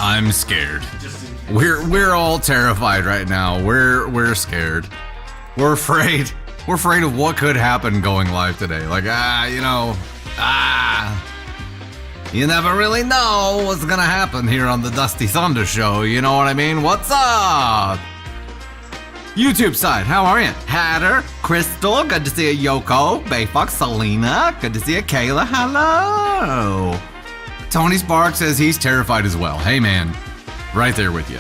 I'm scared. We're all terrified right now. We're scared. We're afraid. We're afraid of what could happen going live today. Like, you never really know what's gonna happen here on the Dusty Thunder Show. You know what I mean? What's up? YouTube side, how are you? Hatter, Crystal, good to see you. Yoko, Bayfox, Selena, good to see you. Kayla, hello. Tony Spark says he's terrified as well. Hey man, right there with you.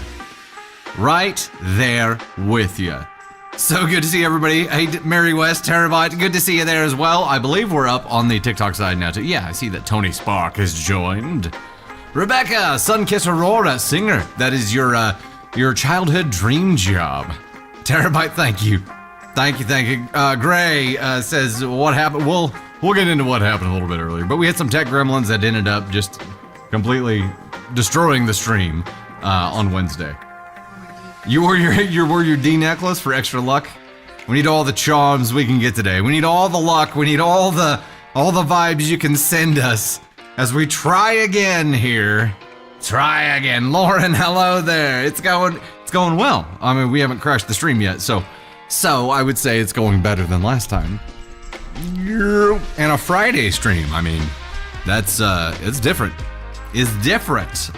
Right there with you. So good to see everybody. Hey, Mary West, terrified, good to see you there as well. I believe we're up on the TikTok side now too. Yeah, I see that Tony Spark has joined. Rebecca, Sunkiss Aurora, singer. That is your childhood dream job. Terabyte, thank you. Thank you. Gray says, what happened? We'll get into what happened a little bit earlier, but we had some tech gremlins that ended up just completely destroying the stream on Wednesday. You wore your D necklace for extra luck? We need all the charms we can get today. We need all the luck. We need all the vibes you can send us as we try again here. Try again. Lauren, hello there. It's going well. I mean, we haven't crashed the stream yet, so I would say it's going better than last time. And a Friday stream, I mean, that's it's different. It's different.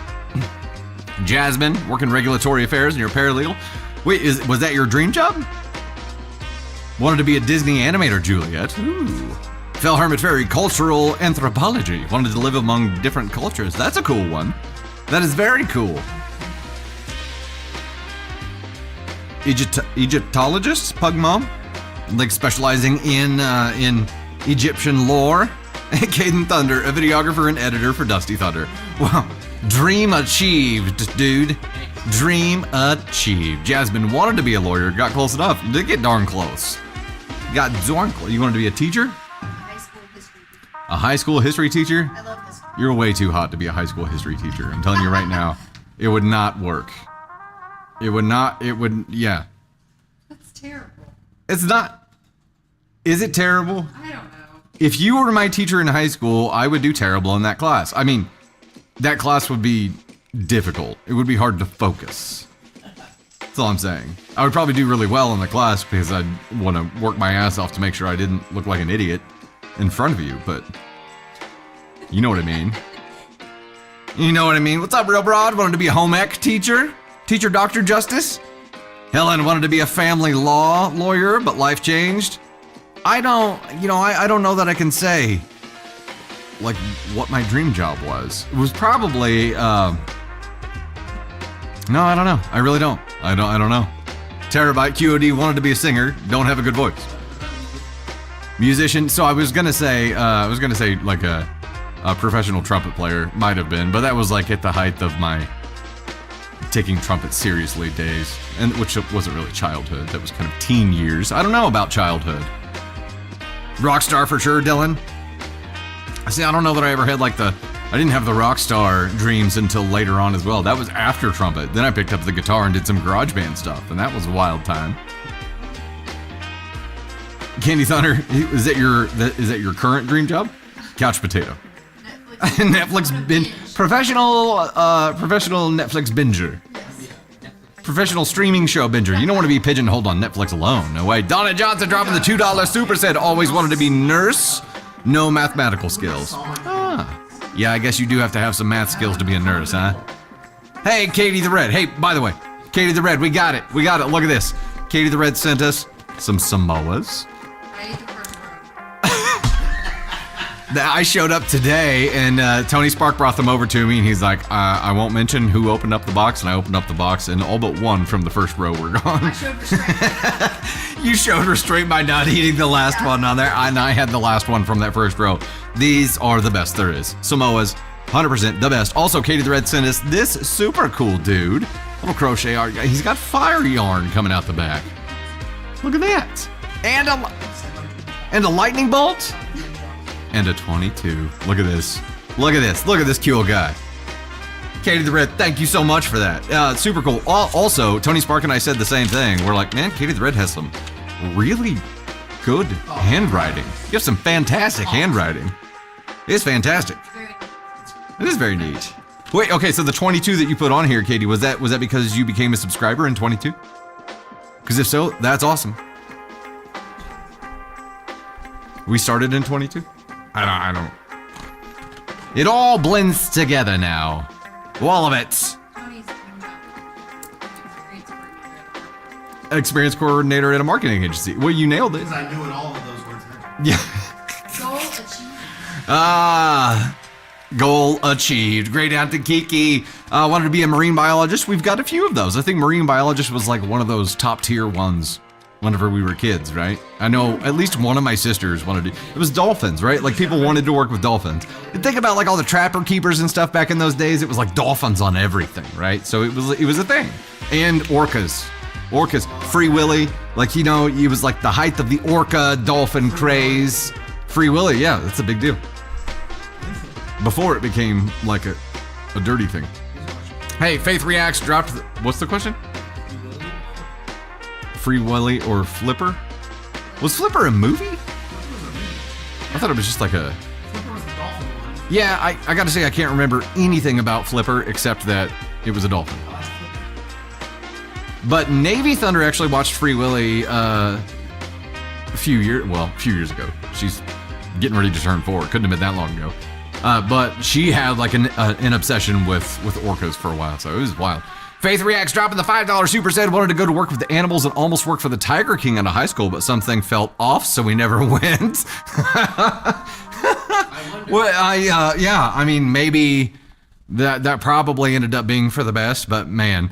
Jasmine, working regulatory affairs and you're a paralegal. Wait, was that your dream job? Wanted to be a Disney animator, Juliet. Ooh. Fell Hermit Fairy, cultural anthropology. Wanted to live among different cultures. That's a cool one. That is very cool. Egyptologist, Pug Mom, like specializing in Egyptian lore. Caden Thunder, a videographer and editor for Dusty Thunder. Wow, dream achieved, dude. Dream achieved. Jasmine wanted to be a lawyer, got close enough. Did get darn close. Got darn close. You wanted to be a teacher? A high school history teacher? I love history. You're way too hot to be a high school history teacher. I'm telling you right now, it would not work. Yeah. That's terrible. It's not. Is it terrible? I don't know. If you were my teacher in high school, I would do terrible in that class. I mean, that class would be difficult. It would be hard to focus. That's all I'm saying. I would probably do really well in the class because I'd want to work my ass off to make sure I didn't look like an idiot in front of you, but you know what I mean. You know what I mean. What's up, Real Broad? Wanted to be a home ec teacher? Teacher Dr. Justice? Helen wanted to be a family law lawyer, but life changed. I don't know that I can say like what my dream job was. It was probably no, I don't know. I really don't. I don't know. Terabyte QOD wanted to be a singer, don't have a good voice. Musician, so I was gonna say like a professional trumpet player, might have been, but that was like at the height of my taking trumpet seriously days, and which wasn't really childhood, that was kind of teen years. I don't know about childhood. Rockstar for sure, Dylan. See, I don't know that I ever had like I didn't have the rock star dreams until later on as well. That was after trumpet. Then I picked up the guitar and did some garage band stuff, and that was a wild time. Candy Thunder, is that your current dream job? Couch potato. Netflix binge, professional Netflix binger. Professional streaming show binger. You don't want to be pigeonholed on Netflix alone. No way. Donna Johnson dropping the $2 super said always wanted to be nurse, no mathematical skills. Ah. Yeah, I guess you do have to have some math skills to be a nurse, huh? Hey, Katie the Red. Hey, by the way, Katie the Red, we got it. Look at this. Katie the Red sent us some Samoas. I showed up today, and Tony Spark brought them over to me, and he's like, I won't mention who opened up the box, and I opened up the box, and all but one from the first row were gone. I showed restraint. You showed restraint by not eating the last one on there, and I had the last one from that first row. These are the best there is. Samoas, 100% the best. Also, Katie the Red sent us this super cool dude. Little crochet art. He's got fire yarn coming out the back. Look at that. And a lightning bolt. And a 22. Look at this. Look at this cool guy. Katie the Red, thank you so much for that. Super cool. Also, Tony Spark and I said the same thing. We're like, man, Katie the Red has some really good handwriting. You have some fantastic handwriting. It's fantastic. It is very neat. Wait, okay, so the 22 that you put on here, Katie, was that because you became a subscriber in 22? Because if so, that's awesome. We started in 22? I don't. It all blends together now. All of it. Tony's Experience coordinator at a marketing agency. Well, you nailed it. Because I knew what all of those words meant. Yeah. goal achieved. Goal achieved. Great Aunt Kiki. Wanted to be a marine biologist. We've got a few of those. I think marine biologist was like one of those top tier ones whenever we were kids, right? I know at least one of my sisters wanted to. It was dolphins, right? Like people wanted to work with dolphins. And think about like all the trapper keepers and stuff back in those days. It was like dolphins on everything, right? So it was a thing. And orcas. Free Willy. Like, you know, he was like the height of the orca dolphin craze. Free Willy, yeah, that's a big deal. Before it became like a dirty thing. Hey, Faith Reacts dropped. What's the question? Free Willy or Flipper? Was Flipper a movie? I thought it was just like a. Flipper was the dolphin one. Yeah, I gotta say I can't remember anything about Flipper except that it was a dolphin. But Navy Thunder actually watched Free Willy a few years ago. She's getting ready to turn 4. Couldn't have been that long ago. But she had like an obsession with orcas for a while, so it was wild. Faith Reacts dropping the $5 super said wanted to go to work with the animals and almost worked for the Tiger King out of high school, but something felt off, so we never went. Well, I mean, maybe that probably ended up being for the best, but man.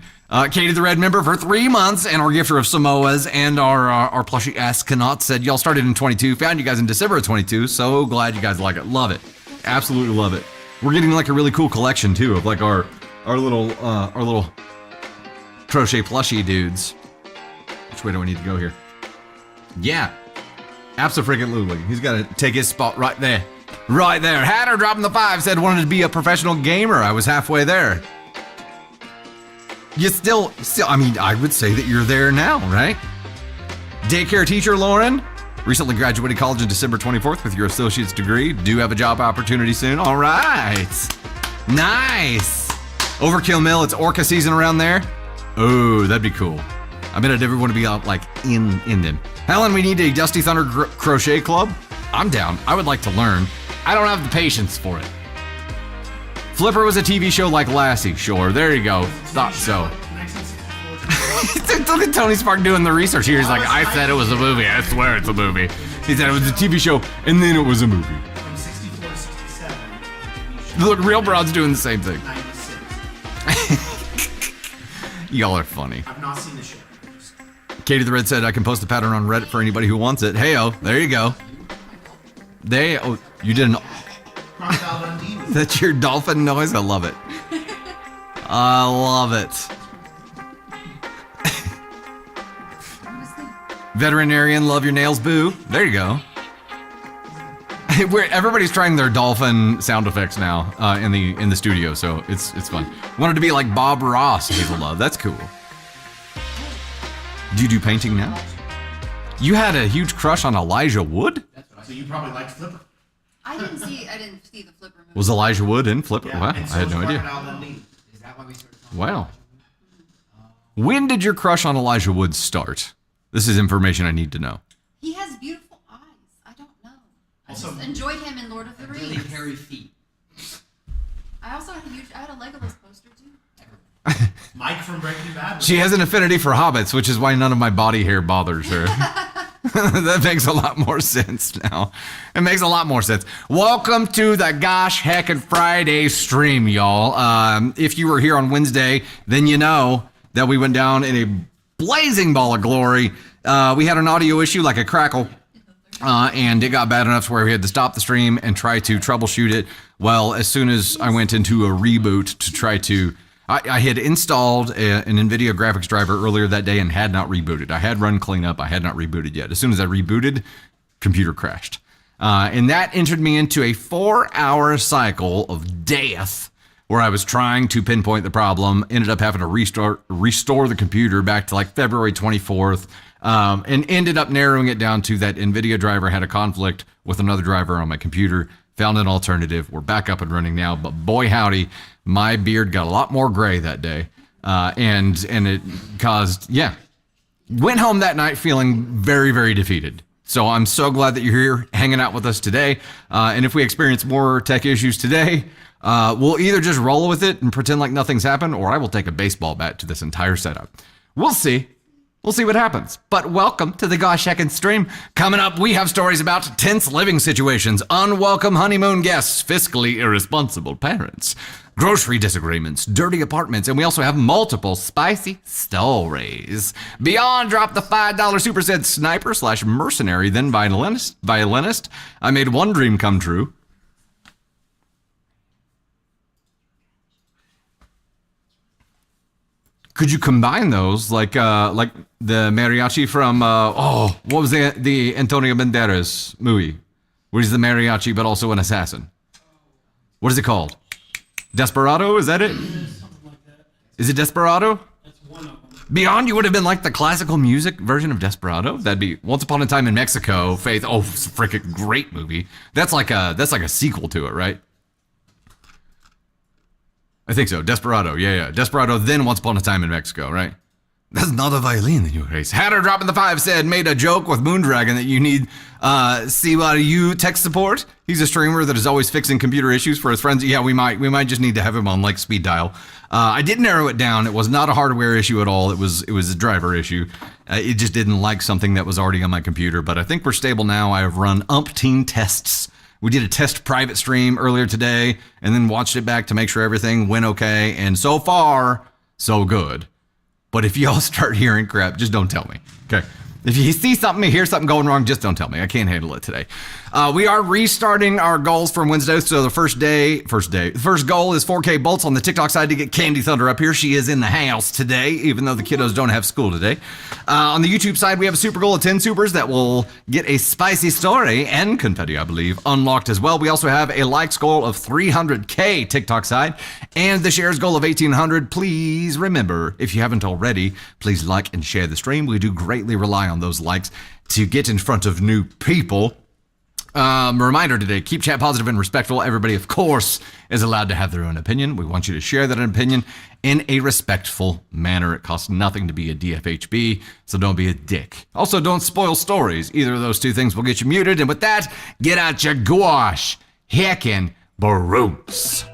Katie the Red member for 3 months and our gifter of Samoas and our plushie astronaut said y'all started in 22, found you guys in December of 22, so glad you guys like it. Love it. Absolutely love it. We're getting like a really cool collection too of like our little crochet plushie dudes. Which way do I need to go here? Yeah. Abso-freaking-lutely. He's got to take his spot right there. Right there. Hatter dropping the 5 said wanted to be a professional gamer. I was halfway there. You still, I mean, I would say that you're there now, right? Daycare teacher Lauren, recently graduated college in December 24th with your associate's degree. Do have a job opportunity soon. All right. Nice. Overkill Mill, it's orca season around there. Oh, that'd be cool. I bet I'd never want to be out like in them. Helen, we need a Dusty Thunder crochet club. I'm down. I would like to learn. I don't have the patience for it. Flipper was a TV show like Lassie. Sure, there you go. Thought so. Look at Tony Spark doing the research here. He's like, I said it was a movie. I swear it's a movie. He said it was a TV show, and then it was a movie. From 64 to 67. Look, Real Broad's doing the same thing. 96. Y'all are funny. I've not seen the show. Katie the Red said I can post a pattern on Reddit for anybody who wants it. Hey-o, there you go. You did an... Crocodile Dundee. That's your dolphin noise? I love it. I love it. Veterinarian, love your nails, boo. There you go. Everybody's trying their dolphin sound effects now in the studio, so it's fun. Wanted to be like Bob Ross, Hazel Love. That's cool. Do you do painting now? You had a huge crush on Elijah Wood? So you probably liked Flipper. I didn't see the Flipper movie. Was Elijah Wood in Flipper? Yeah, Wow, I and so had was no idea. Crocodile Dundee. Is that why we started? Wow. When did your crush on Elijah Wood start? This is information I need to know. He has beautiful eyes. I don't know. I Also- just enjoyed him in Lord of the Really Rings. hairy feet. I also had a Legolas poster too. Mike from Breaking Bad. She has an affinity for hobbits, which is why none of my body hair bothers her. That makes a lot more sense now. It makes a lot more sense. Welcome to the Gosh Heckin' Friday stream, y'all. If you were here on Wednesday, then you know that we went down in a blazing ball of glory. We had an audio issue, like a crackle, and it got bad enough to where we had to stop the stream and try to troubleshoot it. Well, as soon as I went into a reboot to try to... I had installed an NVIDIA graphics driver earlier that day and had not rebooted. I had run cleanup. I had not rebooted yet. As soon as I rebooted, computer crashed. And that entered me into a 4-hour cycle of death where I was trying to pinpoint the problem, ended up having to restore the computer back to like February 24th, and ended up narrowing it down to that NVIDIA driver had a conflict with another driver on my computer. Found an alternative. We're back up and running now, but boy howdy, My beard got a lot more gray that day, and it caused, went home that night feeling very, very defeated. So I'm so glad that you're here hanging out with us today. And if we experience more tech issues today, we'll either just roll with it and pretend like nothing's happened, or I will take a baseball bat to this entire setup. We'll see. We'll see what happens. But welcome to the Gosh Heckin' stream. Coming up, we have stories about tense living situations, unwelcome honeymoon guests, fiscally irresponsible parents, grocery disagreements, dirty apartments, and we also have multiple spicy stories. Beyond, drop the $5 Super Said sniper / mercenary, then violinist. I made one dream come true. Could you combine those like the mariachi from what was the Antonio Banderas movie, where he's the mariachi but also an assassin? What is it called? Desperado? Is that it? Something like that. Is it Desperado? That's one of them. Beyond, you would have been like the classical music version of Desperado. That'd be Once Upon a Time in Mexico. Faith. Oh, it's a freaking great movie. That's like a sequel to it, right? I think so. Desperado. Yeah. Desperado, then Once Upon a Time in Mexico, right? That's not a violin in your case. Hatter dropping the 5 said, made a joke with Moondragon that you need CYU tech support. He's a streamer that is always fixing computer issues for his friends. Yeah, we might just need to have him on like speed dial. I did narrow it down. It was not a hardware issue at all. It was a driver issue. It just didn't like something that was already on my computer. But I think we're stable now. I have run umpteen tests. We did a test private stream earlier today and then watched it back to make sure everything went okay. And so far, so good. But if y'all start hearing crap, just don't tell me, okay? If you see something, you hear something going wrong, just don't tell me. I can't handle it today. We are restarting our goals from Wednesday. So the first goal is 4K bolts on the TikTok side to get Candy Thunder up here. She is in the house today, even though the kiddos don't have school today. On the YouTube side, we have a super goal of 10 supers that will get a spicy story and confetti, I believe, unlocked as well. We also have a likes goal of 300K TikTok side and the shares goal of 1,800. Please remember, if you haven't already, please like and share the stream. We do greatly rely on those likes to get in front of new people. Reminder today, keep chat positive and respectful. Everybody, of course, is allowed to have their own opinion. We want you to share that opinion in a respectful manner. It costs nothing to be a DFHB, so don't be a dick. Also, don't spoil stories. Either of those two things will get you muted. And with that, get out your gouache, heckin' Bruce.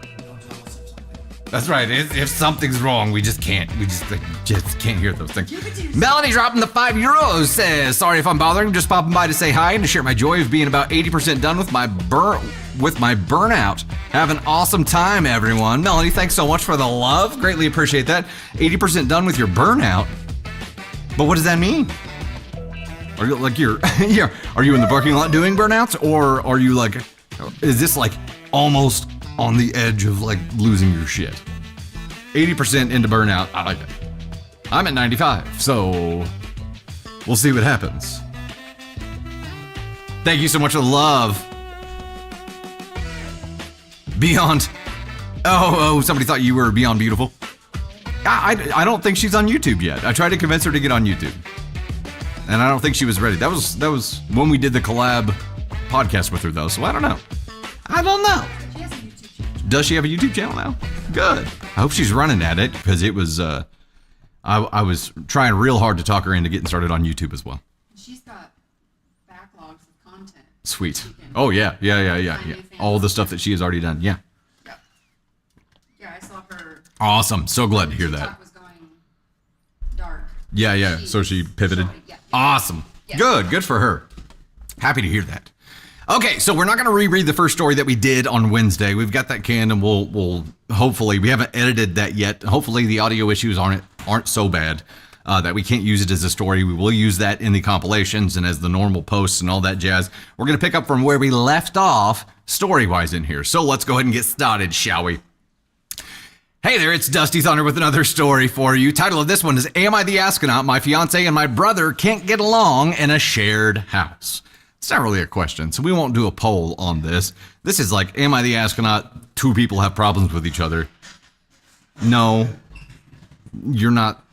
That's right. If something's wrong, we just can't. We just can't hear those things. Melanie dropping the €5 says, sorry if I'm bothering, just popping by to say hi and to share my joy of being about 80% done with my burnout. Have an awesome time, everyone. Melanie, thanks so much for the love. Greatly appreciate that. 80% done with your burnout. But what does that mean? Are you like are you in the parking lot doing burnouts, or are you like, is this like almost on the edge of like losing your shit? 80% into burnout. I like it. I'm at 95, so we'll see what happens. Thank you so much for the love. Beyond. Oh, somebody thought you were Beyond Beautiful. I don't think she's on YouTube yet. I tried to convince her to get on YouTube, and I don't think she was ready. That was when we did the collab podcast with her, though. So I don't know. She has a YouTube channel. Does she have a YouTube channel now? Good. I hope she's running at it, because it was. I was trying real hard to talk her into getting started on YouTube as well. She's got backlogs of content. Sweet. Oh yeah. All the stuff that she has already done. Yeah. Yep. Yeah, I saw her. Awesome. So glad to hear that. TikTok was going dark. Yeah. So she pivoted. Yeah. Awesome. Yeah. Good for her. Happy to hear that. Okay, so we're not going to reread the first story that we did on Wednesday. We've got that canned, and we'll hopefully, we haven't edited that yet. Hopefully the audio issues aren't so bad that we can't use it as a story. We will use that in the compilations and as the normal posts and all that jazz. We're going to pick up from where we left off story-wise in here. So let's go ahead and get started, shall we? Hey there, it's Dusty Thunder with another story for you. Title of this one is, Am I the Astronaut? My fiance and my brother can't get along in a shared house. It's not really a question, so we won't do a poll on this. This is like, am I the astronaut? Two people have problems with each other. No, you're not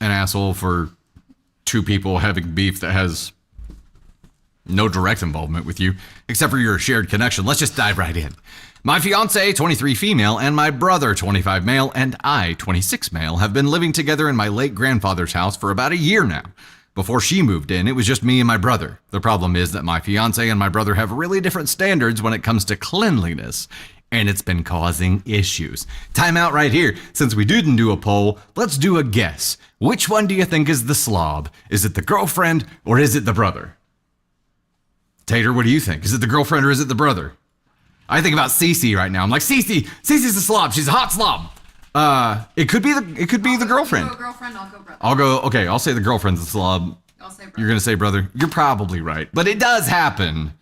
an asshole for two people having beef that has no direct involvement with you, except for your shared connection. Let's just dive right in. My fiance, 23 female, and my brother, 25 male, and I, 26 male, have been living together in my late grandfather's house for about a year now. Before she moved in, it was just me and my brother. The problem is that my fiance and my brother have really different standards when it comes to cleanliness, and it's been causing issues. Time out right here. Since we didn't do a poll, let's do a guess. Which one do you think is the slob? Is it the girlfriend or is it the brother? Tater, what do you think? Is it the girlfriend or is it the brother? I think about Cece right now. I'm like, Cece's a slob. She's a hot slob. It could be the girlfriend. You go girlfriend, I'll go brother. I'll say the girlfriend's a slob. I'll say brother. You're going to say brother? You're probably right. But it does happen.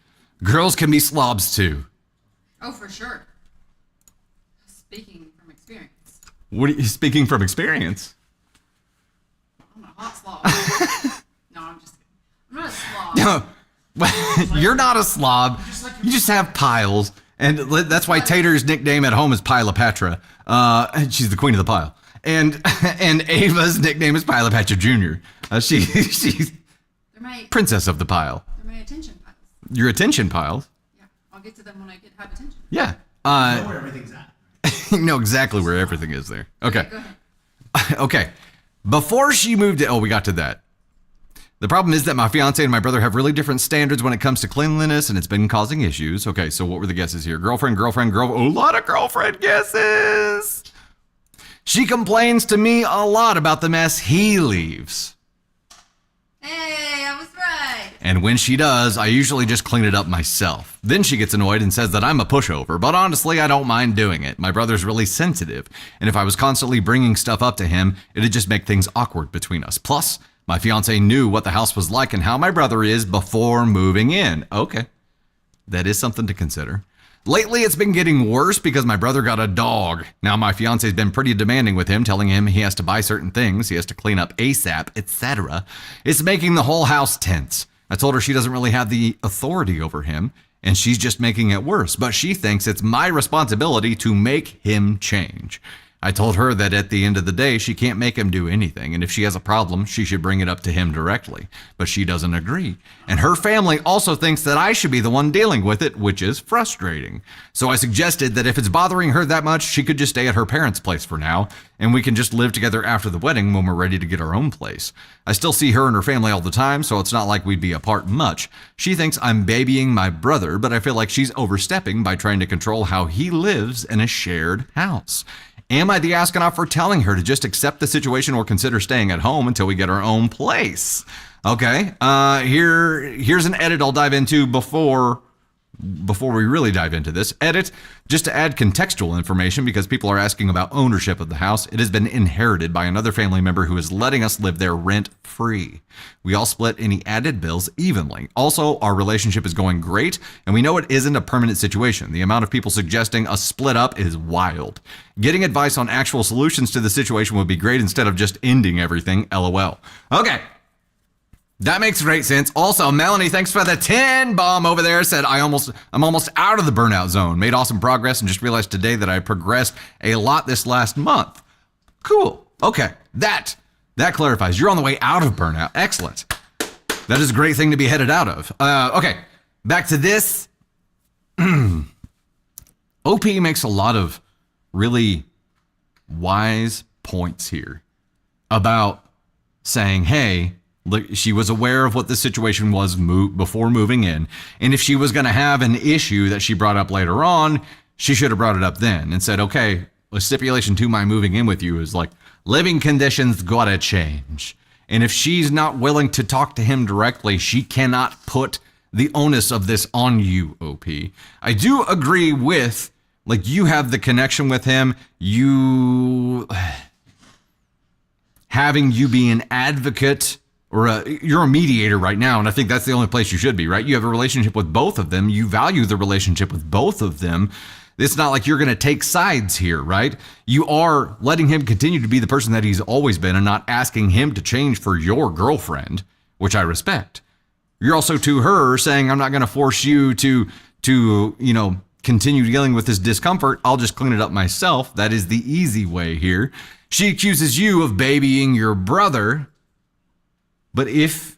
Girls can be slobs too. Oh, for sure. Speaking from experience. What are you speaking from experience? I'm a hot slob. No, I'm just kidding. I'm not a slob. No, you're not a slob. You just have piles. And that's why Tater's nickname at home is Pilopatra. She's the queen of the pile. And Ava's nickname is Pilopatra Jr. She's They're my princess of the pile. They're my attention piles. Your attention piles? Yeah, I'll get to them when I have attention. Yeah. Know where everything's at. You know exactly where everything is there. Okay. Go ahead. Okay. Before she moved in, we got to that. The problem is that my fiance and my brother have really different standards when it comes to cleanliness, and it's been causing issues. Okay, so what were the guesses here? Girlfriend, a lot of girlfriend guesses. She complains to me a lot about the mess he leaves. Hey, I was right. And when she does, I usually just clean it up myself. Then she gets annoyed and says that I'm a pushover, but honestly, I don't mind doing it. My brother's really sensitive, and if I was constantly bringing stuff up to him, it'd just make things awkward between us. Plus, my fiance knew what the house was like and how my brother is before moving in. Okay, that is something to consider. Lately, it's been getting worse because my brother got a dog. Now, my fiance's been pretty demanding with him, telling him he has to buy certain things, he has to clean up ASAP, etc. It's making the whole house tense. I told her she doesn't really have the authority over him, and she's just making it worse. But she thinks it's my responsibility to make him change. I told her that at the end of the day, she can't make him do anything, and if she has a problem, she should bring it up to him directly. But she doesn't agree. And her family also thinks that I should be the one dealing with it, which is frustrating. So I suggested that if it's bothering her that much, she could just stay at her parents' place for now, and we can just live together after the wedding when we're ready to get our own place. I still see her and her family all the time, so it's not like we'd be apart much. She thinks I'm babying my brother, but I feel like she's overstepping by trying to control how he lives in a shared house. Am I the ass enough for telling her to just accept the situation or consider staying at home until we get our own place? Okay, here's an edit I'll dive into before we really dive into this. Edit, just to add contextual information because people are asking about ownership of the house. It has been inherited by another family member who is letting us live there rent-free. We all split any added bills evenly. Also, our relationship is going great, and we know it isn't a permanent situation. The amount of people suggesting a split up is wild. Getting advice on actual solutions to the situation would be great instead of just ending everything, LOL. Okay. That makes great sense. Also, Melanie, thanks for the 10 bomb over there. Said I'm almost out of the burnout zone. Made awesome progress and just realized today that I progressed a lot this last month. Cool. Okay. That clarifies. You're on the way out of burnout. Excellent. That is a great thing to be headed out of. Okay. Back to this. OP makes a lot of really wise points here about saying, hey, look, she was aware of what the situation was before moving in. And if she was going to have an issue that she brought up later on, she should have brought it up then and said, okay, a stipulation to my moving in with you is like living conditions gotta change. And if she's not willing to talk to him directly, she cannot put the onus of this on you, OP. I do agree with, like, you have the connection with him. Having you be an advocate or you're a mediator right now, and I think that's the only place you should be, right? You have a relationship with both of them. You value the relationship with both of them. It's not like you're going to take sides here, right? You are letting him continue to be the person that he's always been and not asking him to change for your girlfriend, which I respect. You're also to her saying, I'm not going to force you to continue dealing with this discomfort. I'll just clean it up myself. That is the easy way here. She accuses you of babying your brother. But if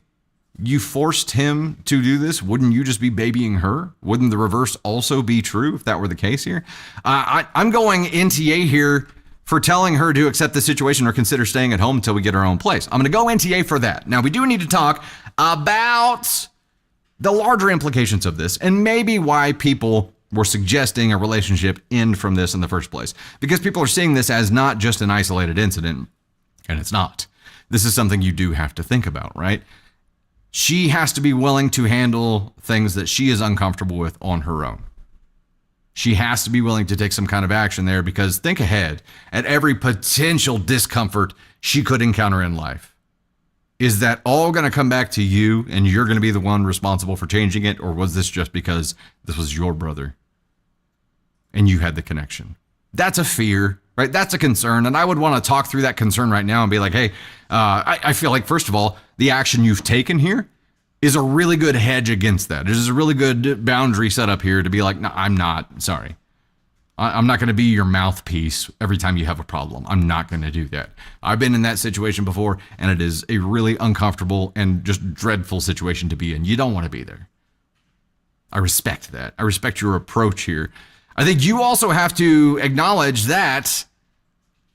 you forced him to do this, wouldn't you just be babying her? Wouldn't the reverse also be true if that were the case here? I'm going NTA here for telling her to accept the situation or consider staying at home until we get our own place. I'm going to go NTA for that. Now, we do need to talk about the larger implications of this and maybe why people were suggesting a relationship end from this in the first place. Because people are seeing this as not just an isolated incident, and it's not. This is something you do have to think about, right? She has to be willing to handle things that she is uncomfortable with on her own. She has to be willing to take some kind of action there because think ahead at every potential discomfort she could encounter in life. Is that all going to come back to you and you're going to be the one responsible for changing it? Or was this just because this was your brother and you had the connection? That's a fear, right? That's a concern. And I would want to talk through that concern right now and be like, hey, I feel like, first of all, the action you've taken here is a really good hedge against that. There's a really good boundary set up here to be like, no, I'm not, sorry. I'm not going to be your mouthpiece every time you have a problem. I'm not going to do that. I've been in that situation before, and it is a really uncomfortable and just dreadful situation to be in. You don't want to be there. I respect that. I respect your approach here. I think you also have to acknowledge that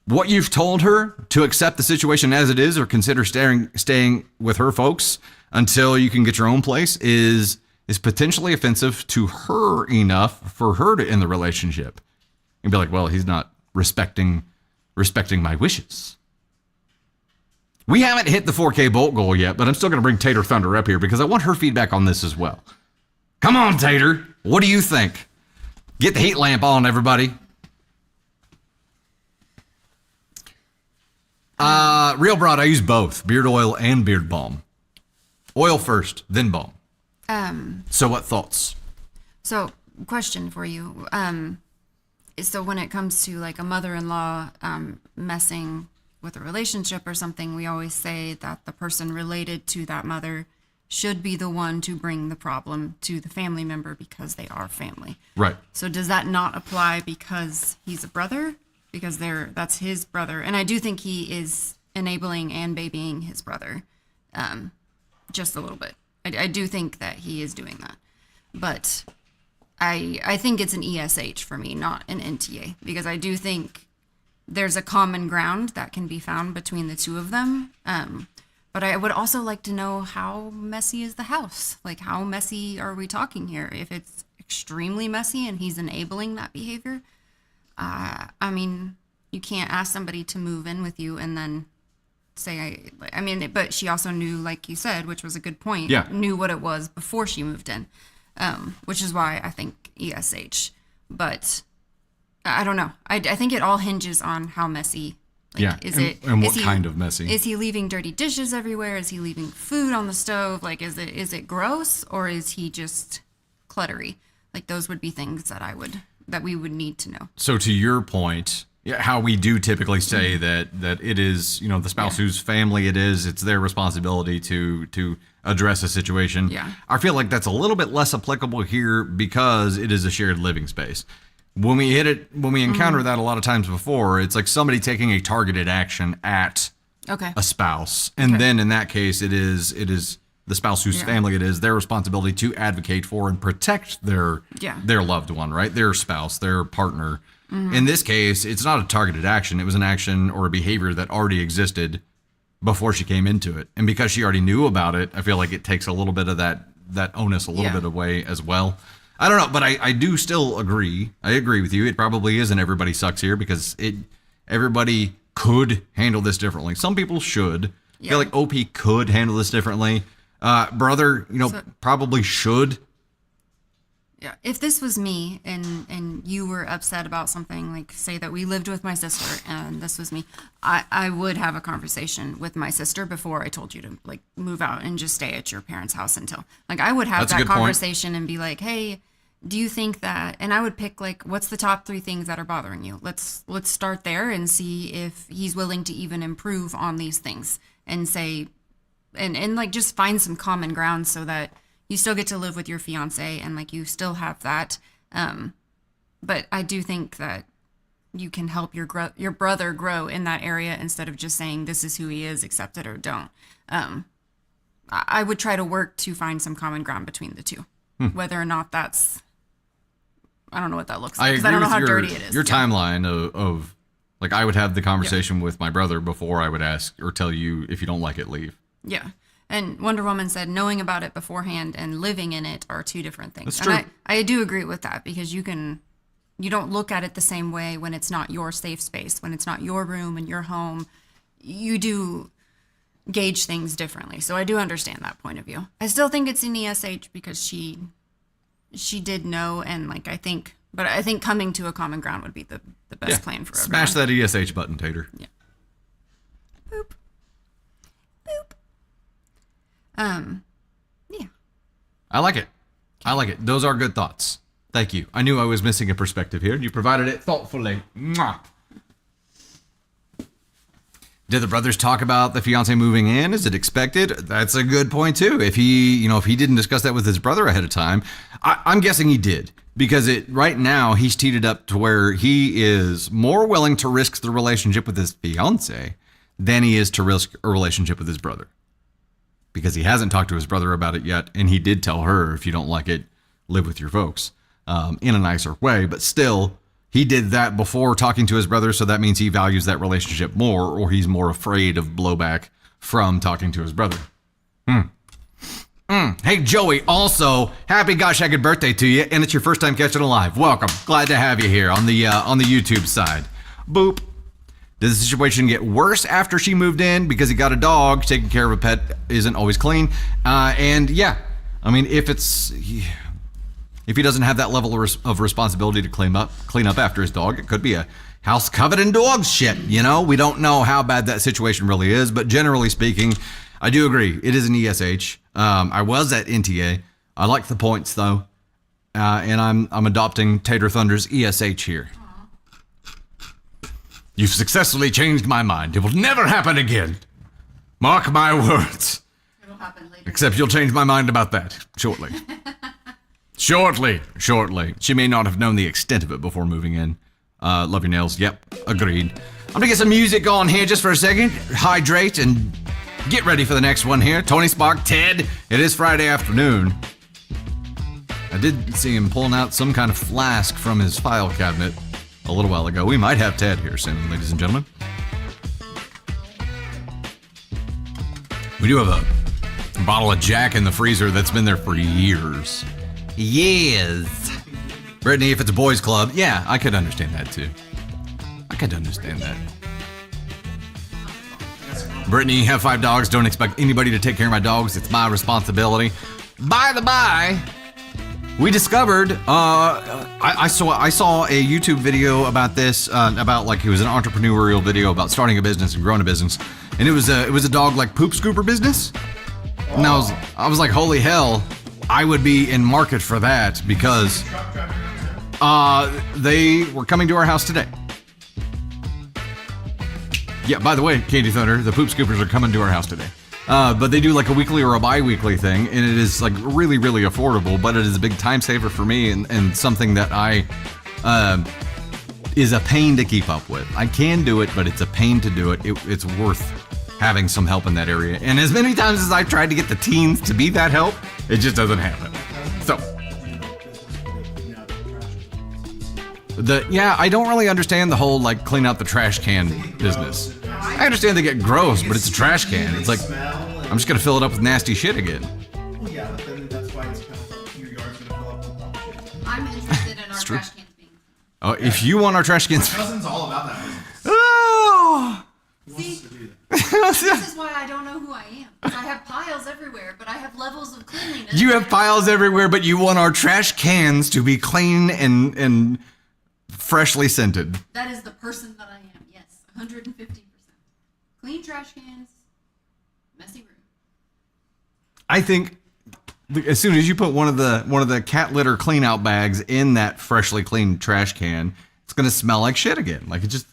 what you've told her to accept the situation as it is or consider staying with her folks until you can get your own place is potentially offensive to her enough for her to end the relationship. And be like, well, he's not respecting my wishes. We haven't hit the 4K bolt goal yet, but I'm still going to bring Tater Thunder up here because I want her feedback on this as well. Come on, Tater. What do you think? Get the heat lamp on, everybody. Real broad, I use both beard oil and beard balm. Oil first, then balm. So what thoughts? So, question for you. So when it comes to like a mother-in-law messing with a relationship or something, we always say that the person related to that mother should be the one to bring the problem to the family member because they are family. Right. So does that not apply because he's a brother? Because that's his brother. And I do think he is enabling and babying his brother just a little bit. I do think that he is doing that. But I think it's an ESH for me, not an NTA, because I do think there's a common ground that can be found between the two of them. But I would also like to know how messy is the house? Like, how messy are we talking here? If it's extremely messy and he's enabling that behavior, I mean, you can't ask somebody to move in with you and then say, but she also knew, like you said, which was a good point, knew what it was before she moved in. Which is why I think ESH. But I don't know. I think it all hinges on how messy. Like, and what kind of messy? Is he leaving dirty dishes everywhere? Is he leaving food on the stove? Like, is it gross or is he just cluttery? Like, those would be things that we would need to know. So to your point, how we do typically say that it is, the spouse whose family it is, it's their responsibility to address a situation. Yeah. I feel like that's a little bit less applicable here because it is a shared living space. When we encounter that a lot of times before, it's like somebody taking a targeted action at a spouse. And then in that case, it is the spouse whose family it is, their responsibility to advocate for and protect their loved one, right? Their spouse, their partner. Mm-hmm. In this case, it's not a targeted action. It was an action or a behavior that already existed before she came into it. And because she already knew about it, I feel like it takes a little bit of that onus a little bit away as well. I don't know, but I do still agree. I agree with you. It probably isn't everybody sucks here because everybody could handle this differently. Some people should. I feel like OP could handle this differently. Brother, probably should. Yeah, if this was me and you were upset about something, like say that we lived with my sister and this was me, I would have a conversation with my sister before I told you to like move out and just stay at your parents' house until, like, I would have that conversation and be like, hey, do you think that, and I would pick like, what's the top 3 things that are bothering you? Let's start there and see if he's willing to even improve on these things and say, and like just find some common ground so that you still get to live with your fiance and like you still have that. But I do think that you can help your brother grow in that area instead of just saying this is who he is, accept it or don't. I would try to work to find some common ground between the two. Whether or not that's, I don't know what that looks like. 'Cause I don't know how dirty it is. Your timeline of like, I would have the conversation with my brother before I would ask or tell you, if you don't like it, leave. Yeah. And Wonder Woman said knowing about it beforehand and living in it are two different things. That's true. And I do agree with that, because you don't look at it the same way when it's not your safe space, when it's not your room and your home. You do gauge things differently. So I do understand that point of view. I still think it's an ESH because she did know, and like I think coming to a common ground would be the best plan for everyone. Smash that ESH button, Tater. Yeah. Boop. Boop. Yeah. I like it. I like it. Those are good thoughts. Thank you. I knew I was missing a perspective here, and you provided it thoughtfully. Mwah. Did the brothers talk about the fiance moving in? Is it expected? That's a good point too. If he didn't discuss that with his brother ahead of time, I'm guessing he did, because right now he's teed it up to where he is more willing to risk the relationship with his fiance than he is to risk a relationship with his brother, because he hasn't talked to his brother about it yet, and he did tell her, if you don't like it, live with your folks, in a nicer way, but still. He did that before talking to his brother, so that means he values that relationship more, or he's more afraid of blowback from talking to his brother. Hey, Joey, also, happy gosh hecked birthday to you, and it's your first time catching it live. Welcome. Glad to have you here on the YouTube side. Boop. Did the situation get worse after she moved in because he got a dog? Taking care of a pet isn't always clean. And yeah, I mean, if he doesn't have that level of responsibility to clean up after his dog, it could be a house covered in dog shit. We don't know how bad that situation really is, but generally speaking, I do agree. It is an ESH. I was at NTA. I like the points though, and I'm adopting Tater Thunder's ESH here. You've successfully changed my mind. It will never happen again. Mark my words. It'll happen later. Except you'll change my mind about that shortly. Shortly. She may not have known the extent of it before moving in. Love your nails. Yep, agreed. I'm gonna get some music on here just for a second. Hydrate and get ready for the next one here. Tony Spark, Ted. It is Friday afternoon. I did see him pulling out some kind of flask from his file cabinet a little while ago. We might have Ted here soon, ladies and gentlemen. We do have a bottle of Jack in the freezer that's been there for years. Yes. Brittany, if it's a boys club, yeah, I could understand that too. I could understand that. Brittany, have 5 dogs. Don't expect anybody to take care of my dogs. It's my responsibility. By the by, we discovered, I saw a YouTube video about this, about like, it was an entrepreneurial video about starting a business and growing a business. And it was a dog like poop scooper business. And I was like, holy hell. I would be in market for that, because they were coming to our house today. Yeah, by the way, Candy Thunder, the poop scoopers are coming to our house today. But they do like a weekly or a bi-weekly thing, and it is like really, really affordable, but it is a big time saver for me, and something that is a pain to keep up with. I can do it, but it's a pain to do it. It's worth having some help in that area. And as many times as I've tried to get the teens to be that help, it just doesn't happen. So, I don't really understand the whole like clean out the trash can business. I understand they get gross, but it's a trash can. It's like, I'm just gonna fill it up with nasty shit again. Well, yeah, but then that's why it's kind of like your yard's gonna fill up with dog shit. I'm interested in our trash cans being. Oh, if you want our trash cans. My cousin's all about that business. Oh! He wants to do that. This is why I don't know who I am. I have piles everywhere, but I have levels of cleanliness. You have piles everywhere, but you want our trash cans to be clean and freshly scented. That is the person that I am. Yes, 150%. Clean trash cans, messy room. I think as soon as you put one of the cat litter clean out bags in that freshly cleaned trash can, it's gonna smell like shit again. Like it just.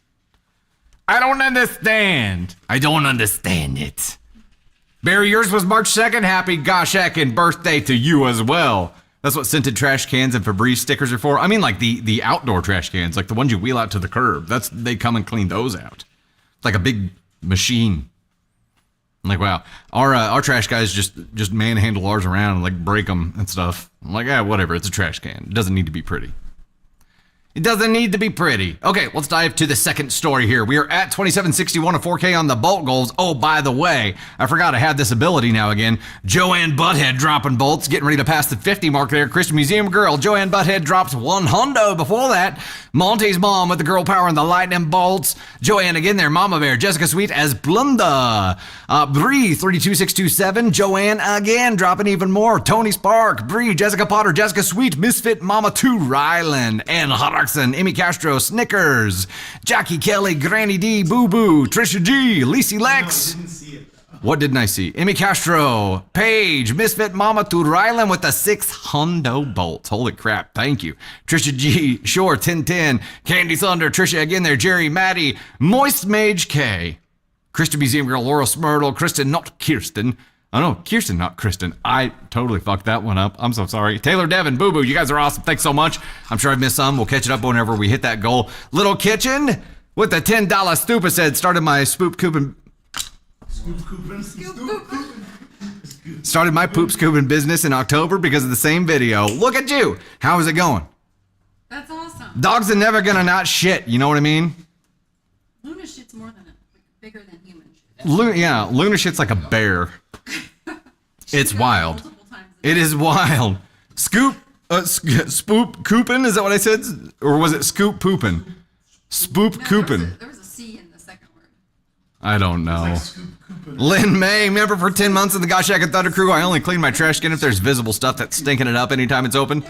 I don't understand. I don't understand it. Barry, yours was March 2nd. Happy gosh heckin' birthday to you as well. That's what scented trash cans and Febreze stickers are for. I mean, like the outdoor trash cans, like the ones you wheel out to the curb. They come and clean those out. It's like a big machine. I'm like, wow, our trash guys just manhandle ours around and like break them and stuff. I'm like, whatever, it's a trash can. It doesn't need to be pretty. It doesn't need to be pretty. Okay, let's dive to the second story here. We are at 2761 of 4K on the bolt goals. Oh, by the way, I forgot I had this ability now again. Joanne Butthead dropping bolts, getting ready to pass the 50 mark there. Christian Museum girl, Joanne Butthead drops one hundo before that. Monty's mom with the girl power and the lightning bolts. Joanne again there, Mama Bear, Jessica Sweet as Blunda. Bree, 32627, Joanne again dropping even more. Tony Spark, Bree, Jessica Potter, Jessica Sweet, Misfit Mama 2, Ryland, and Hodgson, Emmy Castro, Snickers, Jackie Kelly, Granny D, Boo Boo, Trisha G, Lacey Lex. No, I didn't see it. What didn't I see? Emmy Castro, Paige, Misfit Mama to Ryland with the 6 hundo bolts. Holy crap, thank you. Trisha G, Shore, 1010, Candy Thunder, Trisha again there, Jerry, Maddie, Moist Mage K, Christian Museum Girl, Laurel Smurtle, Kristen, not Kirsten. Oh no, Kirsten, not Kristen. I totally fucked that one up. I'm so sorry. Taylor Devin, Boo Boo, you guys are awesome. Thanks so much. I'm sure I've missed some. We'll catch it up whenever we hit that goal. Little Kitchen with the $10 stupid said started my spoop coupon. Started my poop scooping business in October because of the same video. Look at you. How is it going? That's awesome. Dogs are never gonna not shit. You know what I mean? Luna shit's more than bigger than human shit. Luna shit's like a bear. It's wild. It is wild. Spoop coopin', is that what I said? Or was it scoop poopin'? Spoop coopin'. There was a C in the second word. I don't know. Like scoop cooping. Lynn May, member for 10 months in the Gosh Shack and Thunder Crew. I only clean my trash can if there's visible stuff that's stinking it up anytime it's open.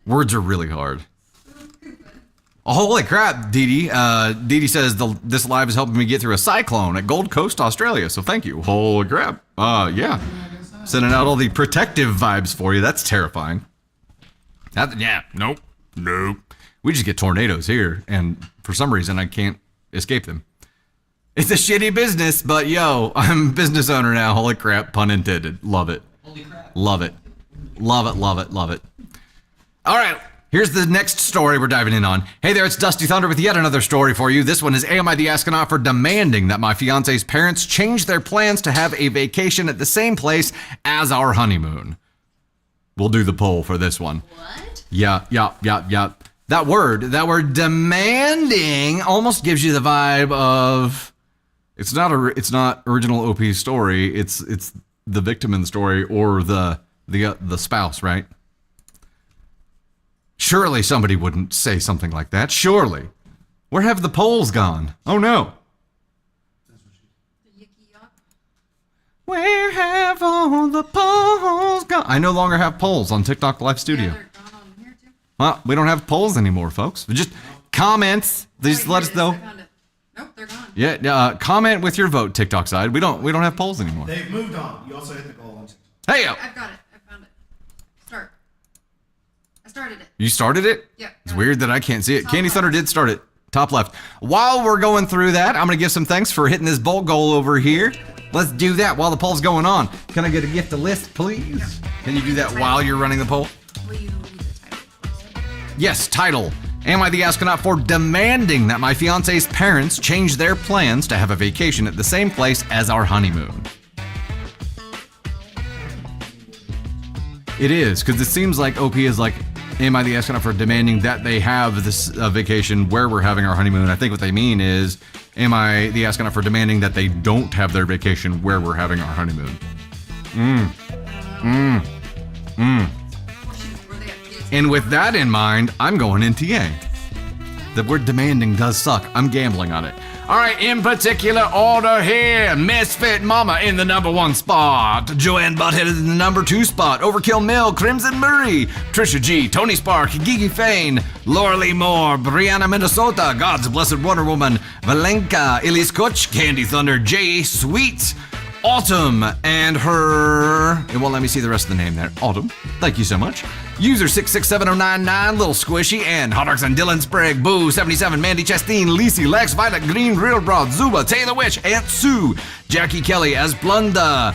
Words are really hard. Oh, holy crap, Dee Dee. Dee Dee says this live is helping me get through a cyclone at Gold Coast, Australia. So thank you. Holy crap. Yeah. Sending out all the protective vibes for you. That's terrifying. Nope. We just get tornadoes here, and for some reason I can't escape them. It's a shitty business, but yo, I'm a business owner now. Holy crap, pun intended. Love it. Holy crap. Love it. Love it, love it, love it. All right, here's the next story we're diving in on. Hey there, it's Dusty Thunder with yet another story for you. This one is Am I the Astronaut for demanding that my fiance's parents change their plans to have a vacation at the same place as our honeymoon. We'll do the poll for this one. What? Yeah. That word demanding almost gives you the vibe of it's not original OP's story. It's the victim in the story or the spouse, right? Surely somebody wouldn't say something like that. Surely. Where have the polls gone? Oh no. The yicky yuck. Where have all the polls gone? I no longer have polls on TikTok Live Studio. Yeah, they're gone on here too. Well, we don't have polls anymore, folks. Just comments. Just Wait, let here us it is. know. I found it. Nope, they're gone. Yeah, comment with your vote, TikTok side. We don't have polls anymore. They've moved on. You also hit the goal on TikTok. Hey, I've got it. I found it. Start. I started it. you started it? Yeah. It's weird that I can't see it. Top Candy left. Thunder did start it. Top left. While we're going through that, I'm going to give some thanks for hitting this bolt goal over here. Let's do that while the poll's going on. Can I get a gift list, please? Can you do that while you're running the poll? Will you read the title first? Yes, title. Am I the astronaut for demanding that my fiance's parents change their plans to have a vacation at the same place as our honeymoon? It is, because it seems like OP is like, am I the astronaut for demanding that they have this vacation where we're having our honeymoon? I think what they mean is, am I the astronaut for demanding that they don't have their vacation where we're having our honeymoon? Were they at kids? And with that in mind, I'm going in TA. The word demanding does suck. I'm gambling on it. All right, in particular order here. Misfit Mama in the #1 spot. Joanne Butthead in the #2 spot. Overkill Mill, Crimson Murray, Trisha G, Tony Spark, Gigi Fane, Laura Lee Moore, Brianna Minnesota, God's Blessed Wonder Woman, Valenka, Elise Kutch, Candy Thunder, Jay Sweet, Autumn, and her... It won't let me see the rest of the name there. Autumn, thank you so much. User 667099, Little Squishy, and Hot Dogs and Dylan Sprague, Boo 77, Mandy Chasteen, Lacey Lex, Violet Green, Real Broad, Zuba, Taylor Witch, Aunt Sue, Jackie Kelly as Blunda,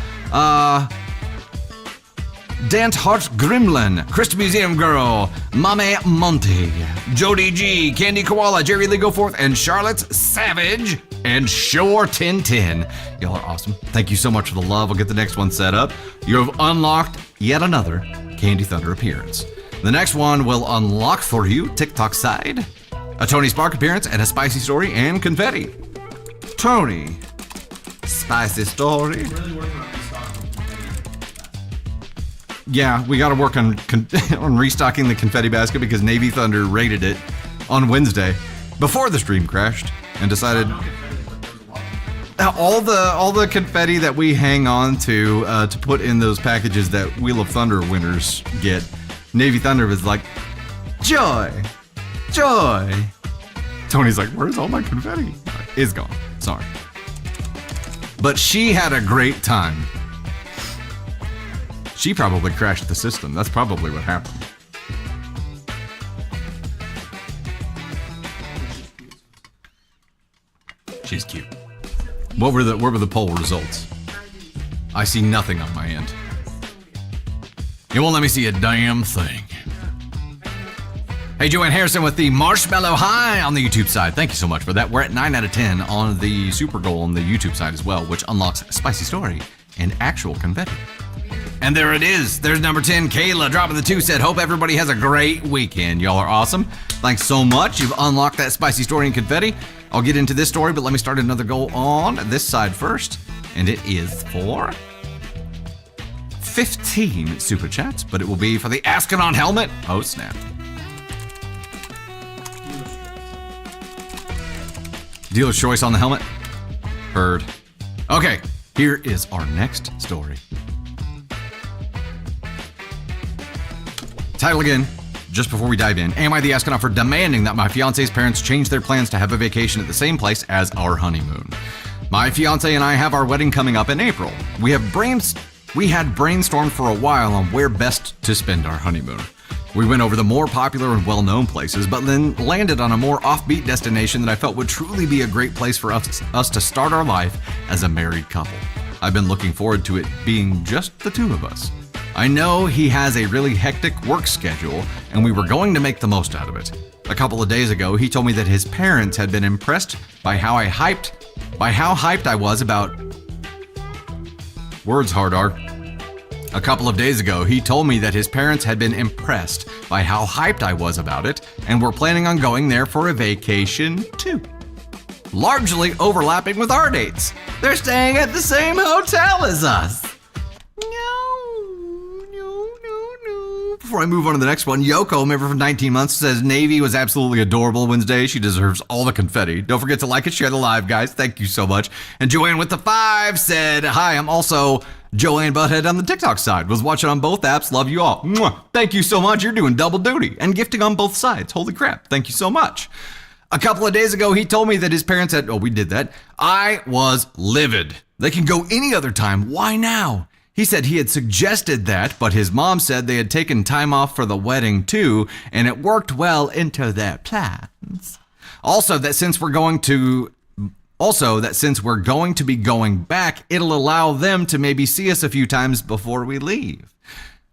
Dant Hart Gremlin, Christian Museum Girl, Mame Monty, Jody G, Candy Koala, Jerry Lee Goforth, and Charlotte Savage. and Shore 1010. Y'all are awesome. Thank you so much for the love. I'll get the next one set up. You have unlocked yet another Candy Thunder appearance. The next one will unlock for you TikTok side, a Tony Spark appearance, and a spicy story and confetti. Tony, spicy story. Really working on restocking. Yeah, we got to work on on restocking the confetti basket because Navy Thunder raided it on Wednesday before the stream crashed and decided all the confetti that we hang on to put in those packages that Wheel of Thunder winners get. Navy Thunder was like, joy. Tony's like, where's all my confetti? It's gone. Sorry. But she had a great time. She probably crashed the system. That's probably what happened. She's cute. What were the poll results? I see nothing on my end. You won't let me see a damn thing. Hey, Joanne Harrison with the Marshmallow High on the YouTube side. Thank you so much for that. We're at 9 out of 10 on the Super Goal on the YouTube side as well, which unlocks Spicy Story and actual confetti. And there it is. There's number 10, Kayla, dropping the 2, said, hope everybody has a great weekend. Y'all are awesome. Thanks so much. You've unlocked that Spicy Story and confetti. I'll get into this story, but let me start another goal on this side first. And it is for 15 super chats, but it will be for the Astronaut helmet. Oh, snap. Dealer's choice on the helmet. Heard. Okay, here is our next story. Title again, just before we dive in. Am I the astronaut for demanding that my fiance's parents change their plans to have a vacation at the same place as our honeymoon? My fiance and I have our wedding coming up in April. We had brainstormed for a while on where best to spend our honeymoon. We went over the more popular and well-known places, but then landed on a more offbeat destination that I felt would truly be a great place for us to start our life as a married couple. I've been looking forward to it being just the two of us. I know he has a really hectic work schedule, and we were going to make the most out of it. A couple of days ago, he told me that his parents had been impressed by how hyped I was about words hard R. A couple of days ago, he told me that his parents had been impressed by how hyped I was about it and were planning on going there for a vacation too. Largely overlapping with our dates. They're staying at the same hotel as us. No. Before I move on to the next one, Yoko, member for 19 months, says Navy was absolutely adorable Wednesday. She deserves all the confetti. Don't forget to like and share the live, guys. Thank you so much. And Joanne with the 5 said, hi, I'm also Joanne Butthead on the TikTok side. Was watching on both apps. Love you all. Mwah. Thank you so much. You're doing double duty and gifting on both sides. Holy crap. Thank you so much. A couple of days ago, he told me that his parents had, we did that. I was livid. They can go any other time. Why now? He said he had suggested that, but his mom said they had taken time off for the wedding too, and it worked well into their plans. Also, that since we're going to be going back, it'll allow them to maybe see us a few times before we leave.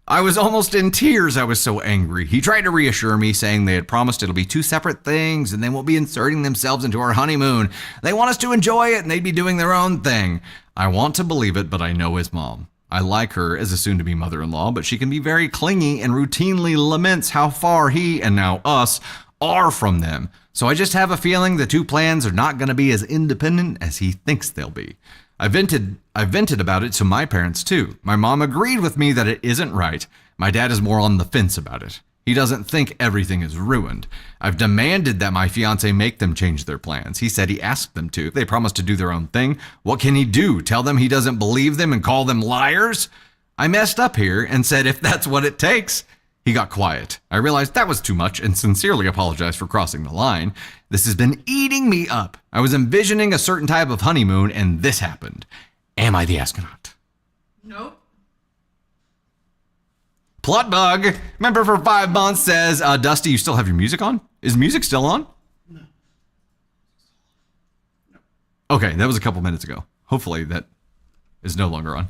I was almost in tears. I was so angry. He tried to reassure me, saying they had promised it'll be 2 separate things and they won't be inserting themselves into our honeymoon. They want us to enjoy it and they'd be doing their own thing. I want to believe it, but I know his mom. I like her as a soon-to-be mother-in-law, but she can be very clingy and routinely laments how far he, and now us, are from them. So I just have a feeling the 2 plans are not going to be as independent as he thinks they'll be. I vented about it to my parents too. My mom agreed with me that it isn't right. My dad is more on the fence about it. He doesn't think everything is ruined. I've demanded that my fiance make them change their plans. He said he asked them to. They promised to do their own thing. What can he do? Tell them he doesn't believe them and call them liars? I messed up here and said if that's what it takes. He got quiet. I realized that was too much and sincerely apologized for crossing the line. This has been eating me up. I was envisioning a certain type of honeymoon and this happened. Am I the astronaut? Nope. Plot bug. Member for 5 months says, Dusty, you still have your music on? Is music still on? No. Okay, that was a couple minutes ago. Hopefully that is no longer on.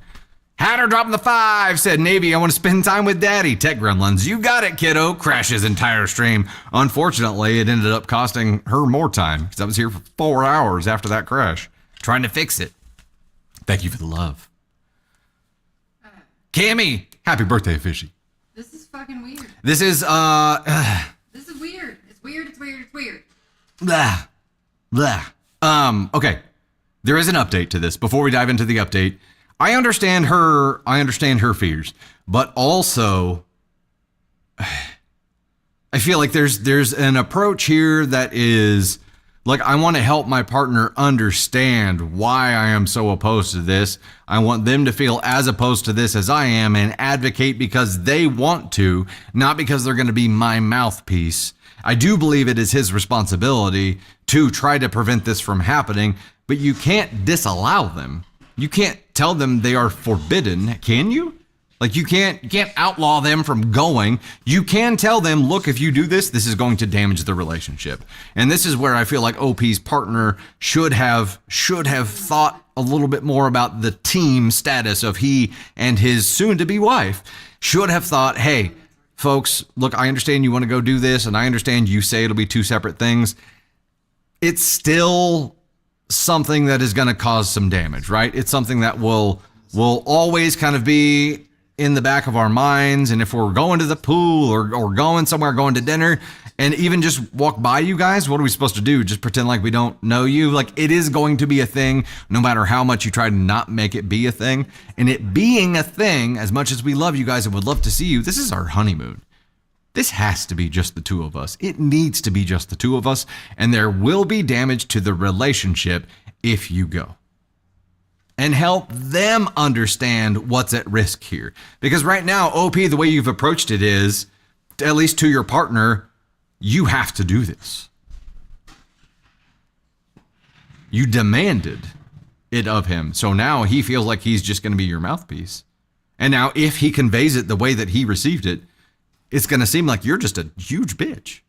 Hatter dropping the 5, said Navy, I want to spend time with Daddy. Tech Gremlins, you got it, kiddo. Crashes entire stream. Unfortunately, it ended up costing her more time because I was here for 4 hours after that crash trying to fix it. Thank you for the love. Cammy, happy birthday, Fishy. This is fucking weird. This is, This is weird. It's weird. It's weird. It's weird. blah, blah. Okay. There is an update to this. Before we dive into the update, I understand her fears, but also I feel like there's an approach here that is like, I want to help my partner understand why I am so opposed to this. I want them to feel as opposed to this as I am and advocate because they want to, not because they're going to be my mouthpiece. I do believe it is his responsibility to try to prevent this from happening, but you can't disallow them. You can't tell them they are forbidden, can you? Like, you can't outlaw them from going. You can tell them, look, if you do this, this is going to damage the relationship. And this is where I feel like OP's partner should have thought a little bit more about the team status of he and his soon-to-be wife. Should have thought, hey, folks, look, I understand you want to go do this, and I understand you say it'll be 2 separate things. It's still something that is going to cause some damage, right? It's something that will always kind of be in the back of our minds. And if we're going to the pool or going somewhere, going to dinner, and even just walk by you guys, what are we supposed to do? Just pretend like we don't know you? Like, it is going to be a thing no matter how much you try to not make it be a thing. And it being a thing, as much as we love you guys and would love to see you, this is our honeymoon. This has to be just the 2 of us. It needs to be just the 2 of us, and there will be damage to the relationship if you go. And help them understand what's at risk here. Because right now, OP, the way you've approached it is, at least to your partner, you have to do this. You demanded it of him. So now he feels like he's just going to be your mouthpiece. And now if he conveys it the way that he received it, it's going to seem like you're just a huge bitch.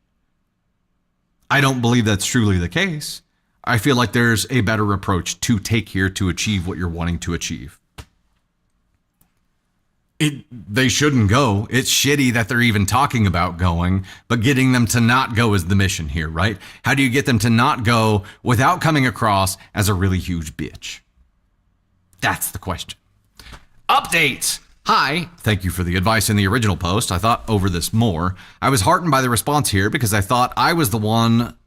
I don't believe that's truly the case. I feel like there's a better approach to take here to achieve what you're wanting to achieve. They shouldn't go. It's shitty that they're even talking about going, but getting them to not go is the mission here, right? How do you get them to not go without coming across as a really huge bitch? That's the question. Updates. Hi, thank you for the advice in the original post. I thought over this more. I was heartened by the response here because I thought I was the one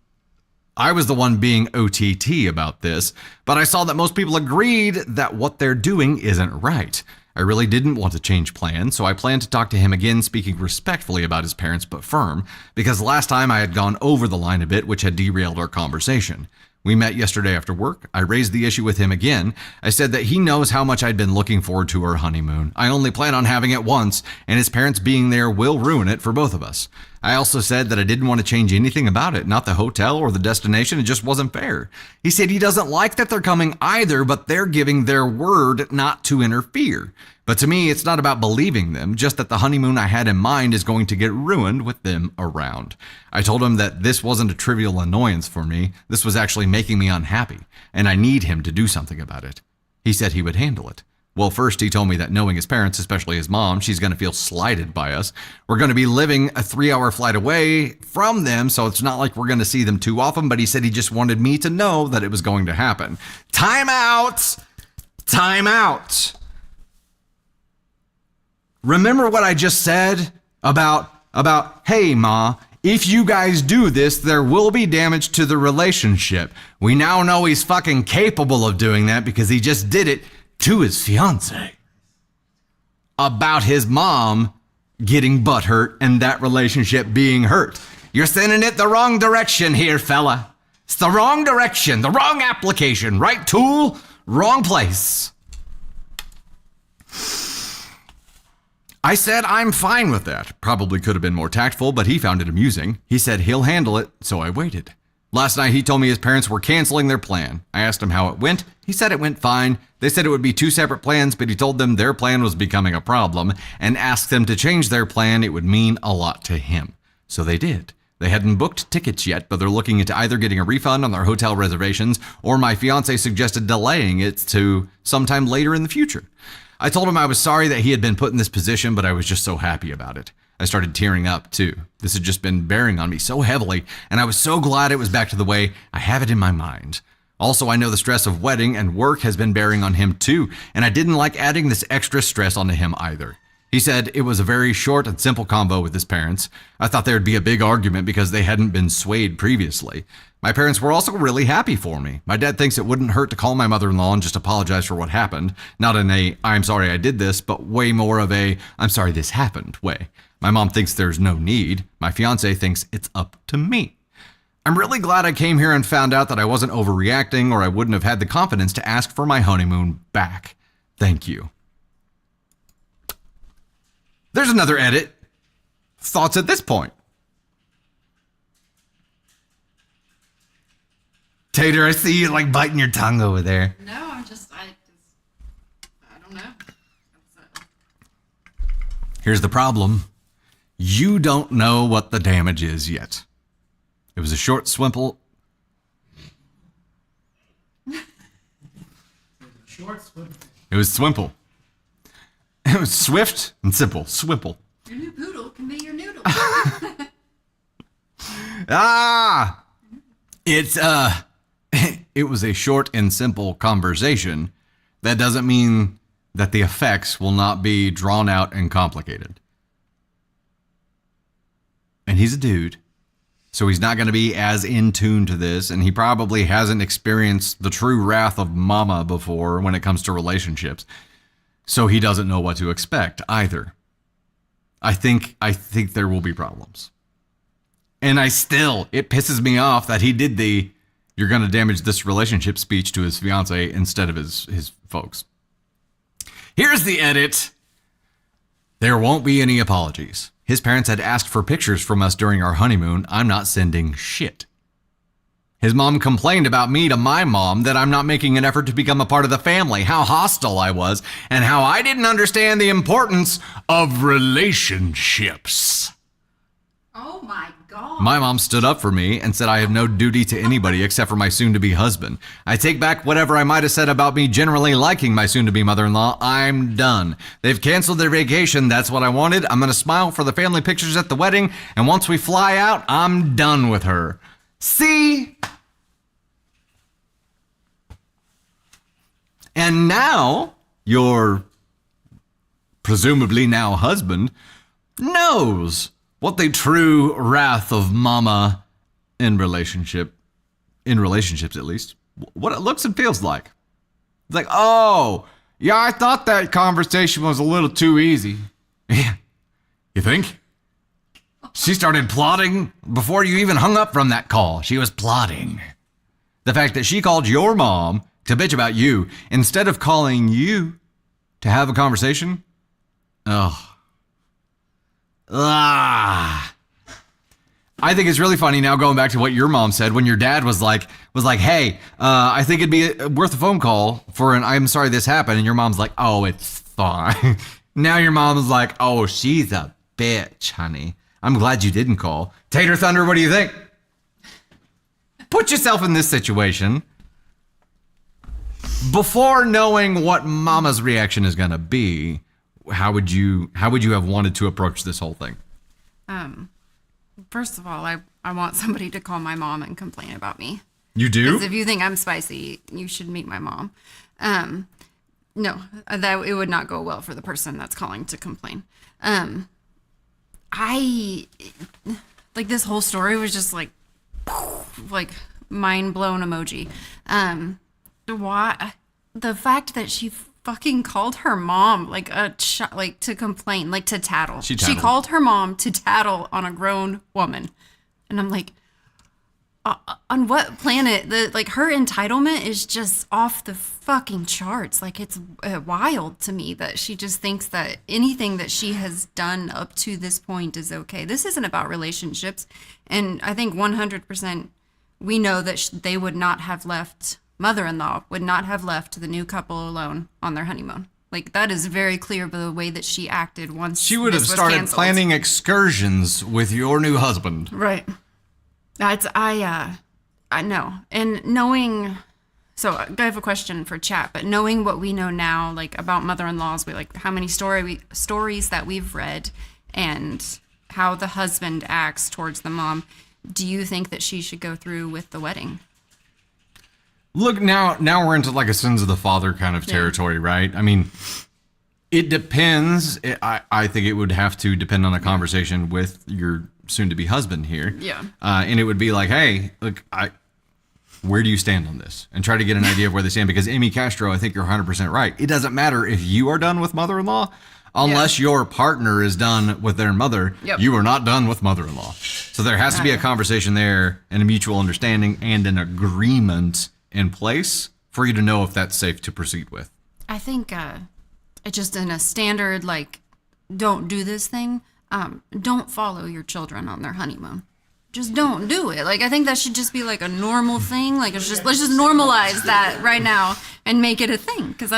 being OTT about this, but I saw that most people agreed that what they're doing isn't right. I really didn't want to change plans, so I planned to talk to him again, speaking respectfully about his parents, but firm, because last time I had gone over the line a bit, which had derailed our conversation. We met yesterday after work. I raised the issue with him again. I said that he knows how much I'd been looking forward to our honeymoon. I only plan on having it once, and his parents being there will ruin it for both of us. I also said that I didn't want to change anything about it, not the hotel or the destination. It just wasn't fair. He said he doesn't like that they're coming either, but they're giving their word not to interfere. But to me, it's not about believing them, just that the honeymoon I had in mind is going to get ruined with them around. I told him that this wasn't a trivial annoyance for me. This was actually making me unhappy, and I need him to do something about it. He said he would handle it. Well, first he told me that knowing his parents, especially his mom, she's going to feel slighted by us. We're going to be living a 3-hour flight away from them, so it's not like we're going to see them too often, but he said he just wanted me to know that it was going to happen. Time out! Time out! Remember what I just said about, hey, Ma, if you guys do this, there will be damage to the relationship. We now know he's fucking capable of doing that because he just did it to his fiance. About his mom getting butthurt and that relationship being hurt. You're sending it the wrong direction here, fella. It's the wrong direction, the wrong application, right tool, wrong place. I said I'm fine with that. Probably could have been more tactful, but he found it amusing. He said he'll handle it, so I waited. Last night he told me his parents were canceling their plan. I asked him how it went. He said it went fine. They said it would be 2 separate plans, but he told them their plan was becoming a problem and asked them to change their plan. It would mean a lot to him. So they did. They hadn't booked tickets yet, but they're looking into either getting a refund on their hotel reservations or my fiance suggested delaying it to sometime later in the future. I told him I was sorry that he had been put in this position, but I was just so happy about it. I started tearing up too. This had just been bearing on me so heavily, and I was so glad it was back to the way I have it in my mind. Also, I know the stress of wedding and work has been bearing on him too, and I didn't like adding this extra stress onto him either. He said it was a very short and simple convo with his parents. I thought there would be a big argument because they hadn't been swayed previously. My parents were also really happy for me. My dad thinks it wouldn't hurt to call my mother-in-law and just apologize for what happened. Not in a, I'm sorry I did this, but way more of a, I'm sorry this happened way. My mom thinks there's no need. My fiance thinks it's up to me. I'm really glad I came here and found out that I wasn't overreacting, or I wouldn't have had the confidence to ask for my honeymoon back. Thank you. There's another edit. Thoughts at this point? Tater, I see you like biting your tongue over there. No, I don't know. Here's the problem. You don't know what the damage is yet. It was a short swimple. Short swim. It was swimple. It was swift and simple. Swimple. Your new poodle can be your noodle. It's it was a short and simple conversation. That doesn't mean that the effects will not be drawn out and complicated. And he's a dude, so he's not going to be as in tune to this, and he probably hasn't experienced the true wrath of mama before when it comes to relationships. So he doesn't know what to expect either. I think there will be problems. And it pisses me off that he did the, you're going to damage this relationship speech to his fiance instead of his folks. Here's the edit. There won't be any apologies. His parents had asked for pictures from us during our honeymoon. I'm not sending shit. His mom complained about me to my mom that I'm not making an effort to become a part of the family, how hostile I was, and how I didn't understand the importance of relationships. Oh my God. My mom stood up for me and said I have no duty to anybody except for my soon-to-be husband. I take back whatever I might have said about me generally liking my soon-to-be mother-in-law. I'm done. They've canceled their vacation. That's what I wanted. I'm going to smile for the family pictures at the wedding, and once we fly out, I'm done with her. See? And now, your presumably now husband knows what the true wrath of mama in relationships at least, what it looks and feels like. It's like, oh, yeah, I thought that conversation was a little too easy. Yeah, you think? She started plotting before you even hung up from that call. She was plotting. The fact that she called your mom to bitch about you instead of calling you to have a conversation. I think it's really funny now going back to what your mom said when your dad was like, hey, I think it'd be worth a phone call for an I'm sorry this happened. And your mom's like, oh, it's fine. Now your mom's like, oh, she's a bitch, honey. I'm glad you didn't call. Tater Thunder, what do you think? Put yourself in this situation. Before knowing what mama's reaction is going to be, how would you have wanted to approach this whole thing? First of all, I want somebody to call my mom and complain about me. You do? Because if you think I'm spicy, you should meet my mom. No, that it would not go well for the person that's calling to complain. I like this whole story was just like mind blown emoji. Why the fact that she fucking called her mom to complain, like to tattle. She called her mom to tattle on a grown woman, and I'm like, on what planet? Her entitlement is just off the fucking charts. Like, it's wild to me that she just thinks that anything that she has done up to this point is okay. This isn't about relationships, and I think 100% we know that they would not have left. Mother-in-law would not have left the new couple alone on their honeymoon. Like, that is very clear by the way that she acted once she would have started canceled. Planning excursions with your new husband. Right. I know. And knowing So I have a question for chat, but knowing what we know now, like about mother-in-laws, we like how many stories that we've read and how the husband acts towards the mom, do you think that she should go through with the wedding? Look, now we're into like a sins of the father kind of territory, right? I mean, it depends. I think it would have to depend on a conversation with your soon-to-be husband here. Yeah. And it would be like, hey, look, where do you stand on this? And try to get an idea of where they stand. Because Amy Castro, I think you're 100% right. It doesn't matter if you are done with mother-in-law, unless your partner is done with their mother. Yep. You are not done with mother-in-law. So there has to be a conversation there and a mutual understanding and an agreement in place for you to know if that's safe to proceed with. I think it's just in a standard, like, don't do this thing. Don't follow your children on their honeymoon. Just don't do it. Like, I think that should just be like a normal thing. Like, let's just normalize that right now and make it a thing. Because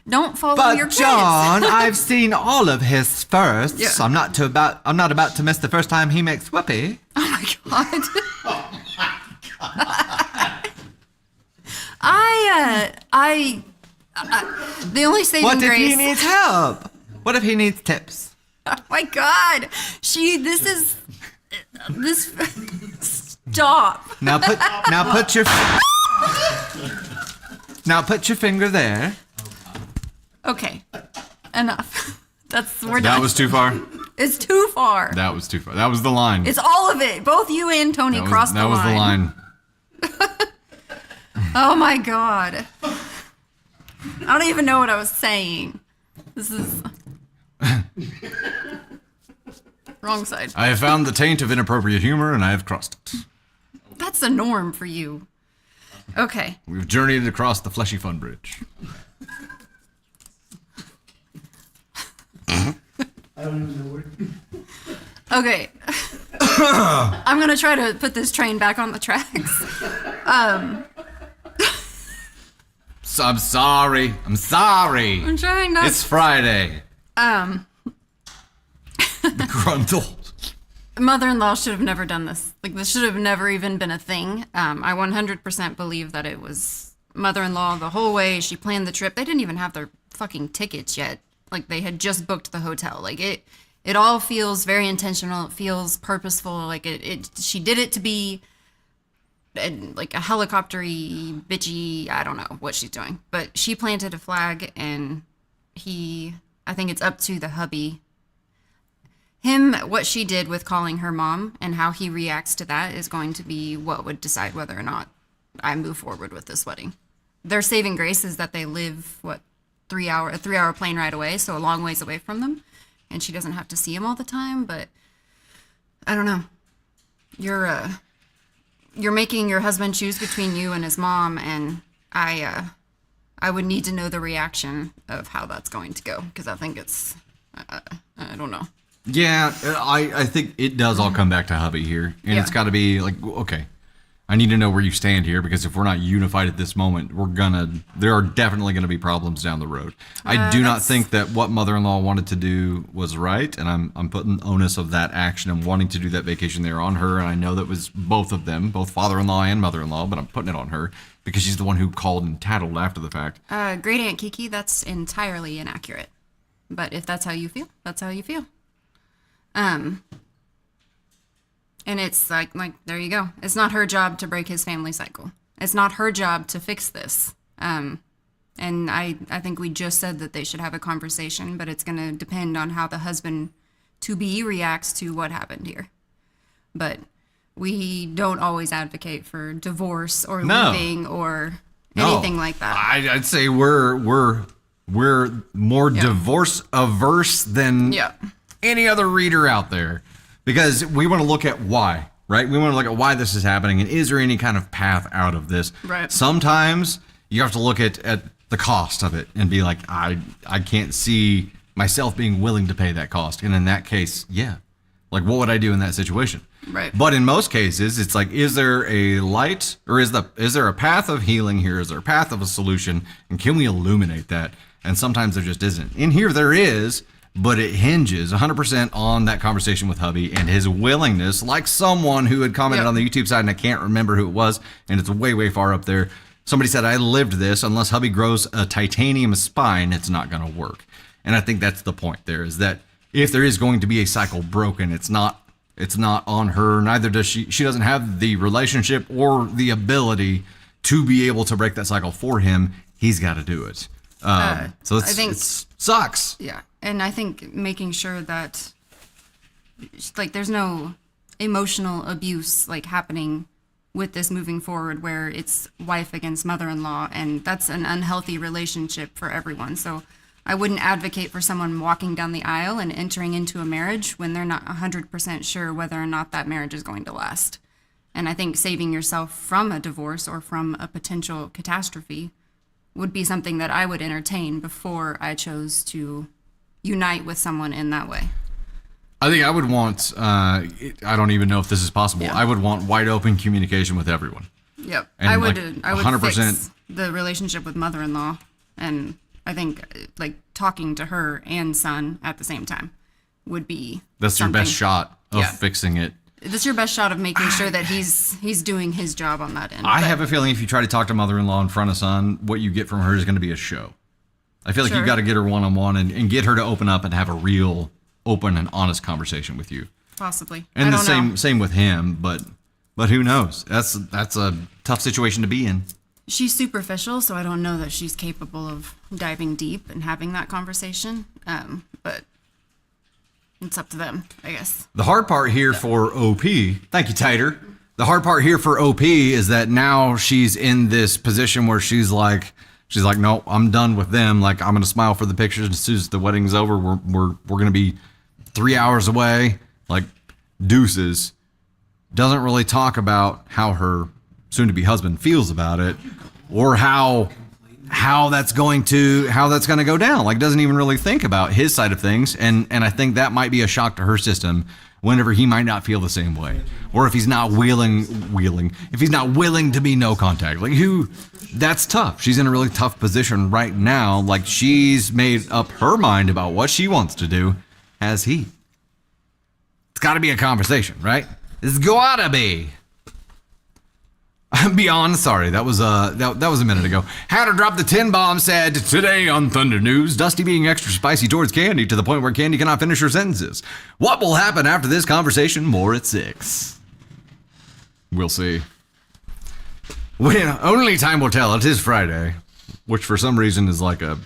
don't follow your kids. But John, I've seen all of his firsts. Yeah. I'm not about to miss the first time he makes whoopee. Oh my god. The only saving What if grace. he needs help? What if he needs tips? Oh my god. Stop. Now put your finger there. Okay. Enough. We're done. That was too far. It's too far. That was too far. That was the line. It's all of it. Both you and Tony crossed the line. That was the line. Oh my god. I don't even know what I was saying. This is wrong side. I have found the taint of inappropriate humor and I have crossed it. That's the norm for you. Okay. We've journeyed across the fleshy fun bridge. I don't even know where. Okay. I'm going to try to put this train back on the tracks. So I'm sorry. I'm I'm trying not. It's Friday. Gruntled. Mother-in-law should have never done this. Like, this should have never even been a thing. I 100% believe that it was mother-in-law the whole way. She planned the trip. They didn't even have their fucking tickets yet. Like, they had just booked the hotel. Like, it all feels very intentional. It feels purposeful. Like, she did it to be like a helicopter-y, bitchy, I don't know what she's doing. But she planted a flag, and I think it's up to the hubby. What she did with calling her mom and how he reacts to that is going to be what would decide whether or not I move forward with this wedding. Their saving grace is that they live, a 3-hour plane ride away, so a long ways away from them. And she doesn't have to see him all the time, but I don't know. You're making your husband choose between you and his mom, and I would need to know the reaction of how that's going to go, because I think it's, I don't know. Yeah, I think it does all come back to hubby here. And it's got to be like, okay, I need to know where you stand here, because if we're not unified at this moment, there are definitely going to be problems down the road. I do not think that what mother-in-law wanted to do was right, and I'm putting onus of that action and wanting to do that vacation there on her, and I know that was both of them, both father-in-law and mother-in-law, but I'm putting it on her because she's the one who called and tattled after the fact. Great Aunt Kiki, that's entirely inaccurate. But if that's how you feel, that's how you feel. And it's like there you go. It's not her job to break his family cycle. It's not her job to fix this. And I think we just said that they should have a conversation, but it's going to depend on how the husband to be reacts to what happened here. But we don't always advocate for divorce or leaving or anything like that. I'd say we're more divorce averse than any other reader out there, because we want to look at why, right? We want to look at why this is happening, and is there any kind of path out of this? Right. Sometimes you have to look at the cost of it and be like, I can't see myself being willing to pay that cost. And in that case, like, what would I do in that situation? Right. But in most cases, it's like, is there a light, or is there a path of healing here? Is there a path of a solution? And can we illuminate that? And sometimes there just isn't. In here there is, but it hinges 100% on that conversation with hubby and his willingness, like someone who had commented on the YouTube side, and I can't remember who it was, and it's way, way far up there, Somebody said, I lived this. Unless hubby grows a titanium spine, it's not going to work. And I think that's the point there, is that if there is going to be a cycle broken, it's not on her. Neither does she. She doesn't have the relationship or the ability to be able to break that cycle for him. He's got to do it. So it sucks. Yeah. And I think making sure that, like, there's no emotional abuse, like, happening with this moving forward, where it's wife against mother-in-law, and that's an unhealthy relationship for everyone. So I wouldn't advocate for someone walking down the aisle and entering into a marriage when they're not 100% sure whether or not that marriage is going to last. And I think saving yourself from a divorce or from a potential catastrophe would be something that I would entertain before I chose to unite with someone in that way. I think I would want, I don't even know if this is possible. Yeah. I would want wide open communication with everyone. Yep. And I would 100%. fix the relationship with mother-in-law, and I think, like, talking to her and son at the same time would be That's your best shot of fixing it. That's your best shot of making sure that he's doing his job on that end. I have a feeling if you try to talk to mother-in-law in front of son, what you get from her is going to be a show. I feel like you got to get her one-on-one and get her to open up and have a real open and honest conversation with you. Possibly. And I the don't know. same with him, but who knows? That's a tough situation to be in. She's superficial, so I don't know that she's capable of diving deep and having that conversation. But it's up to them, I guess. The hard part here for OP, thank you, Titer. The hard part here for OP is that now she's in this position where she's like, no, I'm done with them. Like, I'm gonna smile for the pictures, and as soon as the wedding's over, we're gonna be 3 hours away. Like, deuces. Doesn't really talk about how her soon-to-be husband feels about it, or how that's going to go down. Like, doesn't even really think about his side of things, and I think that might be a shock to her system whenever he might not feel the same way, or if he's not if he's not willing to be no contact. Like, that's tough. She's in a really tough position right now. Like, she's made up her mind about what she wants to do. Has he? It's got to be a conversation, right? It's gotta be. I'm beyond sorry. That was a minute ago. How to Drop the 10 Bomb said, today on Thunder News, Dusty being extra spicy towards Candy to the point where Candy cannot finish her sentences. What will happen after this conversation? More at 6. We'll see. Well, only time will tell. It is Friday, which for some reason is like a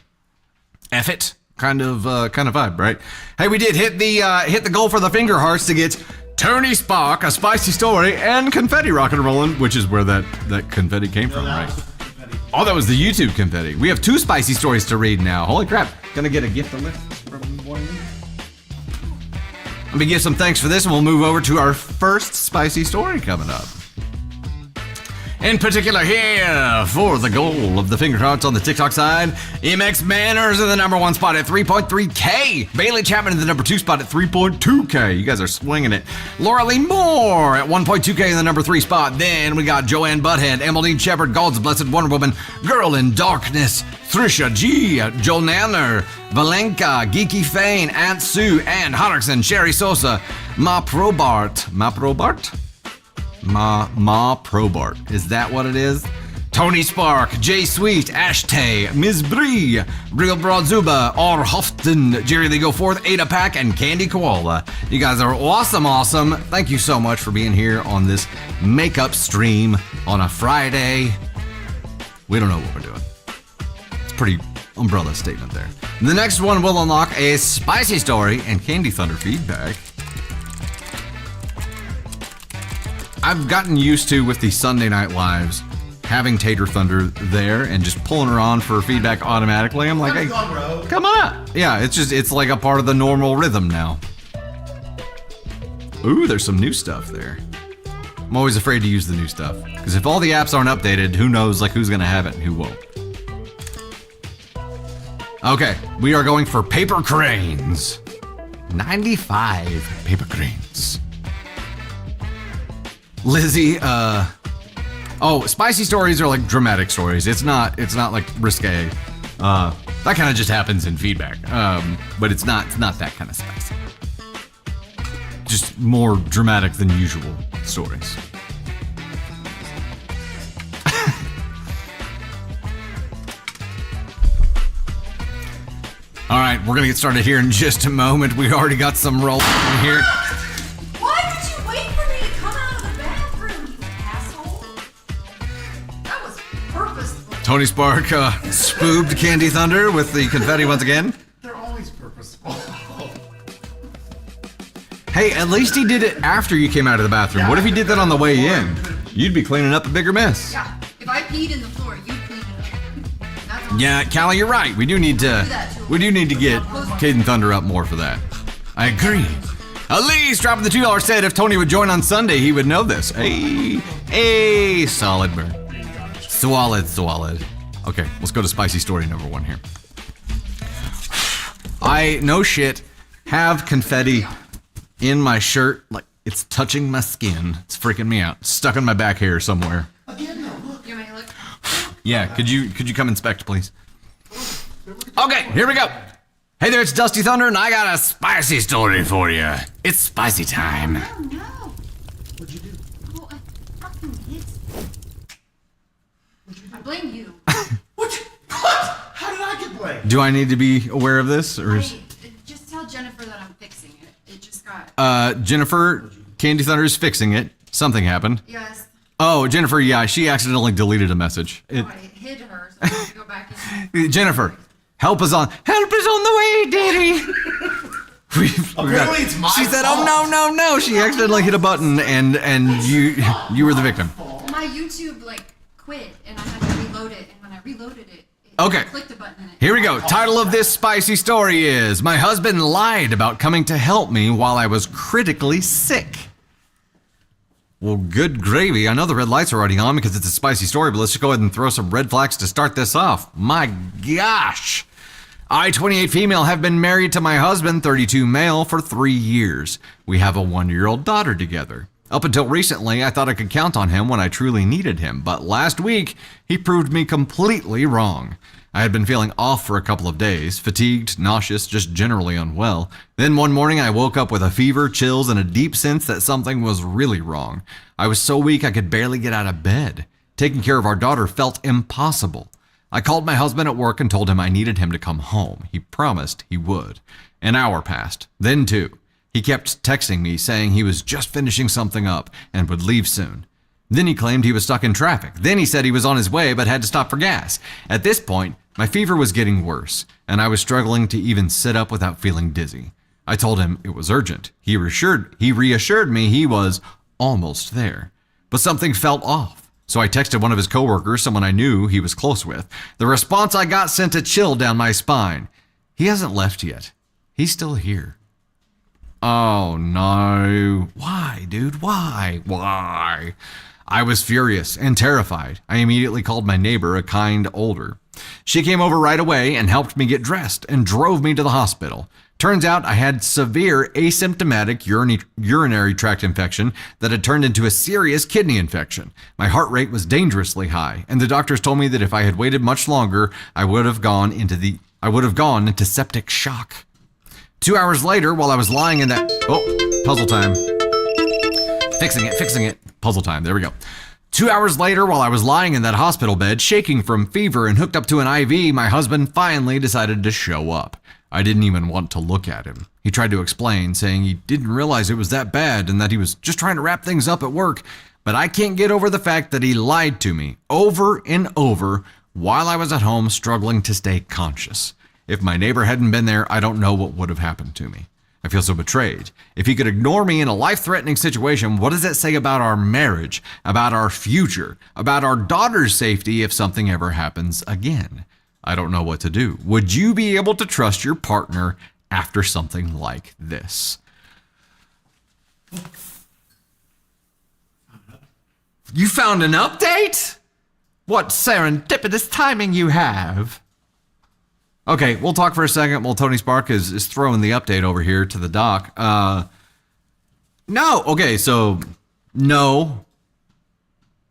F it kind of vibe, right? Hey, we did hit the goal for the finger hearts to get Tony Spark, a spicy story, and confetti rockin' rollin', which is where that confetti came from, right? Oh, that was the YouTube confetti. We have 2 spicy stories to read now. Holy crap. Gonna get a gift list from one of you. Let me give some thanks for this, and we'll move over to our first spicy story coming up. In particular here, for the goal of the finger hearts on the TikTok side, MX Manners in the number 1 spot at 3.3K. Bailey Chapman in the number 2 spot at 3.2K. You guys are swinging it. Laura Lee Moore at 1.2K in the number 3 spot. Then we got Joanne Butthead, Emmeline Shepard, God's Blessed Wonder Woman, Girl in Darkness, Trisha G, Joe Nanner, Valenka, Geeky Fane, Aunt Sue, Ann Hodgson, Sherry Sosa, Ma Probart. Is that what it is? Tony Spark, Jay Sweet, Ashtay, Ms. Bree, Real Broadzuba, R. Houghton, Jerry They Go Forth, Ada Pack, and Candy Koala. You guys are awesome. Thank you so much for being here on this makeup stream on a Friday. We don't know what we're doing. It's a pretty umbrella statement there. The next one will unlock a spicy story and Candy Thunder feedback. I've gotten used to, with the Sunday Night Lives, having Tater Thunder there and just pulling her on for feedback automatically. I'm like, hey, come on. Yeah, it's like a part of the normal rhythm now. Ooh, there's some new stuff there. I'm always afraid to use the new stuff, because if all the apps aren't updated, who knows like who's gonna have it and who won't. Okay, we are going for paper cranes. 95 paper cranes. Lizzie, spicy stories are like dramatic stories. It's not like risque. That kind of just happens in feedback. But it's not that kind of spicy. Just more dramatic than usual stories. All right, we're gonna get started here in just a moment. We already got some roll in here. Why did you wait for me to come out of the bathroom, you asshole? That was purposeful. Tony Spark spooked Candy Thunder with the confetti once again. They're always purposeful. Hey, at least he did it after you came out of the bathroom. What if he did that on the way in? You'd be cleaning up a bigger mess. Yeah, if I peed in the floor, you cleaned it up. That's all. Yeah, Callie, you're right. We do need to get Caden Thunder up more for that. I agree. Elise dropping the $2 said if Tony would join on Sunday, he would know this. Hey, solid burn. Solid. Okay, let's go to spicy story number 1 here. I, no shit, have confetti in my shirt, like it's touching my skin. It's freaking me out. It's stuck in my back hair somewhere. Again, no, look. You want me to look? Yeah, could you come inspect, please? Okay, here we go. Hey there, it's Dusty Thunder, and I got a spicy story for you. It's spicy time. Oh no. What'd you do? Oh, I fucking hit. I blame you. What? How did I get blamed? Do I need to be aware of this, or is... Just tell Jennifer that I'm fixing it. It just got. Jennifer, Candy Thunder is fixing it. Something happened. Yes. Oh, Jennifer, yeah, she accidentally deleted a message. I hid her, so I have to go back in. Jennifer, help is on the way, Daddy. Apparently it's my She said, fault. "Oh no!" She accidentally hit a button, and you were the victim. My YouTube quit, and I had to reload it. And when I reloaded it, Okay. I clicked a button and it. Here we go. Title of this spicy story is My Husband Lied About Coming to Help Me While I Was Critically Sick. Well, good gravy. I know the red lights are already on because it's a spicy story, but let's just go ahead and throw some red flags to start this off. My gosh. I, 28 female, have been married to my husband, 32 male, for 3 years. We have a 1-year-old daughter together. Up until recently, I thought I could count on him when I truly needed him, but last week, he proved me completely wrong. I had been feeling off for a couple of days, fatigued, nauseous, just generally unwell. Then one morning, I woke up with a fever, chills, and a deep sense that something was really wrong. I was so weak I could barely get out of bed. Taking care of our daughter felt impossible. I called my husband at work and told him I needed him to come home. He promised he would. An hour passed, then 2. He kept texting me saying he was just finishing something up and would leave soon. Then he claimed he was stuck in traffic. Then he said he was on his way but had to stop for gas. At this point, my fever was getting worse, and I was struggling to even sit up without feeling dizzy. I told him it was urgent. He reassured me he was almost there. But something felt off. So I texted one of his coworkers, someone I knew he was close with. The response I got sent a chill down my spine. He hasn't left yet. He's still here. Oh no. Why, dude? Why? I was furious and terrified. I immediately called my neighbor, a kind older. She came over right away and helped me get dressed and drove me to the hospital. Turns out I had severe asymptomatic urinary tract infection that had turned into a serious kidney infection. My heart rate was dangerously high, and the doctors told me that if I had waited much longer, I would have gone into septic shock. 2 hours later, while I was lying in that... Oh, puzzle time. Fixing it. Puzzle time. There we go. 2 hours later, while I was lying in that hospital bed, shaking from fever and hooked up to an IV, my husband finally decided to show up. I didn't even want to look at him. He tried to explain, saying he didn't realize it was that bad and that he was just trying to wrap things up at work. But I can't get over the fact that he lied to me over and over while I was at home struggling to stay conscious. If my neighbor hadn't been there, I don't know what would have happened to me. I feel so betrayed. If he could ignore me in a life-threatening situation, what does that say about our marriage, about our future, about our daughter's safety if something ever happens again? I don't know what to do. Would you be able to trust your partner after something like this? You found an update? What serendipitous timing you have. Okay, we'll talk for a second while Tony Spark is throwing the update over here to the doc. No. Okay, so no.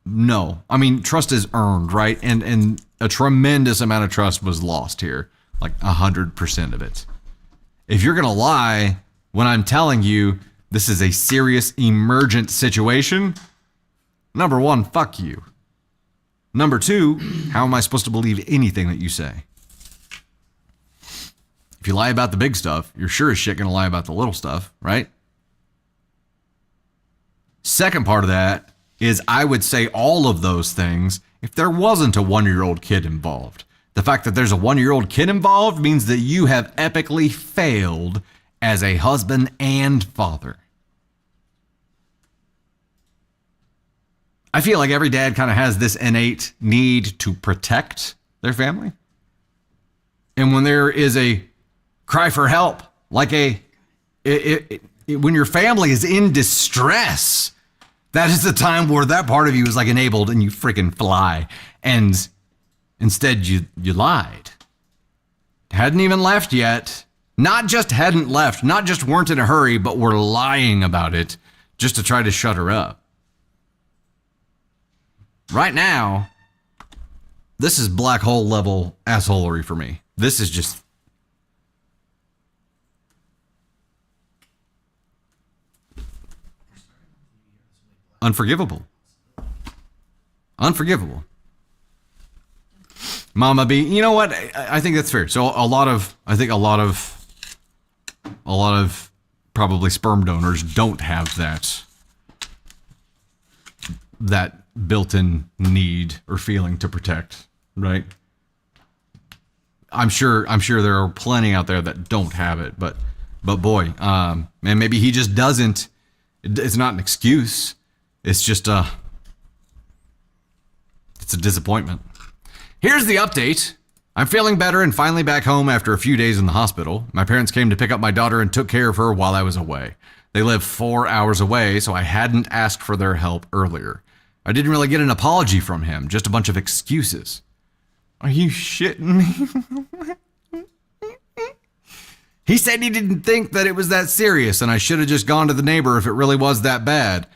I mean, trust is earned, right? And a tremendous amount of trust was lost here. Like 100% of it. If you're going to lie when I'm telling you this is a serious emergent situation, number one, fuck you. Number two, how am I supposed to believe anything that you say? If If you lie about the big stuff, you're sure as shit going to lie about the little stuff, right? Second part of that is I would say all of those things if there wasn't a 1-year-old kid involved. The fact that there's a 1-year-old kid involved means that you have epically failed as a husband and father. I feel like every dad kind of has this innate need to protect their family. And when there is a cry for help, like when your family is in distress, that is the time where that part of you is like enabled and you freaking fly. And instead you lied. Hadn't even left yet. Not just hadn't left, not just weren't in a hurry, but were lying about it just to try to shut her up. Right now, this is black hole level assholery for me. This is just unforgivable. Unforgivable. Mama B, you know what? I think that's fair. So a lot of probably sperm donors don't have that built-in need or feeling to protect, right? I'm sure there are plenty out there that don't have it, but boy, man, maybe he just doesn't. It's not an excuse. It's just it's a disappointment. Here's the update. I'm feeling better and finally back home after a few days in the hospital. My parents came to pick up my daughter and took care of her while I was away. They live 4 hours away, so I hadn't asked for their help earlier. I didn't really get an apology from him, just a bunch of excuses. Are you shitting me? He said he didn't think that it was that serious and I should have just gone to the neighbor if it really was that bad.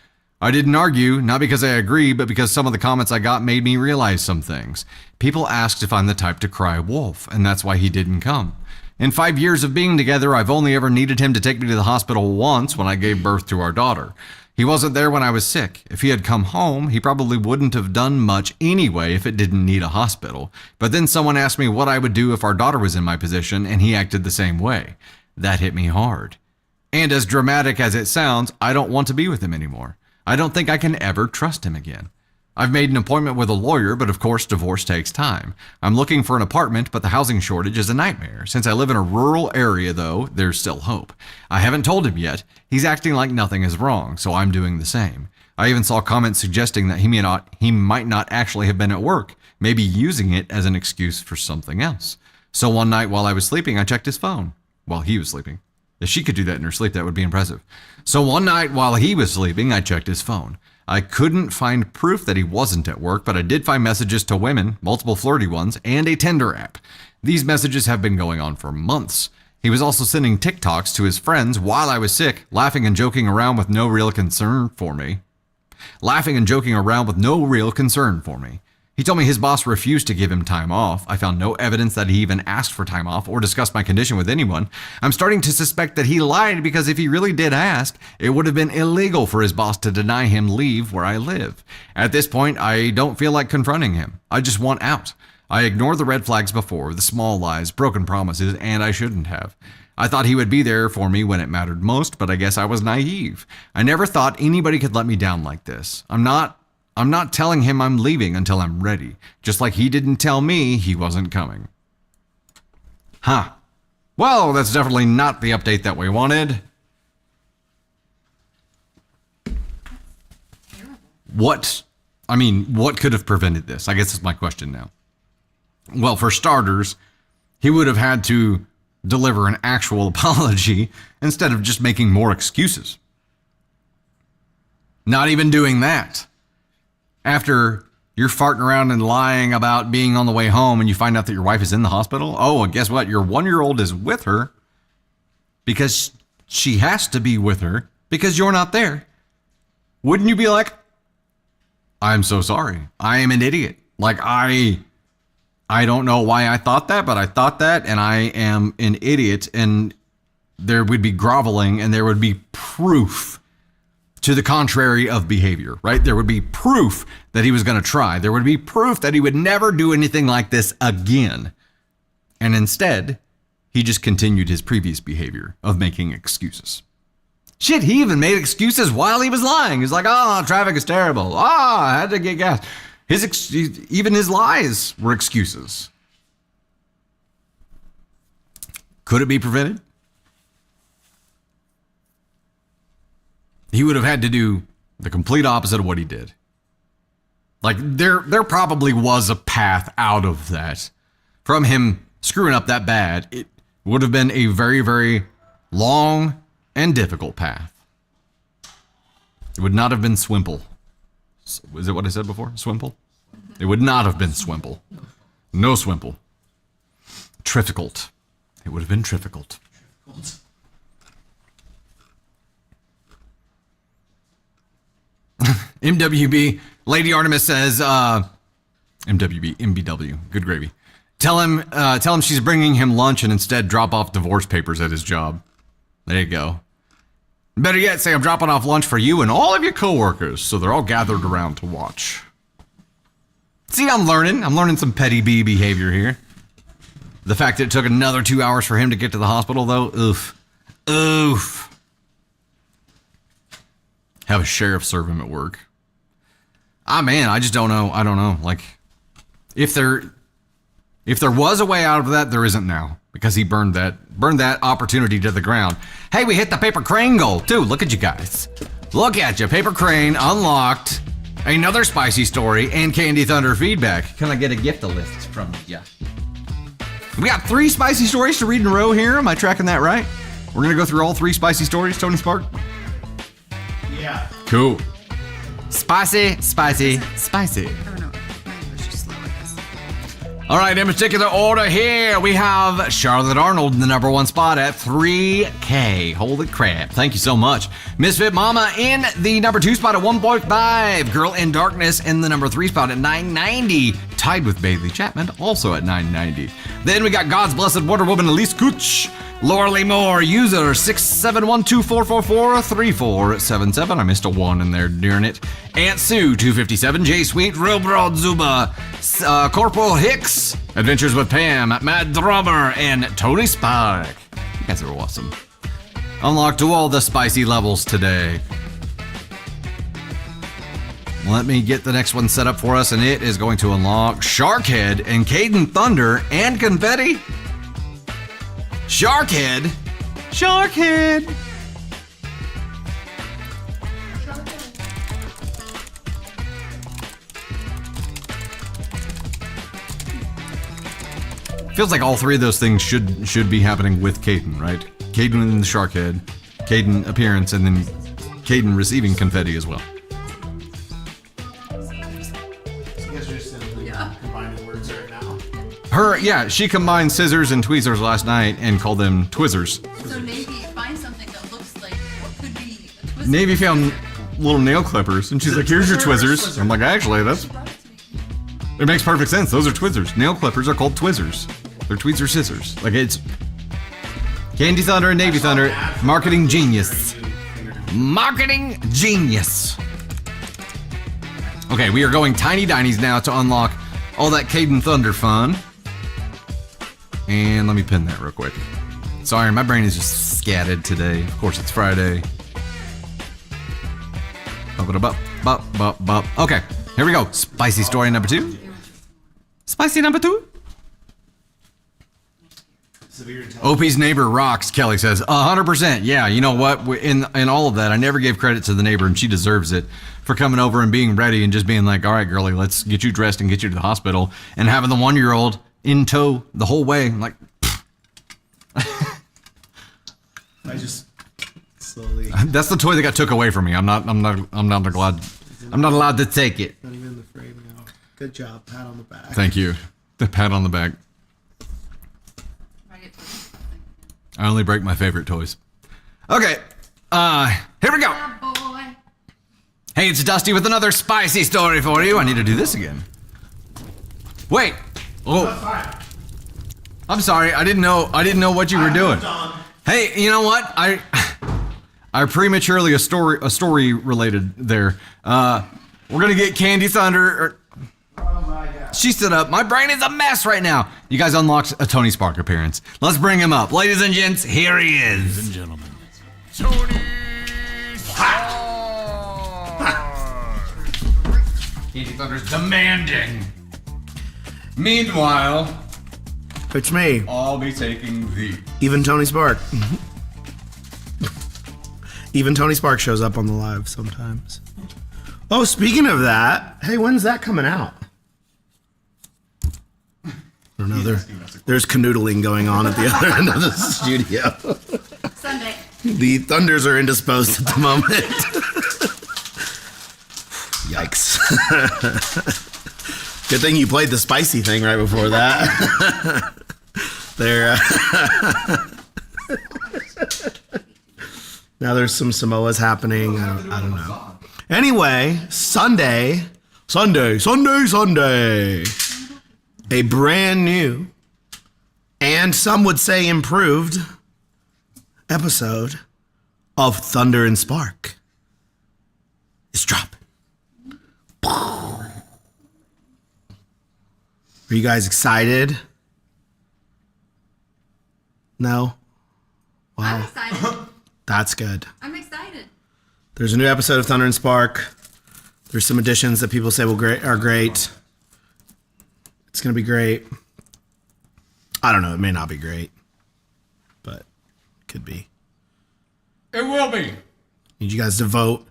I didn't argue, not because I agree, but because some of the comments I got made me realize some things. People asked if I'm the type to cry wolf, and that's why he didn't come. In 5 years of being together, I've only ever needed him to take me to the hospital once when I gave birth to our daughter. He wasn't there when I was sick. If he had come home, he probably wouldn't have done much anyway if it didn't need a hospital. But then someone asked me what I would do if our daughter was in my position, and he acted the same way. That hit me hard. And as dramatic as it sounds, I don't want to be with him anymore. I don't think I can ever trust him again. I've made an appointment with a lawyer, but of course divorce takes time. I'm looking for an apartment, but the housing shortage is a nightmare. Since I live in a rural area though, there's still hope. I haven't told him yet. He's acting like nothing is wrong, so I'm doing the same. I even saw comments suggesting that he might not actually have been at work, maybe using it as an excuse for something else. So one night while I was sleeping, I checked his phone. While he was sleeping. If she could do that in her sleep, that would be impressive. So one night while he was sleeping, I checked his phone. I couldn't find proof that he wasn't at work, but I did find messages to women, multiple flirty ones, and a Tinder app. These messages have been going on for months. He was also sending TikToks to his friends while I was sick, laughing and joking around with no real concern for me. He told me his boss refused to give him time off. I found no evidence that he even asked for time off or discussed my condition with anyone. I'm starting to suspect that he lied because if he really did ask, it would have been illegal for his boss to deny him leave where I live. At this point, I don't feel like confronting him. I just want out. I ignored the red flags before, the small lies, broken promises, and I shouldn't have. I thought he would be there for me when it mattered most, but I guess I was naive. I never thought anybody could let me down like this. I'm not telling him I'm leaving until I'm ready, just like he didn't tell me he wasn't coming. Huh. Well, that's definitely not the update that we wanted. What could have prevented this? I guess that's my question now. Well, for starters, he would have had to deliver an actual apology instead of just making more excuses. Not even doing that. After you're farting around and lying about being on the way home and you find out that your wife is in the hospital. Oh, and guess what? Your 1-year-old is with her because she has to be with her because you're not there. Wouldn't you be like, I'm so sorry. I am an idiot. Like I don't know why I thought that, but I thought that and I am an idiot. And there would be groveling and there would be proof to the contrary of behavior, right? There would be proof that he was going to try. There would be proof that he would never do anything like this again. And instead, he just continued his previous behavior of making excuses. Shit, he even made excuses while he was lying. He's like, oh, traffic is terrible. I had to get gas. Even his lies were excuses. Could it be prevented? He would have had to do the complete opposite of what he did. Like, there probably was a path out of that. From him screwing up that bad, it would have been a very, very long and difficult path. It would not have been Swimple. Is it what I said before? Swimple? It would not have been Swimple. No Swimple. Trifficult. It would have been Trifficult. MWB, Lady Artemis says, MWB, MBW, good gravy. Tell him she's bringing him lunch and instead drop off divorce papers at his job. There you go. Better yet, say I'm dropping off lunch for you and all of your coworkers, so they're all gathered around to watch. See, I'm learning some petty B behavior here. The fact that it took another 2 hours for him to get to the hospital, though, oof. Have a sheriff serve him at work. Man, I just don't know. I don't know. Like, if there was a way out of that, there isn't now, because he burned that opportunity to the ground. Hey, we hit the paper crane goal too. Look at you guys. Look at you. Paper crane unlocked. Another spicy story and Candy Thunder feedback. Can I get a gift list from you? We got 3 spicy stories to read in a row here. Am I tracking that right? We're gonna go through all 3 spicy stories, Tony Spark? Yeah. Cool. Spicy. Oh no, my English is slow, I guess. All right, in particular order here, we have Charlotte Arnold in the number 1 spot at 3K. Holy crap. Thank you so much. Misfit Mama in the number 2 spot at 1.5. Girl in Darkness in the number 3 spot at 990. Tied with Bailey Chapman, also at 990. Then we got God's Blessed Wonder Woman Elise Cooch. Laura Lee Moore, user 67124443477. I missed a 1 in there during it. Aunt Sue 257, J Sweet, Real Broad Zuba, Corporal Hicks, Adventures with Pam, Mad Drummer, and Tony Spark. You guys are awesome. Unlocked to all the spicy levels today. Let me get the next one set up for us, and it is going to unlock Sharkhead and Caden Thunder and Confetti. Sharkhead. Feels like all 3 of those things should be happening with Caden, right? Caden and the Sharkhead, Caden appearance, and then Caden receiving confetti as well. You guys are just combining words right now. She combined scissors and tweezers last night and called them twizzers. So Navy finds something that looks like what could be a Twizzler. Navy found little nail clippers, and she's like, here's your twizzers. I'm like, actually, it makes perfect sense. Those are twizzers. Nail clippers are called twizzers. They're tweezer scissors. Like, it's Candy Thunder and Navy Thunder. Marketing genius. Marketing genius. Okay, we are going Tiny Dinies now to unlock all that Caden Thunder fun. And let me pin that real quick. Sorry, my brain is just scattered today. Of course, it's Friday. Okay, here we go. Spicy story number 2. Spicy number 2. OP's neighbor rocks, Kelly says. 100%. Yeah, you know what? In all of that, I never gave credit to the neighbor, and she deserves it for coming over and being ready and just being like, all right, girlie, let's get you dressed and get you to the hospital, and having the 1-year-old in tow the whole way. I'm like, I just slowly. That's the toy that got took away from me. I'm not allowed to take it. Not even in the frame now. Good job. Pat on the back. Thank you. The pat on the back. I only break my favorite toys. Okay. Here we go. Boy. Hey, it's Dusty with another spicy story for you. I need to do this again. Wait. Oh. I'm sorry. I didn't know what you were doing. Hey, you know what? I prematurely a story related there. We're gonna get Candy Thunder. Oh my god. She stood up. My brain is a mess right now. You guys unlocked a Tony Spark appearance. Let's bring him up. Ladies and gents, here he is. Ladies and gentlemen. Tony Candy Thunder's demanding. Meanwhile, It's me, I'll be taking the... even Tony Spark. Even Tony Spark shows up on the live sometimes. Oh, speaking of that, hey, when's that coming out? I don't know. There's canoodling going on at the other end of the studio. Sunday. The Thunders are indisposed at the moment. Yikes. Good thing you played the spicy thing right before that. There. Now there's some Samoas happening. I don't know. Anyway, Sunday. A brand new, and some would say improved, episode of Thunder and Spark is dropping. Are you guys excited? No? I'm Wow. excited. That's good. I'm excited. There's a new episode of Thunder and Spark. There's some additions that people say are great. It's going to be great. I don't know. It may not be great, but it could be. It will be. Need you guys to vote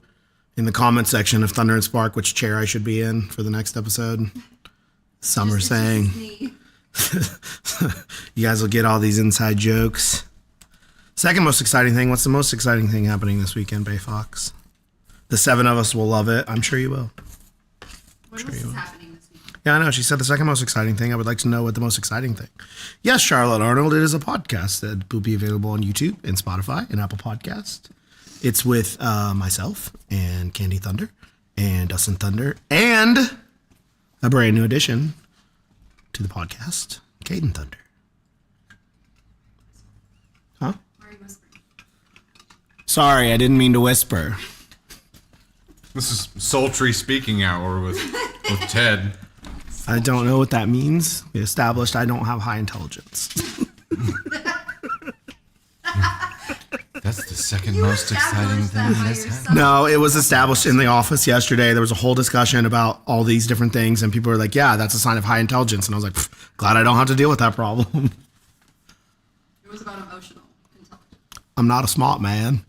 in the comment section of Thunder and Spark which chair I should be in for the next episode. Some are saying Me. you guys will get all these inside jokes. Second most exciting thing. What's the most exciting thing happening this weekend, Bay Fox? The 7 of us will love it. I'm sure you will. When this is happening this week? Yeah, I know. She said the second most exciting thing. I would like to know what the most exciting thing. Yes, Charlotte Arnold. It is a podcast that will be available on YouTube and Spotify and Apple Podcast. It's with myself and Candy Thunder and Dustin Thunder and a brand new addition to the podcast, Caden Thunder. Huh? Why are you whispering? Sorry, I didn't mean to whisper. This is sultry speaking hour with Ted. I don't know what that means. We established I don't have high intelligence. That's the second most exciting thing that's happened. No, it was established in the office yesterday. There was a whole discussion about all these different things, and people were like, yeah, that's a sign of high intelligence. And I was like, glad I don't have to deal with that problem. It was about emotional intelligence. I'm not a smart man.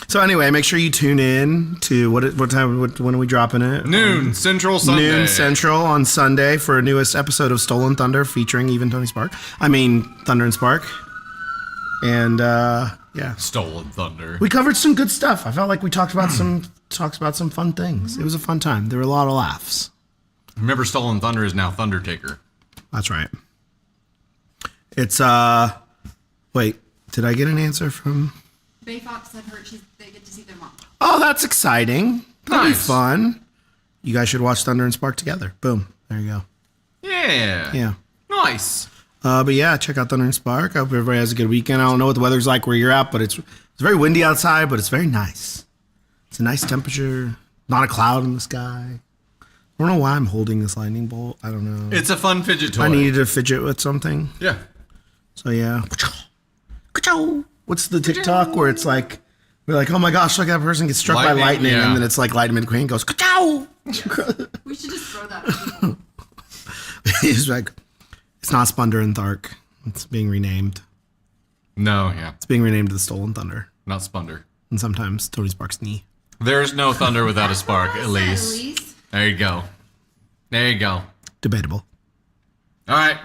So anyway, make sure you tune in to what time, when are we dropping it? Noon Central Sunday. Noon Central on Sunday for a newest episode of Stolen Thunder featuring even Tony Spark. Thunder and Spark. And yeah, Stolen Thunder. we covered some good stuff. I felt like we talked about some fun things. It was a fun time. There were a lot of laughs. Remember, Stolen Thunder is now Thundertaker. That's right. It's wait, did I get an answer from? Bay Fox said they get to see their mom. Oh, that's exciting. That'll be Nice. fun. You guys should watch Thunder and Spark together. Boom. There you go. Yeah. Yeah. Nice. But yeah, check out Thunder and Spark. I hope everybody has a good weekend. I don't know what the weather's like where you're at, but it's very windy outside, but it's very nice. It's a nice temperature. Not a cloud in the sky. I don't know why I'm holding this lightning bolt. I don't know. It's a fun fidget toy. I needed to fidget with something. Yeah. So yeah. What's the TikTok where it's like, we're like, oh my gosh, look, that person gets struck by lightning, yeah. and then it's like Lightning McQueen goes, ka-chow! We should just throw that at people. He's like, it's not Spunder and Thark. It's being renamed. No, yeah. It's being renamed to the Stolen Thunder. Not Spunder. And sometimes Tony Spark's knee. There's no thunder without a spark, Elise. Elise. There you go. There you go. Debatable. All right.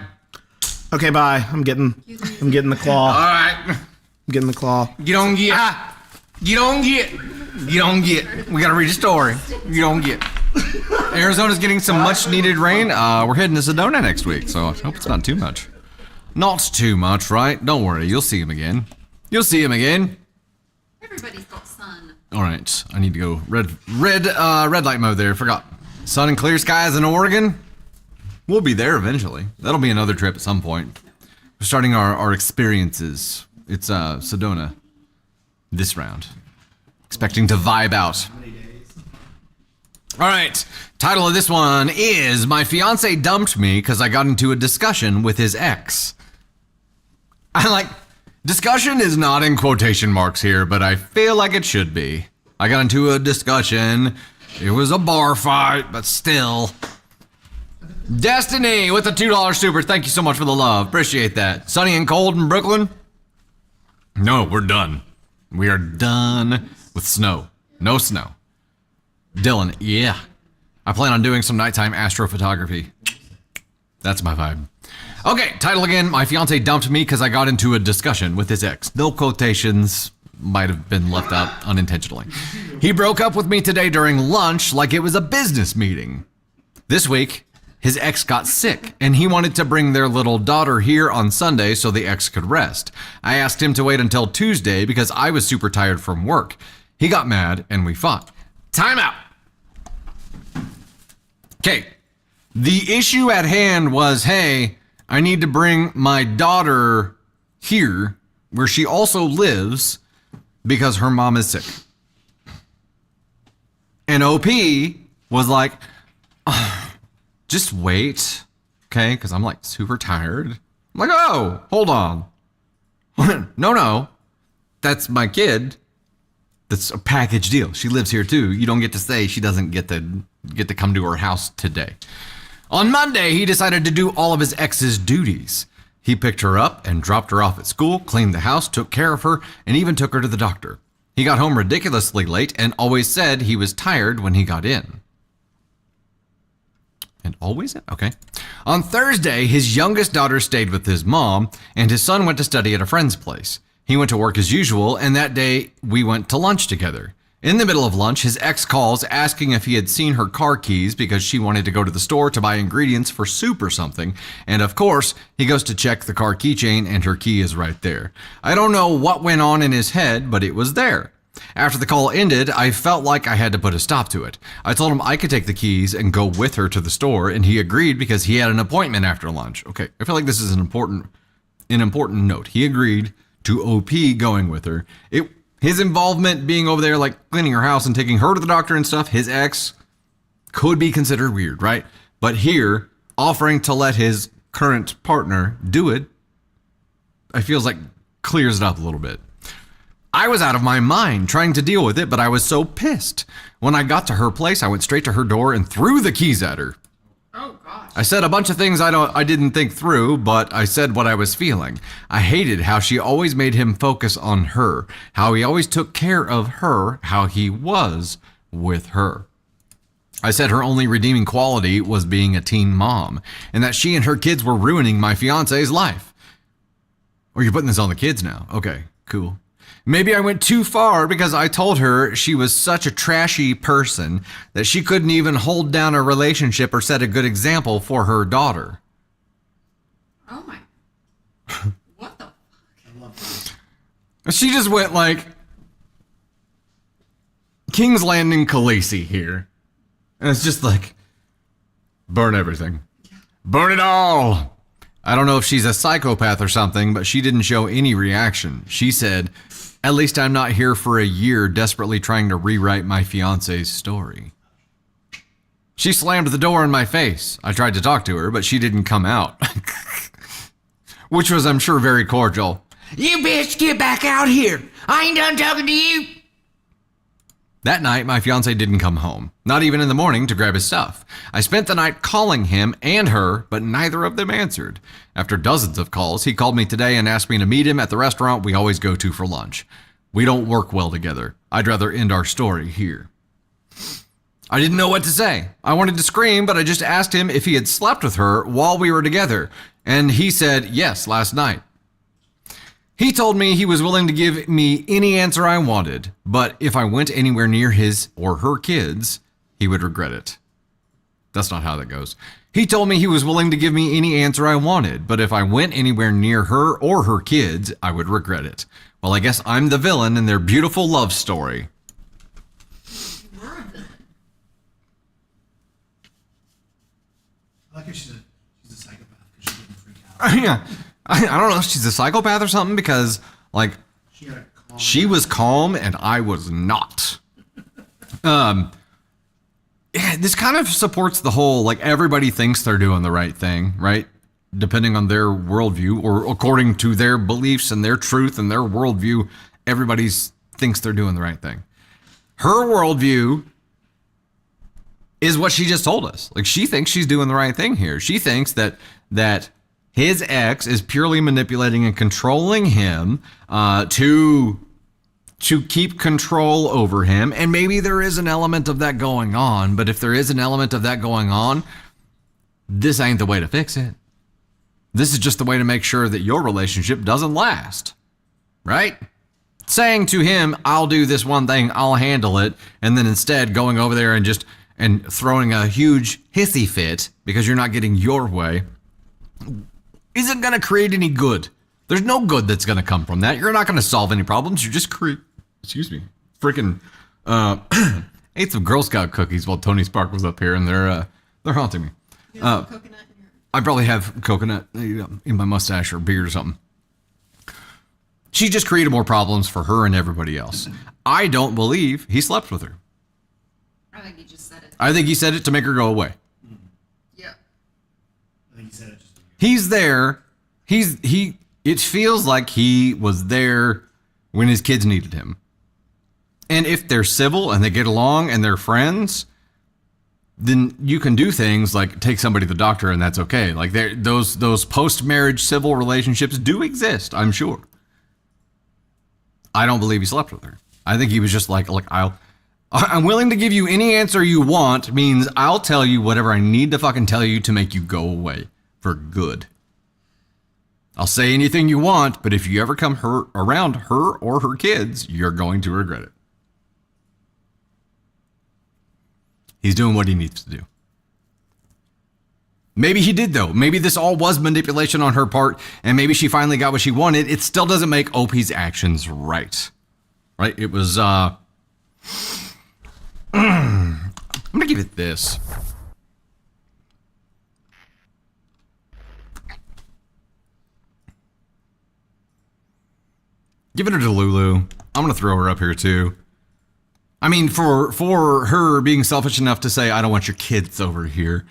Okay, bye. I'm getting the claw. All right. I'm getting the claw. You don't get. You don't get. You don't get. We gotta read a story. You don't get. Arizona's getting some much needed rain. We're heading to Sedona next week, so I hope it's not too much. Not too much, right? Don't worry, you'll see him again. You'll see him again. Everybody's got sun. All right, I need to go red light mode there. Forgot. Sun and clear skies in Oregon. We'll be there eventually. That'll be another trip at some point. We're starting our experiences. It's Sedona this round. Expecting to vibe out. All right. Title of this one is My Fiance Dumped Me Because I Got Into a Discussion with His Ex. Discussion is not in quotation marks here, but I feel like it should be. I got into a discussion. It was a bar fight, but still. Destiny with a $2 super. Thank you so much for the love. Appreciate that. Sunny and cold in Brooklyn? No, we're done. We are done with snow. No snow. Dylan, yeah. I plan on doing some nighttime astrophotography. That's my vibe. Okay, title again. My fiance dumped me because I got into a discussion with his ex. No quotations. Might have been left out unintentionally. He broke up with me today during lunch like it was a business meeting. This week, his ex got sick, and he wanted to bring their little daughter here on Sunday so the ex could rest. I asked him to wait until Tuesday because I was super tired from work. He got mad, and we fought. Time out. Okay. The issue at hand was, hey, I need to bring my daughter here where she also lives because her mom is sick. And OP was like, just wait, okay? Because I'm like super tired. I'm like, oh, hold on. No, that's my kid. That's a package deal. She lives here too. You don't get to say she doesn't get to come to her house today. On Monday, he decided to do all of his ex's duties. He picked her up and dropped her off at school, cleaned the house, took care of her, and even took her to the doctor. He got home ridiculously late and always said he was tired when he got in. And always? Okay. On Thursday, his youngest daughter stayed with his mom, and his son went to study at a friend's place. He went to work as usual, and that day we went to lunch together. In the middle of lunch, his ex calls asking if he had seen her car keys because she wanted to go to the store to buy ingredients for soup or something. And of course, he goes to check the car keychain and her key is right there. I don't know what went on in his head, but it was there. After the call ended, I felt like I had to put a stop to it. I told him I could take the keys and go with her to the store, and he agreed because he had an appointment after lunch. Okay, I feel like this is an important note. He agreed to OP going with her. His involvement being over there, like cleaning her house and taking her to the doctor and stuff, his ex, could be considered weird, right? But here, offering to let his current partner do it, I feels like clears it up a little bit. I was out of my mind trying to deal with it, but I was so pissed. When I got to her place, I went straight to her door and threw the keys at her. Oh gosh. I said a bunch of things I didn't think through, but I said what I was feeling. I hated how she always made him focus on her, how he always took care of her, how he was with her. I said her only redeeming quality was being a teen mom, and that she and her kids were ruining my fiance's life. Or you're putting this on the kids now. Okay, cool. Maybe I went too far because I told her she was such a trashy person that she couldn't even hold down a relationship or set a good example for her daughter. Oh my. What the fuck? I love She just went like King's Landing Khaleesi here. And it's just like, burn everything. Burn it all. I don't know if she's a psychopath or something, but she didn't show any reaction. She said, at least I'm not here for a year desperately trying to rewrite my fiance's story. She slammed the door in my face. I tried to talk to her, but she didn't come out. Which was, I'm sure, very cordial. You bitch, get back out here. I ain't done talking to you. That night, my fiance didn't come home, not even in the morning to grab his stuff. I spent the night calling him and her, but neither of them answered. After dozens of calls, he called me today and asked me to meet him at the restaurant we always go to for lunch. We don't work well together. I'd rather end our story here. I didn't know what to say. I wanted to scream, but I just asked him if he had slept with her while we were together, and he said yes last night. He told me he was willing to give me any answer I wanted, but if I went anywhere near his or her kids, he would regret it. That's not how that goes. He told me he was willing to give me any answer I wanted, but if I went anywhere near her or her kids, I would regret it. Well, I guess I'm the villain in their beautiful love story. We're a villain. I like how she's a psychopath because she didn't freak out. Yeah. I don't know if she's a psychopath or something because, like, she was calm and I was not. this kind of supports the whole, like, everybody thinks they're doing the right thing, right? Depending on their worldview or according to their beliefs and their truth and their worldview, everybody thinks they're doing the right thing. Her worldview is what she just told us. Like, she thinks she's doing the right thing here. She thinks that his ex is purely manipulating and controlling him to keep control over him. And maybe there is an element of that going on, but if there is an element of that going on, this ain't the way to fix it. This is just the way to make sure that your relationship doesn't last, right? Saying to him, I'll do this one thing, I'll handle it, and then instead going over there and throwing a huge hissy fit because you're not getting your way isn't going to create any good. There's no good that's going to come from that. You're not going to solve any problems. You just freaking ate some Girl Scout cookies while Tony Spark was up here, and they're haunting me. You have some coconut in your... I probably have coconut in my mustache or beard or something. She just created more problems for her and everybody else. I don't believe he slept with her. I think he just said it. I think he said it to make her go away. Yeah. I think he said it just. He's there. It feels like he was there when his kids needed him. And if they're civil and they get along and they're friends, then you can do things like take somebody to the doctor and that's okay. Like those post-marriage civil relationships do exist, I'm sure. I don't believe he slept with her. I think he was just like, look, I'm willing to give you any answer you want means I'll tell you whatever I need to fucking tell you to make you go away for good. I'll say anything you want, but if you ever come around her or her kids, you're going to regret it. He's doing what he needs to do. Maybe he did, though. Maybe this all was manipulation on her part, and maybe she finally got what she wanted. It still doesn't make OP's actions right. Right? It was, I'm gonna give it this. Giving her to Lulu. I'm gonna throw her up here too. I mean, for her being selfish enough to say, I don't want your kids over here.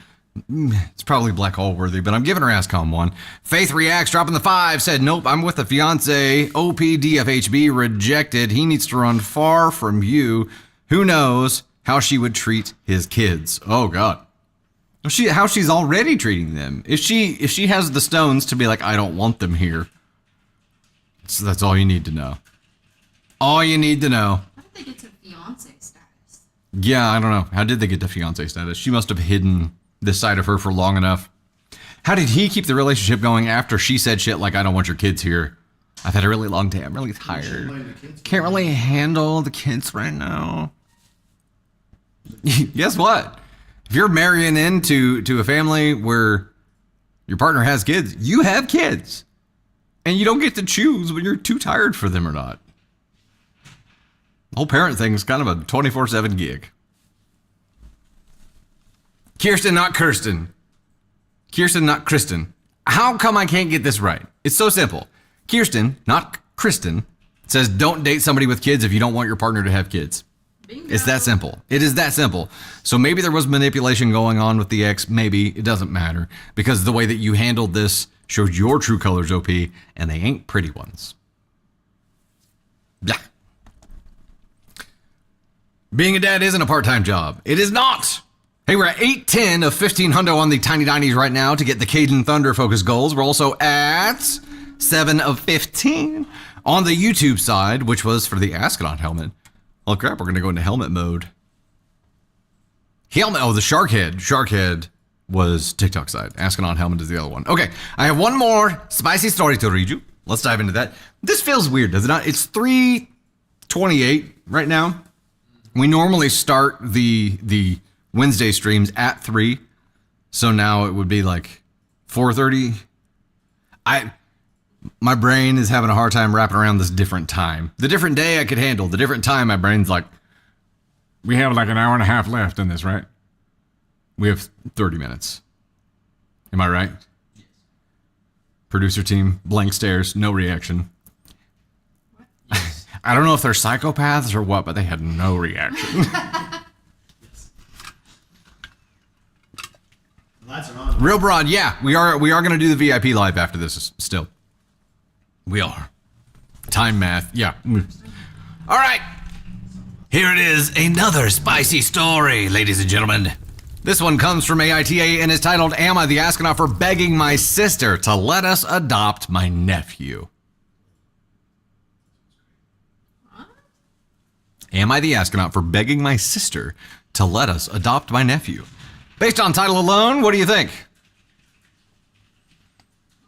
It's probably black hole worthy, but I'm giving her ASCOM 1. Faith Reacts, dropping the 5, said, nope, I'm with the fiance. OPDFHB rejected. He needs to run far from you. Who knows how she would treat his kids? Oh, God. How she's already treating them. If she has the stones to be like, I don't want them here. So that's all you need to know. All you need to know. How did they get to fiance status? Yeah, I don't know. How did they get to fiance status? She must have hidden this side of her for long enough. How did he keep the relationship going after she said shit like, I don't want your kids here? I've had a really long day. I'm really tired. Can't really handle the kids right now. Guess what? If you're marrying into a family where your partner has kids, you have kids. And you don't get to choose when you're too tired for them or not. The whole parent thing is kind of a 24/7 gig. Kirsten, not Kirsten. Kirsten, not Kristen. How come I can't get this right? It's so simple. Kirsten, not Kristen, says don't date somebody with kids if you don't want your partner to have kids. Bingo. It's that simple. It is that simple. So maybe there was manipulation going on with the ex. Maybe. It doesn't matter. Because the way that you handled this shows your true colors, OP, and they ain't pretty ones. Yeah. Being a dad isn't a part-time job. It is not. Hey, we're at 810 of 1500 on the Tiny Dinies right now to get the Cajun Thunder focus goals. We're also at 7 of 15 on the YouTube side, which was for the Astronaut helmet. Oh crap, we're going to go into helmet mode. Helmet, oh, the shark head. Shark head was TikTok side. Astronaut helmet is the other one. Okay, I have one more spicy story to read you. Let's dive into that. This feels weird, does it not? It's 3:28 right now. We normally start the Wednesday streams at 3. So now it would be like 4:30. My brain is having a hard time wrapping around this different time. The different day I could handle. The different time, my brain's like, we have like an hour and a half left in this, right? We have 30 minutes. Am I right? Yes. Producer team, blank stares, no reaction. Yes. I don't know if they're psychopaths or what, but they had no reaction. Real broad, yeah. We are going to do the VIP live after this still. We are. Time math, yeah. All right. Here it is, another spicy story, ladies and gentlemen. This one comes from AITA and is titled, Am I the Astronaut for Begging My Sister to Let Us Adopt My Nephew? Am I the astronaut for begging my sister to let us adopt my nephew? Based on title alone, what do you think?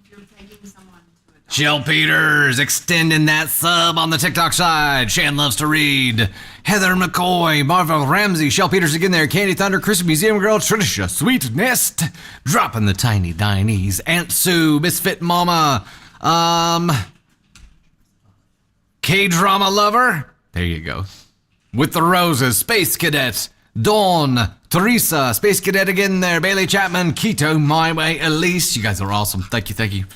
If you're begging someone to adopt. Shell Peters extending that sub on the TikTok side. Shan loves to read. Heather McCoy, Marvel Ramsey, Shell Peters again there. Candy Thunder, Christmas Museum Girl, Tricia, Sweet Nest, dropping the tiny dinies. Aunt Sue, Misfit Mama, K-drama lover. There you go. With the roses, Space Cadet, Dawn, Teresa, Space Cadet again there, Bailey Chapman, Keto, My Way, Elise. You guys are awesome. Thank you, thank you.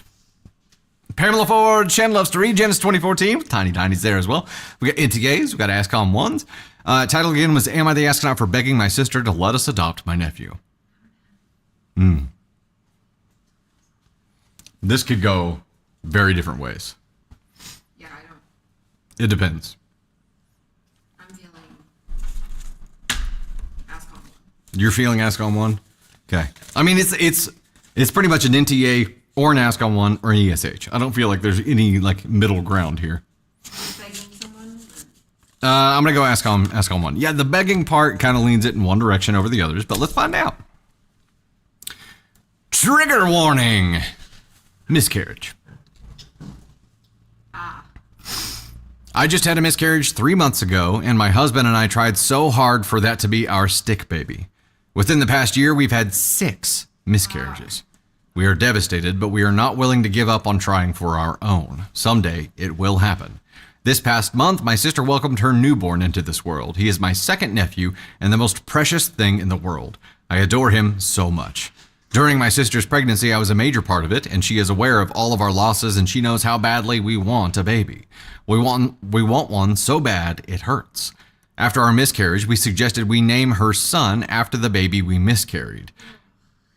Pamela Ford, Shen loves to read, Genesis 2014, with Tiny Tinies there as well. We got NTAs, we got Ask On Ones. Title again was Am I the Astronaut for Begging My Sister to Let Us Adopt My Nephew? This could go very different ways. Yeah, I don't. It depends. I'm feeling. Ask on one. You're feeling Ask On One? Okay. I mean, it's pretty much an NTA or an Ask On One or an ESH. I don't feel like there's any like middle ground here. Begging someone? I'm gonna go Ask On One. Yeah, the begging part kind of leans it in one direction over the others, but let's find out. Trigger warning. Miscarriage. I just had a miscarriage 3 months ago, and my husband and I tried so hard for that to be our stick baby. Within the past year, we've had 6 miscarriages. We are devastated, but we are not willing to give up on trying for our own. Someday, it will happen. This past month, my sister welcomed her newborn into this world. He is my second nephew and the most precious thing in the world. I adore him so much. During my sister's pregnancy, I was a major part of it, and she is aware of all of our losses, and she knows how badly we want a baby. We want one so bad it hurts. After our miscarriage, we suggested we name her son after the baby we miscarried.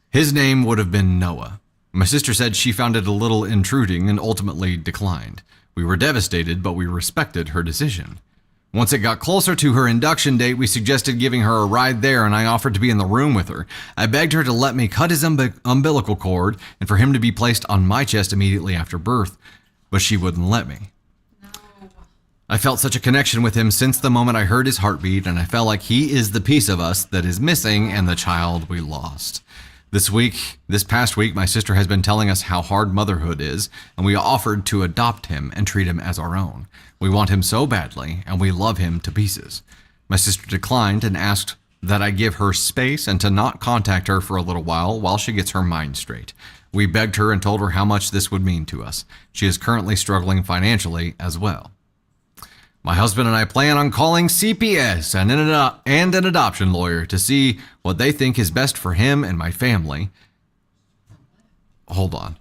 His name would have been Noah. My sister said she found it a little intruding and ultimately declined. We were devastated, but we respected her decision. Once it got closer to her induction date, we suggested giving her a ride there, and I offered to be in the room with her. I begged her to let me cut his umbilical cord and for him to be placed on my chest immediately after birth, but she wouldn't let me. No. I felt such a connection with him since the moment I heard his heartbeat, and I felt like he is the piece of us that is missing and the child we lost. This past week, my sister has been telling us how hard motherhood is, and we offered to adopt him and treat him as our own. We want him so badly, and we love him to pieces. My sister declined and asked that I give her space and to not contact her for a little while she gets her mind straight. We begged her and told her how much this would mean to us. She is currently struggling financially as well. My husband and I plan on calling CPS and an adoption lawyer to see what they think is best for him and my family. Hold on.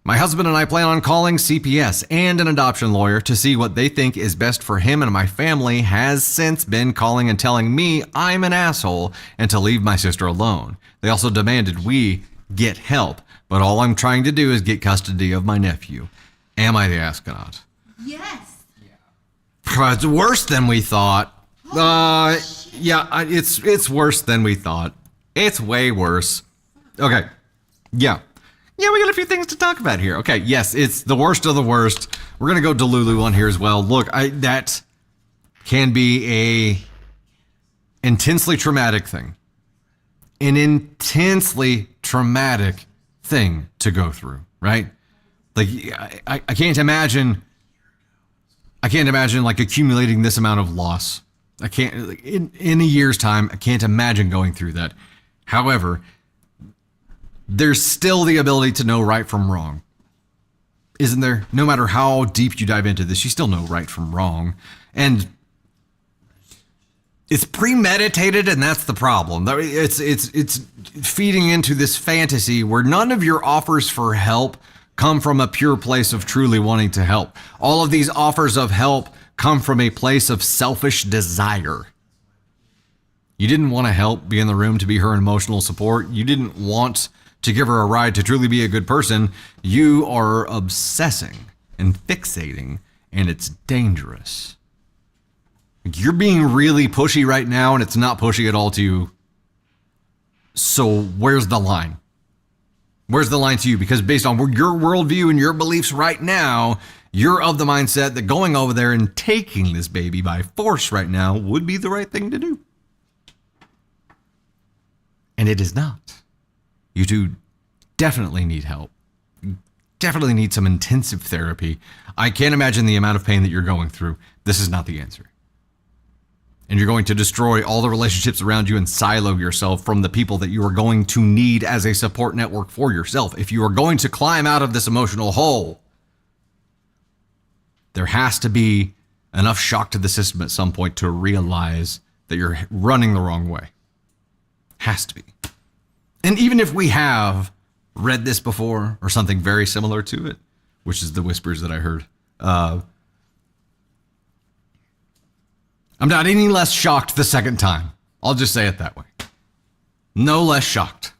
My husband and I plan on calling CPS and an adoption lawyer to see what they think is best for him, and my family has since been calling and telling me I'm an asshole and to leave my sister alone. They also demanded we get help, but all I'm trying to do is get custody of my nephew. Am I the astronaut? Yes. It's worse than we thought. It's worse than we thought. It's way worse. Okay. Yeah, we got a few things to talk about here. Okay, yes, it's the worst of the worst. We're gonna go Delulu on here as well. Look, that can be a intensely traumatic thing. An intensely traumatic thing to go through, right? Like, I can't imagine like accumulating this amount of loss. I can't, in a year's time, I can't imagine going through that. However, there's still the ability to know right from wrong. Isn't there? No matter how deep you dive into this, you still know right from wrong. And it's premeditated, and that's the problem. It's feeding into this fantasy where none of your offers for help come from a pure place of truly wanting to help. All of these offers of help come from a place of selfish desire. You didn't want to help be in the room to be her emotional support. You didn't want to give her a ride to truly be a good person, you are obsessing and fixating, and it's dangerous. You're being really pushy right now, and it's not pushy at all to you. So where's the line? Where's the line to you? Because based on your worldview and your beliefs right now, you're of the mindset that going over there and taking this baby by force right now would be the right thing to do. And it is not. You two definitely need help. Definitely need some intensive therapy. I can't imagine the amount of pain that you're going through. This is not the answer. And you're going to destroy all the relationships around you and silo yourself from the people that you are going to need as a support network for yourself. If you are going to climb out of this emotional hole, there has to be enough shock to the system at some point to realize that you're running the wrong way. Has to be. And even if we have read this before or something very similar to it, which is the whispers that I heard, I'm not any less shocked the second time. I'll just say it that way. No less shocked.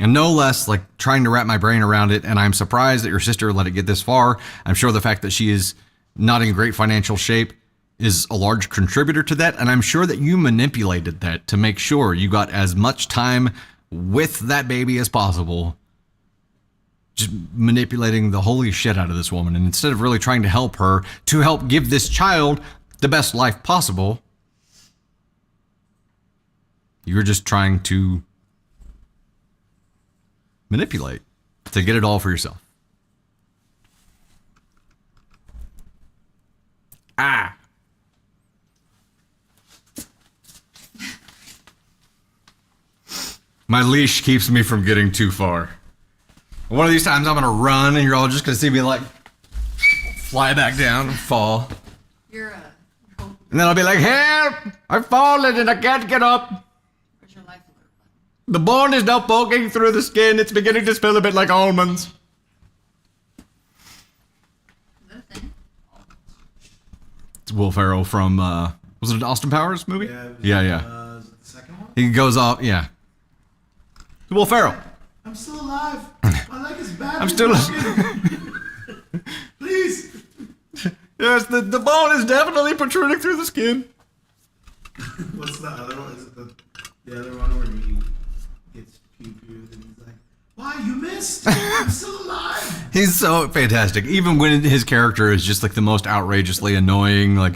And no less like trying to wrap my brain around it. And I'm surprised that your sister let it get this far. I'm sure the fact that she is not in great financial shape is a large contributor to that. And I'm sure that you manipulated that to make sure you got as much time with that baby as possible. Just manipulating the holy shit out of this woman. And instead of really trying to help her, to help give this child the best life possible, you're just trying to manipulate to get it all for yourself. My leash keeps me from getting too far. One of these times I'm gonna run and you're all just gonna see me like fly back down and fall. You're And then I'll be like, help! I've fallen and I can't get up. where's your life alert button? The bone is now poking through the skin. It's beginning to smell a bit like almonds. Is that a thing? It's Will Ferrell from, was it an Austin Powers movie? Yeah. Is it the second one? He goes off, yeah. It's Will Ferrell. I'm still alive. My leg is bad. I'm still... Please. Yes, the bone is definitely protruding through the skin. What's the other one? Is it the other one where he gets puked and he's like, why, you missed? I'm still alive. He's so fantastic. Even when his character is just like the most outrageously annoying, like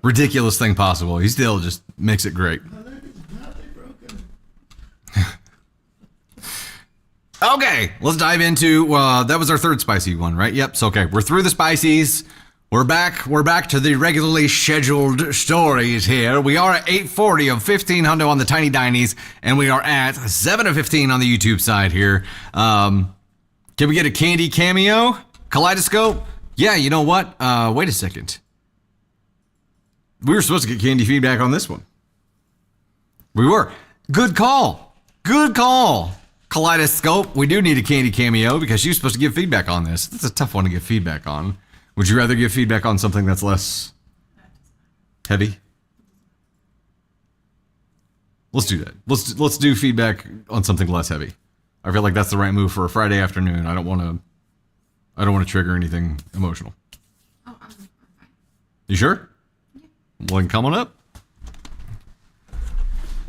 ridiculous thing possible, he still just makes it great. My leg is badly broken. Okay, let's dive into, that was our third spicy one, right? Yep, so okay, we're through the spicies. We're back to the regularly scheduled stories here. We are at 840 of 1500 on the Tiny Dinies, and we are at 7 of 15 on the YouTube side here. Can we get a candy cameo? Kaleidoscope? Yeah, you know what? Wait a second. We were supposed to get candy feedback on this one. We were. Good call. Good call. Kaleidoscope. We do need a candy cameo because she was supposed to give feedback on this. That's a tough one to give feedback on. Would you rather give feedback on something that's less heavy? Let's do that. Let's do feedback on something less heavy. I feel like that's the right move for a Friday afternoon. I don't want to trigger anything emotional. Oh, I'm fine. You sure? Yeah. Well, then come on up.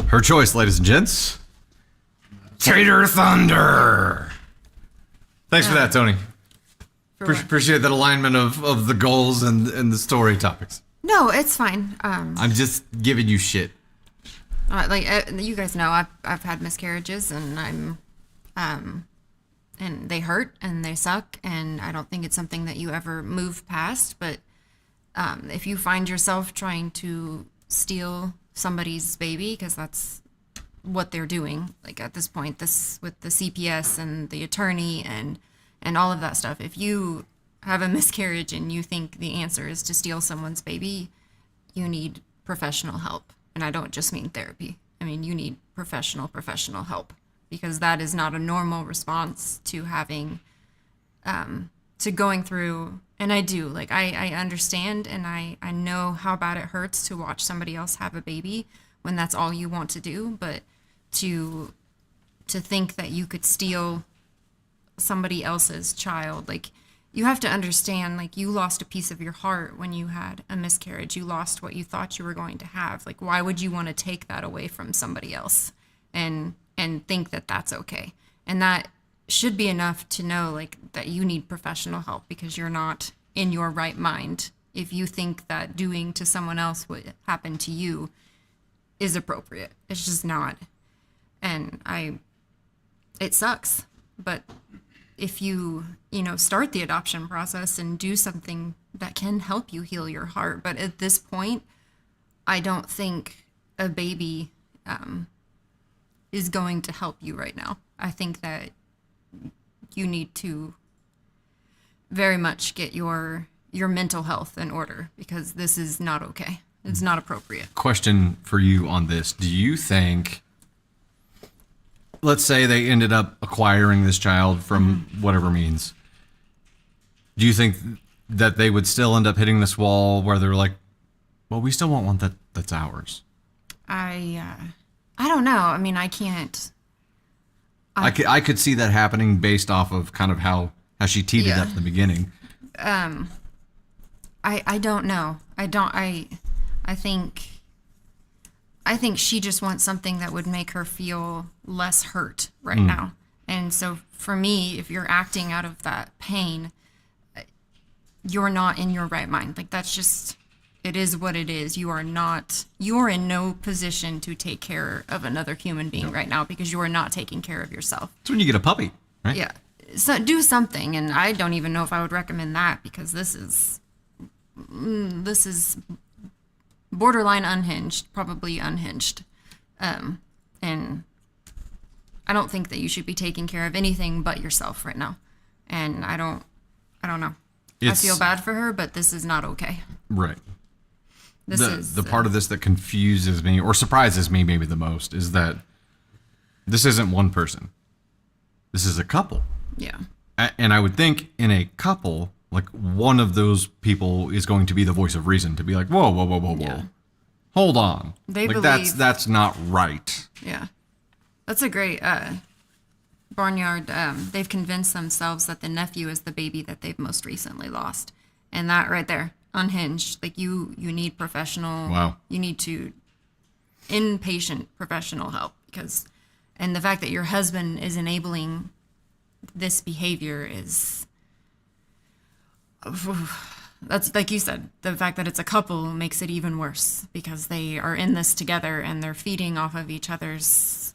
Her choice, ladies and gents. Tater Thunder. Thanks for that, Tony. Appreciate that alignment of the goals and the story topics. No, it's fine. I'm just giving you shit. You guys know, I've had miscarriages, and and they hurt and they suck, and I don't think it's something that you ever move past. But if you find yourself trying to steal somebody's baby, because that's what they're doing, like at this point, this with the CPS and the attorney and all of that stuff. If you have a miscarriage and you think the answer is to steal someone's baby, you need professional help. And I don't just mean therapy. I mean, you need professional help, because that is not a normal response to having, to going through. And I do, like, I understand, and I know how bad it hurts to watch somebody else have a baby when that's all you want to do. But to to think that you could steal somebody else's child. Like, you have to understand, like, you lost a piece of your heart when you had a miscarriage. You lost what you thought you were going to have. Like, why would you want to take that away from somebody else and think that that's okay? And that should be enough to know, like, that you need professional help, because you're not in your right mind if you think that doing to someone else what happened to you is appropriate. It's just not. And it sucks, but if you start the adoption process and do something that can help you heal your heart. But at this point, I don't think a baby is going to help you right now. I think that you need to very much get your mental health in order, because this is not okay. It's not appropriate. Question for you on this. Do you think, let's say they ended up acquiring this child from whatever means, do you think that they would still end up hitting this wall where they're like, well, we still want one that's ours? I don't know. I mean, I can't. I could see that happening based off of kind of how she teed it up in the beginning. I don't know. I think she just wants something that would make her feel less hurt right now. And so for me, if you're acting out of that pain, you're not in your right mind. Like, that's just, it is what it is. You are in no position to take care of another human being right now, because you are not taking care of yourself. It's when you get a puppy, right? Yeah. So do something. And I don't even know if I would recommend that, because this is borderline unhinged, probably unhinged. And I don't think that you should be taking care of anything but yourself right now. And I don't know. I feel bad for her, but this is not okay. Right. The part of this that confuses me or surprises me maybe the most is that this isn't one person. This is a couple. Yeah. And I would think in a couple, like, one of those people is going to be the voice of reason, to be like, whoa. Yeah. Hold on. They like, believe, that's not right. Yeah. That's a great Barnyard. They've convinced themselves that the nephew is the baby that they've most recently lost. And that right there, unhinged. Like, you need professional. Wow. You need to inpatient professional help, and the fact that your husband is enabling this behavior is, that's, like you said, the fact that it's a couple makes it even worse, because they are in this together and they're feeding off of each other's,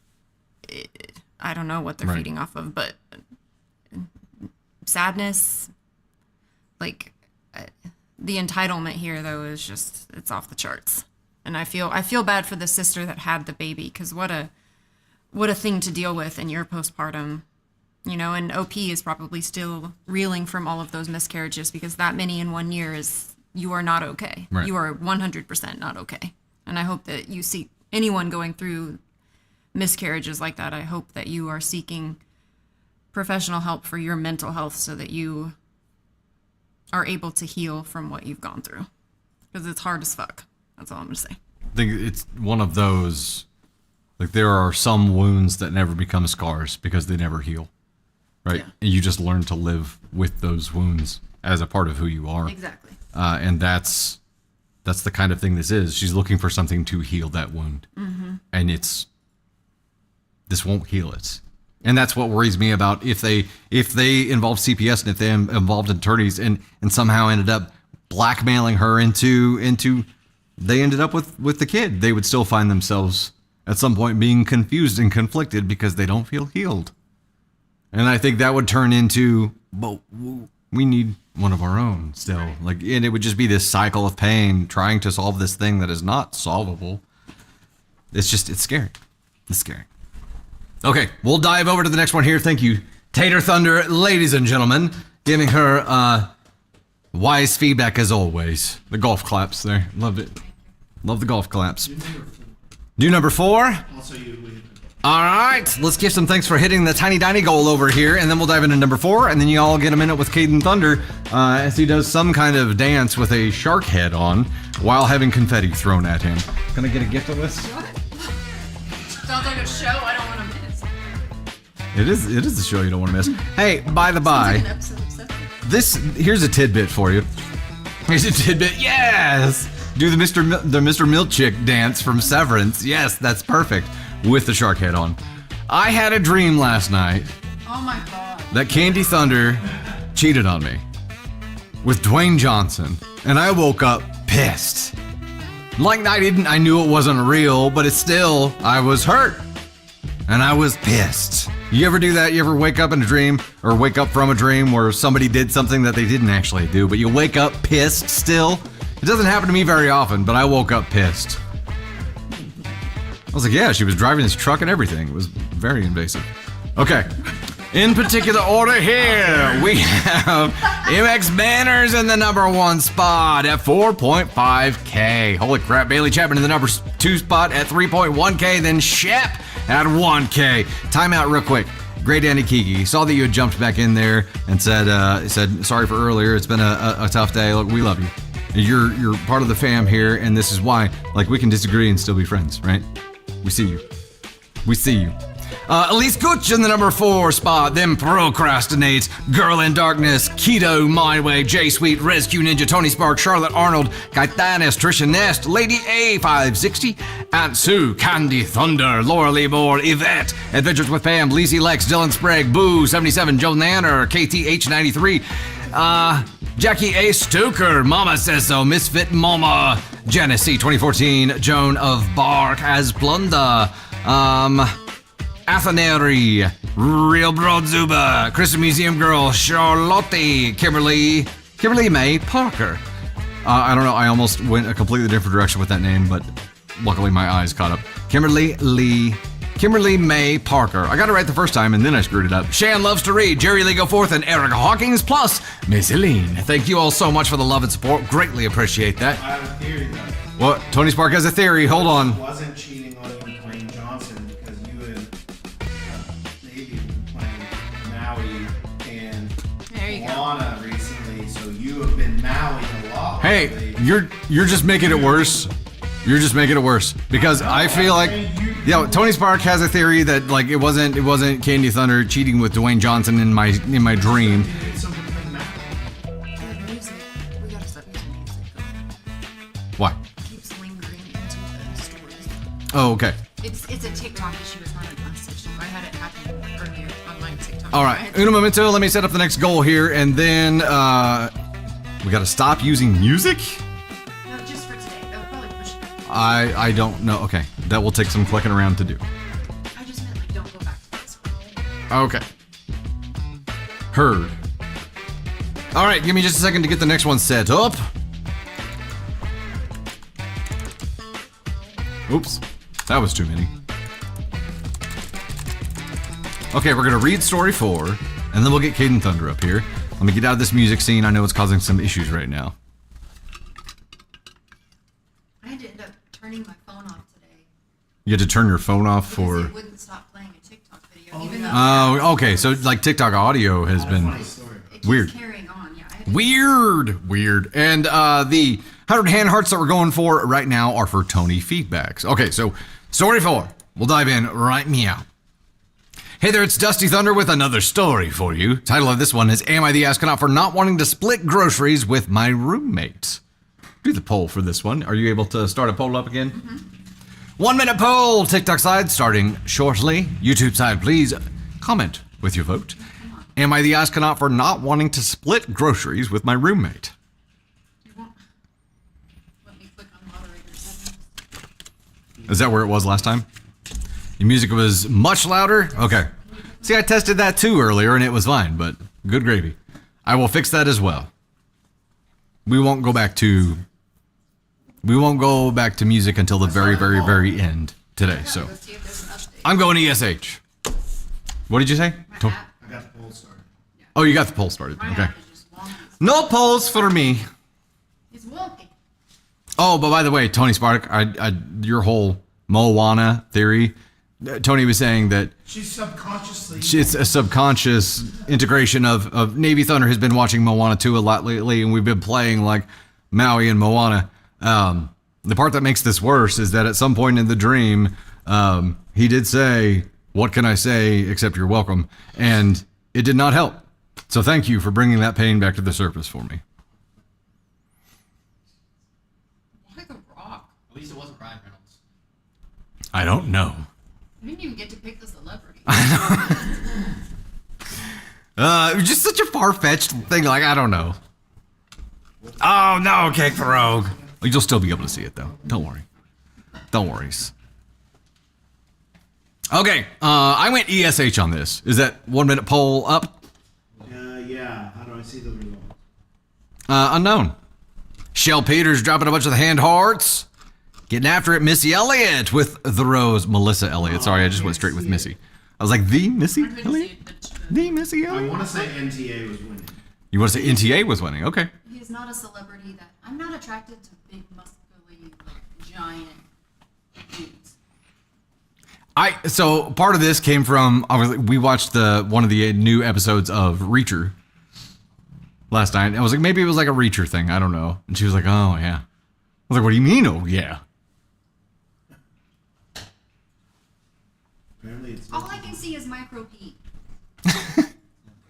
I don't know what they're feeding off of, but sadness, like, the entitlement here though is just, it's off the charts. And I feel bad for the sister that had the baby, because what a thing to deal with in your postpartum, and OP is probably still reeling from all of those miscarriages, because that many in 1 year you are not okay. Right. You are 100% not okay. And I hope that you see anyone going through miscarriages like that, I hope that you are seeking professional help for your mental health, so that you are able to heal from what you've gone through, because it's hard as fuck. That's all I'm gonna say. I think it's one of those, like, there are some wounds that never become scars because they never heal, right? Yeah. And you just learn to live with those wounds as a part of who you are. Exactly. And that's the kind of thing this is. She's looking for something to heal that wound, and this won't heal it. And that's what worries me about if they involve CPS and if they involved attorneys and somehow ended up blackmailing her into they ended up with the kid, they would still find themselves at some point being confused and conflicted because they don't feel healed. And I think that would turn into, well, we need one of our own still. Like, and it would just be this cycle of pain trying to solve this thing that is not solvable. It's scary. It's scary. Okay, we'll dive over to the next one here. Thank you, Tater Thunder, ladies and gentlemen, giving her wise feedback as always. The golf claps there. Loved it. Love the golf claps. Do number 4. Also, All right, let's give some thanks for hitting the tiny tiny goal over here, and then we'll dive into number 4, and then you all get a minute with Caden Thunder as he does some kind of dance with a shark head on while having confetti thrown at him. Can I get a gift of this? Sounds like a show I don't want to miss. It is a show you don't want to miss. Hey, by the by, Like an episode of Seven. here's a tidbit for you. Here's a tidbit. Yes! Do the Mr. Milkchick dance from Severance. Yes, that's perfect. With the shark head on. I had a dream last night Oh my god. that Candy Thunder cheated on me with Dwayne Johnson, and I woke up pissed. Like I knew it wasn't real, but it's still, I was hurt. And I was pissed. You ever do that? You ever wake up in a dream or wake up from a dream where somebody did something that they didn't actually do, but you wake up pissed still? It doesn't happen to me very often, but I woke up pissed. I was like, yeah, she was driving this truck and everything. It was very invasive. Okay. In particular order here, we have MX Banners in the number 1 spot at 4.5K. Holy crap, Bailey Chapman in the number 2 spot at 3.1K, then Shep at 1K. Timeout real quick. Great Andy Kiki, saw that you had jumped back in there and said sorry for earlier. It's been a tough day. Look, we love you. You're part of the fam here, and this is why. Like, we can disagree and still be friends, right? We see you. We see you. Elise Gooch in the number 4 spot, then Procrastinate, Girl in Darkness, Keto, My Way, J Sweet, Rescue Ninja, Tony Spark, Charlotte Arnold, Gaitanis, Trisha Nest, Lady A 560, Aunt Sue, Candy Thunder, Laura Lee Moore, Yvette, Adventures with Pam, Lizzie Lex, Dylan Sprague, Boo 77, Joe Nanner, KTH 93, Jackie A. Stoker, Mama Says So, Misfit Mama, Janice C 2014, Joan of Bark as Plunder, Athaneri, Real Broad Zuba, Christian Museum Girl, Charlotte, Kimberly May Parker. I don't know, I almost went a completely different direction with that name, but luckily my eyes caught up. Kimberly May Parker. I got it right the first time and then I screwed it up. Shan Loves to Read, Jerry Lee Go Forth, and Eric Hawkins, plus Miss Helene. Thank you all so much for the love and support. Greatly appreciate that. I have a theory though. What? Tony Spark has a theory. Hold on. Wasn't cheating on you with Dwayne Johnson because you and maybe been playing Maui and There you go. Moana recently, so you have been Maui a lot. Hey, lately. you're just making it worse. You're just making it worse because I feel like, Tony Spark has a theory that like it wasn't Candy Thunder cheating with Dwayne Johnson in my dream. You did something like Maui. Music. We gotta stop using music. Why? It keeps lingering into the stories. Oh, okay. It's a TikTok issue. It's not an us issue. I had it happen earlier on my TikTok. All right, uno momento. Let me set up the next goal here, and then we got to stop using music. No, just for today. That would probably push it back. I don't know. Okay, that will take some clicking around to do. I just meant like don't go back to this one. Okay. Heard. All right, give me just a second to get the next one set up. Oops, that was too many. Okay, we're gonna read story 4, and then we'll get Caden Thunder up here. Let me get out of this music scene. I know it's causing some issues right now. I had to end up turning my phone off today You had to turn your phone off because for. it wouldn't stop playing a TikTok video, even though Oh, okay. So like TikTok audio has been Funny story. it keeps weird. carrying on. Yeah. I had to Weird. And the 100 hand hearts that we're going for right now are for Tony feedbacks. Okay, so story 4. We'll dive in right meow. Hey there, it's Dusty Thunder with another story for you. Title of this one is Am I the Astronaut for Not Wanting to Split Groceries with My Roommate? Do the poll for this one. Are you able to start a poll up again? 1 minute poll, TikTok side starting shortly. YouTube side, please comment with your vote. Am I the astronaut for not wanting to split groceries with my roommate? let me click on moderator settings. Is that where it was last time? Your music was much louder? Okay. See, I tested that too earlier and it was fine, but good gravy. I will fix that as well. We won't go back to music until the very end today. So Let's see if there's an update. I'm going ESH. What did you say? My app, I got the poll started. Oh, you got the poll started. my Okay. app is just wonky. No polls for me. It's wonky. Oh, but by the way, Tony Spark, your whole Moana theory, Tony was saying that She's subconsciously. it's a subconscious integration of Navy Thunder has been watching Moana 2 a lot lately, and we've been playing like Maui and Moana. The part that makes this worse is that at some point in the dream, he did say, What can I say except you're welcome? And it did not help. So thank you for bringing that pain back to the surface for me. Why The Rock? At least it wasn't Ryan Reynolds. I don't know. I didn't even get to pick the celebrity. It was just such a far-fetched thing. Like, I don't know. Oh, no, Cake the Rogue. You'll still be able to see it, though. Don't worry. Don't worry. Okay, I went ESH on this. Is that 1 minute poll up? Yeah. How do I see the result? Unknown. Shell Peters dropping a bunch of the hand hearts. Getting after it, Missy Elliott with the rose. Melissa Elliott. Sorry, I just went straight with Missy. I was like, the Missy I couldn't Elliott? see it, The Missy I Elliott? want to say NTA was winning. You want to say NTA was winning? Okay. He's not a celebrity that I'm not attracted to big, muscly, like giant dudes. So part of this came from we watched one of the new episodes of Reacher last night. I was like, maybe it was like a Reacher thing. I don't know. And she was like, oh yeah. I was like, what do you mean? Oh yeah. Apparently it's All I can see is Micro Pete.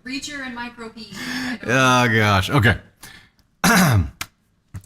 Reacher and Micro Pete. Oh gosh. Okay.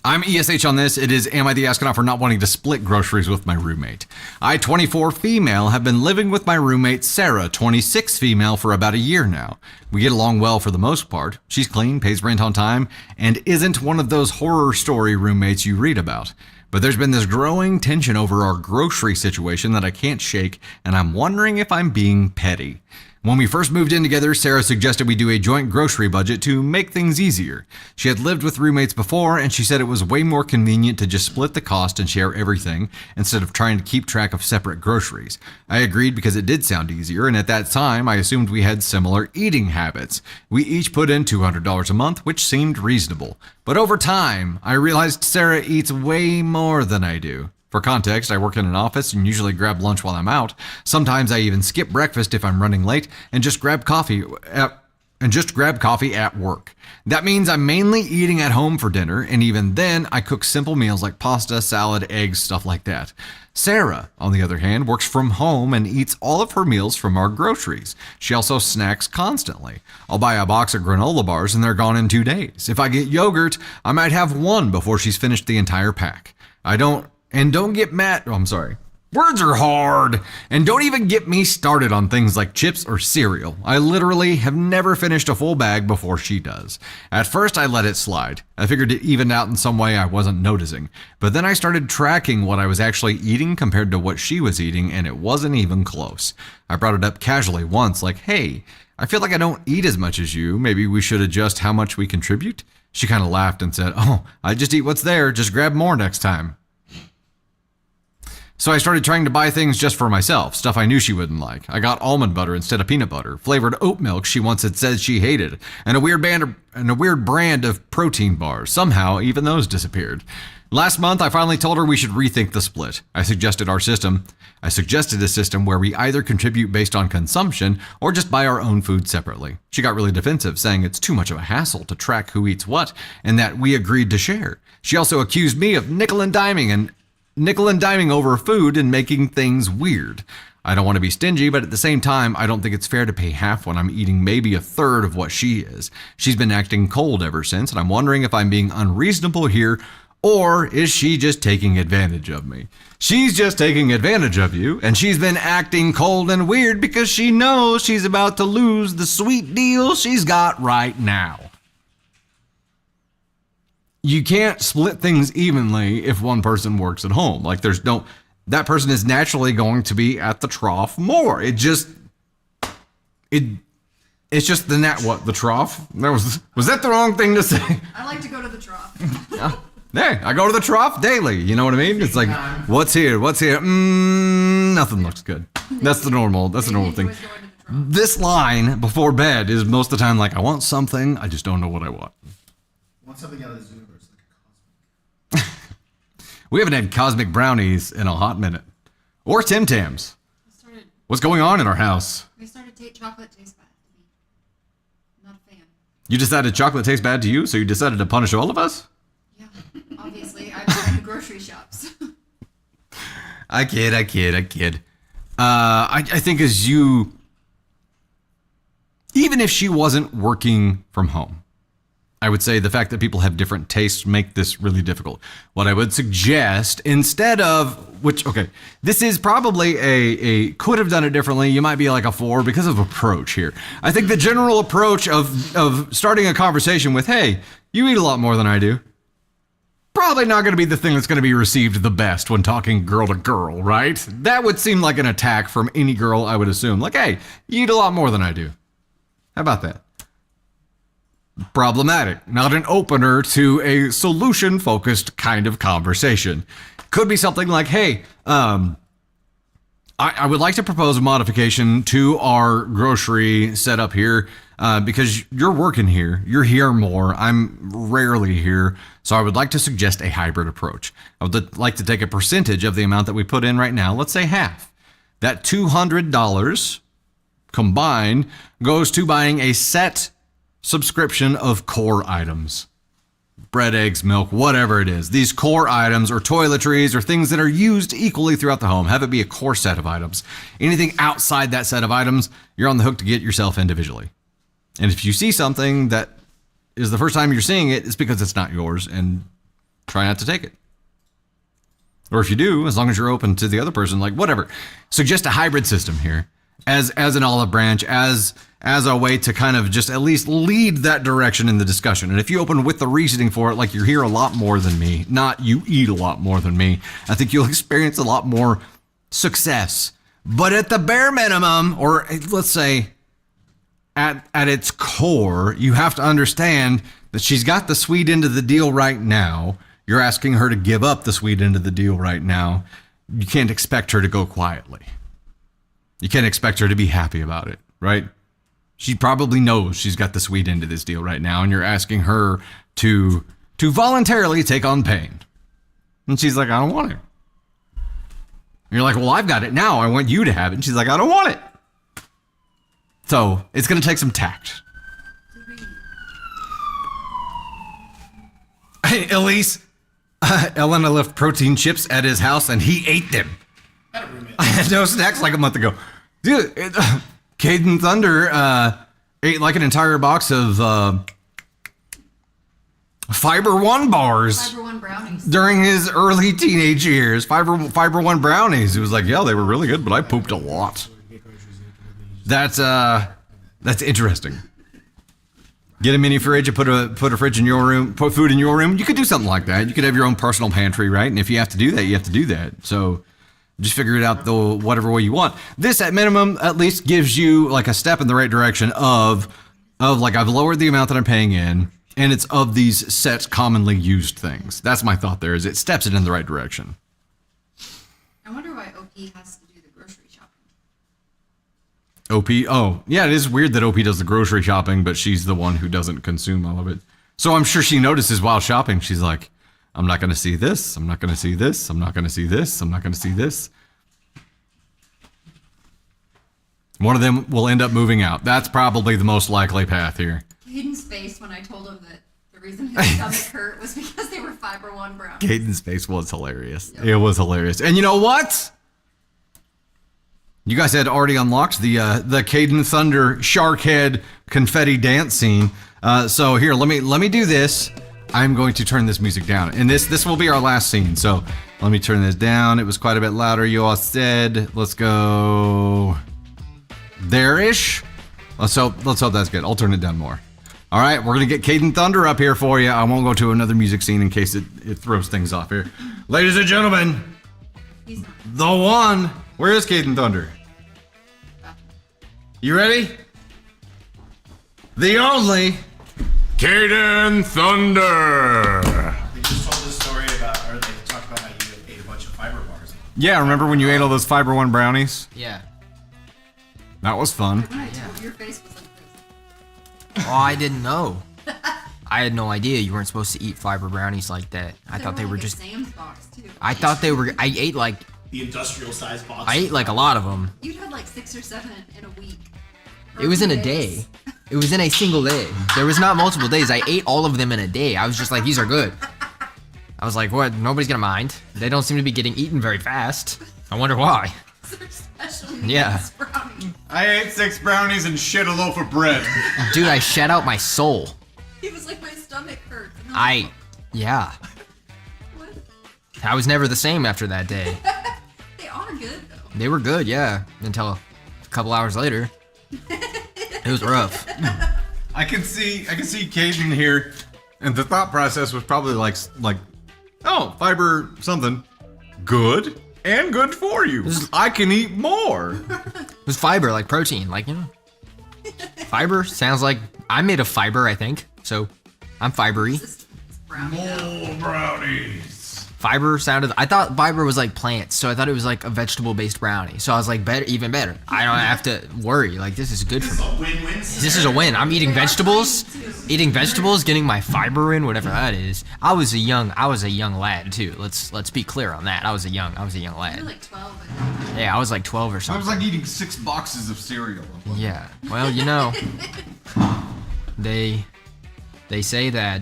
I'm ESH on this. It is, am I the astronaut for not wanting to split groceries with my roommate? I, 24 female, have been living with my roommate Sarah, 26 female, for about a year now. We get along well for the most part. She's clean, pays rent on time, and isn't one of those horror story roommates you read about. But there's been this growing tension over our grocery situation that I can't shake, and I'm wondering if I'm being petty. When we first moved in together, Sarah suggested we do a joint grocery budget to make things easier. She had lived with roommates before, and she said it was way more convenient to just split the cost and share everything instead of trying to keep track of separate groceries. I agreed because it did sound easier, and at that time, I assumed we had similar eating habits. We each put in $200 a month, which seemed reasonable. But over time, I realized Sarah eats way more than I do. For context, I work in an office and usually grab lunch while I'm out. Sometimes I even skip breakfast if I'm running late and just grab coffee at work. That means I'm mainly eating at home for dinner, and even then I cook simple meals like pasta, salad, eggs, stuff like that. Sarah, on the other hand, works from home and eats all of her meals from our groceries. She also snacks constantly. I'll buy a box of granola bars and they're gone in 2 days. If I get yogurt, I might have one before she's finished the entire pack. Don't get mad. Oh, I'm sorry. Words are hard. And don't even get me started on things like chips or cereal. I literally have never finished a full bag before she does. At first, I let it slide. I figured it evened out in some way I wasn't noticing. But then I started tracking what I was actually eating compared to what she was eating, and it wasn't even close. I brought it up casually once, like, hey, I feel like I don't eat as much as you. Maybe we should adjust how much we contribute? She kind of laughed and said, oh, I just eat what's there. Just grab more next time. So I started trying to buy things just for myself, stuff I knew she wouldn't like. I got almond butter instead of peanut butter, flavored oat milk she once had said she hated, and a weird brand of protein bars. Somehow, even those disappeared. Last month, I finally told her we should rethink the split. I suggested a system where we either contribute based on consumption or just buy our own food separately. She got really defensive, saying it's too much of a hassle to track who eats what, and that we agreed to share. She also accused me of nickel and diming over food and making things weird. I don't want to be stingy, but at the same time, I don't think it's fair to pay half when I'm eating maybe a third of what she is. She's been acting cold ever since, and I'm wondering if I'm being unreasonable here, or is she just taking advantage of me? She's just taking advantage of you, and she's been acting cold and weird because she knows she's about to lose the sweet deal she's got right now. You can't split things evenly if one person works at home. Like that person is naturally going to be at the trough more. It's just the trough? Was that the wrong thing to say? I like to go to the trough. Hey, I go to the trough daily. You know what I mean? It's like, what's here? Nothing looks good. That's the normal thing. This line before bed is most of the time like, I want something, I just don't know what I want. Want something out of this universe, like a cosmic. We haven't had cosmic brownies in a hot minute. Or Tim Tams. What's going on in our house? We started chocolate tastes bad to me. I'm not a fan. You decided chocolate tastes bad to you, so you decided to punish all of us? Yeah, obviously. I've been to grocery shops. I kid. I think as you, even if she wasn't working from home, I would say the fact that people have different tastes make this really difficult. What I would suggest, instead of, this is probably a could have done it differently. You might be like a 4 because of approach here. I think the general approach of starting a conversation with, hey, you eat a lot more than I do, probably not going to be the thing that's going to be received the best when talking girl to girl, right? That would seem like an attack from any girl, I would assume. Like, hey, you eat a lot more than I do. How about that? Problematic, not an opener to a solution-focused kind of conversation. Could be something like, hey, I would like to propose a modification to our grocery setup here because you're working here. You're here more. I'm rarely here. So I would like to suggest a hybrid approach. I would like to take a percentage of the amount that we put in right now, let's say half. That $200 combined goes to buying a set subscription of core items. Bread, eggs, milk, whatever it is. These core items or toiletries or things that are used equally throughout the home. Have it be a core set of items. Anything outside that set of items, you're on the hook to get yourself individually. And if you see something that is the first time you're seeing it, it's because it's not yours, and try not to take it. Or if you do, as long as you're open to the other person, like whatever. Suggest a hybrid system here as an olive branch, as a way to kind of just at least lead that direction in the discussion. And if you open with the reasoning for it, like you're here a lot more than me, not you eat a lot more than me, I think you'll experience a lot more success. But at the bare minimum, or let's say at its core, you have to understand that she's got the sweet end of the deal right now. You're asking her to give up the sweet end of the deal right now. You can't expect her to go quietly. You can't expect her to be happy about it, right? She probably knows she's got the sweet end of this deal right now, and you're asking her to voluntarily take on pain. And she's like, I don't want it. And you're like, well, I've got it now. I want you to have it. And she's like, I don't want it. So it's going to take some tact. Hey, Elise, Elena left protein chips at his house, and he ate them. I had no snacks like a month ago. Dude, Caden Thunder ate like an entire box of Fiber One bars. Fiber One brownies. During his early teenage years. Fiber One brownies. He was like, yeah, they were really good, but I pooped a lot. That's interesting. Get a mini fridge and put a fridge in your room, put food in your room. You could do something like that. You could have your own personal pantry, right? And if you have to do that, you have to do that. So just figure it out whatever way you want. This, at minimum, at least gives you like a step in the right direction of like, I've lowered the amount that I'm paying in, and it's of these set commonly used things. That's my thought there, is it steps it in the right direction. I wonder why OP has to do the grocery shopping. OP, oh, yeah, it is weird that OP does the grocery shopping, but she's the one who doesn't consume all of it. So I'm sure she notices while shopping, she's like, I'm not going to see this. I'm not going to see this. I'm not going to see this. I'm not going to see this. One of them will end up moving out. That's probably the most likely path here. Caden's face when I told him that the reason his stomach hurt was because they were Fiber One brownies. Caden's face was hilarious. Yep. It was hilarious. And you know what? You guys had already unlocked the Caden Thunder shark head confetti dance scene. So here, let me do this. I'm going to turn this music down, and this will be our last scene. So let me turn this down. It was quite a bit louder, you all said. Let's go there-ish. Let's hope that's good. I'll turn it down more. All right, we're gonna get Caden Thunder up here for you. I won't go to another music scene in case it throws things off here. Ladies and gentlemen, the one. Where is Caden Thunder? You ready? The only Caden Thunder. They just told this story about, or they talked about how you ate a bunch of fiber bars. Yeah, remember when you ate all those Fiber One brownies? Yeah. That was fun. When I told your face was like this. Oh, I didn't know. I had no idea you weren't supposed to eat fiber brownies like that. I thought they were like just. a Sam's box too. I thought they were. I ate like. The industrial size box. I ate like a lot of them. You'd had like 6 or 7 in a week. It was in a day. It was in a single day. There was not multiple days. I ate all of them in a day. I was just like, these are good. I was like, what? Nobody's gonna mind. They don't seem to be getting eaten very fast. I wonder why. They're special needs Yeah. brownies. I ate 6 brownies and shit a loaf of bread. Dude, I shat out my soul. He was like, my stomach hurts. And I'm like, Yeah. what? I was never the same after that day. They are good though. They were good, yeah. Until a couple hours later. It was rough. I can see Caden here, and the thought process was probably like, oh, fiber something good and good for you. I can eat more. It was fiber, like protein, like, you know. Fiber sounds like I'm made of fiber, I think. So I'm fibery. It's brownie though. More brownies. Fiber sounded. I thought fiber was like plants, so I thought it was like a vegetable-based brownie. So I was like, better, even better. I don't have to worry. Like, this is good for me. Win-win. This is a win. I'm eating vegetables, getting my fiber in, whatever that is. I was a young lad too. Let's be clear on that. I was a young You're lad. like 12, I think. Yeah, I was like 12 or I something. was like eating 6 boxes of cereal. Yeah. Well, you know, they say that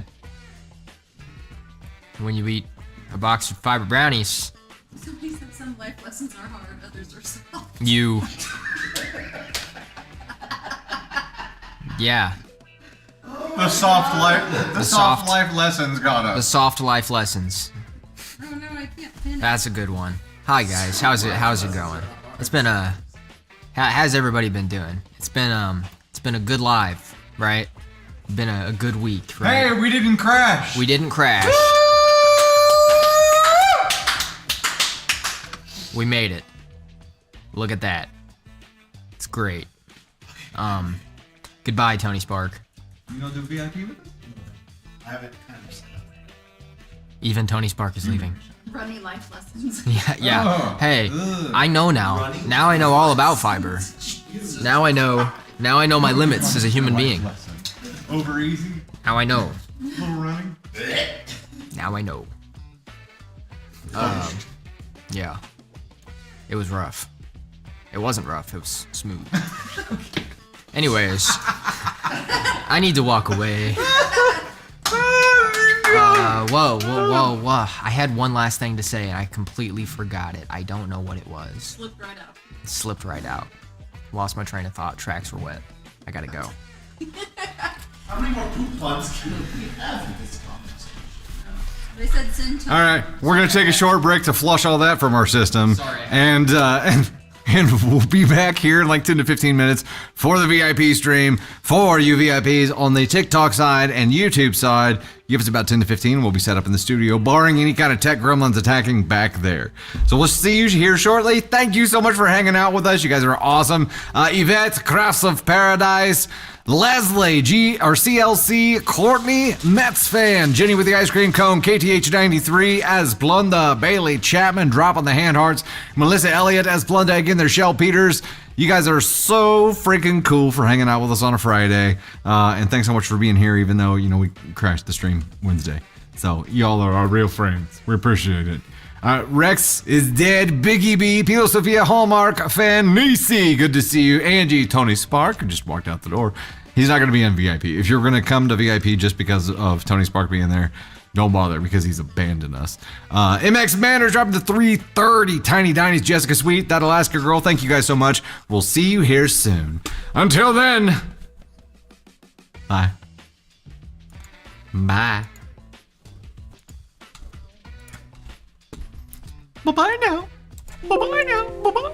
when you eat a box of fiber brownies, Somebody said some life lessons are hard, others are soft. you. Yeah, The soft life. The soft soft- life lessons got the us. soft life lessons. Oh no, I can't pin it. That's a good one. Hi guys, how's it going? It's been how's everybody been doing? It's been a good live, right? Been a good week, right? Hey, we didn't crash. We didn't crash. We made it. Look at that. It's great. Goodbye, Tony Spark. You know the VIP with us? I have it kind of set up. Even Tony Spark is leaving. Runny life lessons. Yeah. Oh, Hey, ugh. I know now. Now I know all about fiber. Now I know my limits as a human being. Over easy, Now I know. little running. Now I know. Yeah. It was rough. It wasn't rough, it was smooth. Anyways, I need to walk away. Whoa. I had one last thing to say and I completely forgot it. I don't know what it was. Slipped right out. It slipped right out. Lost my train of thought. Tracks were wet. I gotta go. How many more poop puns can we have in this conversation? They said send Tony. All right, we're gonna take a short break to flush all that from our system, and we'll be back here in like 10 to 15 minutes for the VIP stream for you VIPs on the TikTok side and YouTube side. Give us about 10 to 15. We'll be set up in the studio, barring any kind of tech gremlins attacking back there. So we'll see you here shortly. Thank you so much for hanging out with us. You guys are awesome. Yvette, Crafts of Paradise, Leslie, CLC, Courtney, Mets fan, Jenny with the ice cream cone, KTH93, as Blunda, Bailey Chapman, dropping the hand hearts, Melissa Elliott as Blunda, again, there's Shell Peters. You guys are so freaking cool for hanging out with us on a Friday. And thanks so much for being here, even though, we crashed the stream Wednesday. So y'all are our real friends. We appreciate it. Rex is dead. Biggie B, Pilo Sophia, Hallmark, Fan, Nisi. Good to see you. Angie, Tony Spark, who just walked out the door. He's not going to be on VIP. If you're going to come to VIP just because of Tony Spark being there, don't bother because he's abandoned us. MX Manor dropping to 330. Tiny Diny's Jessica Sweet, that Alaska girl. Thank you guys so much. We'll see you here soon. Until then, bye. Bye. Bye-bye now. Bye-bye now. Bye-bye.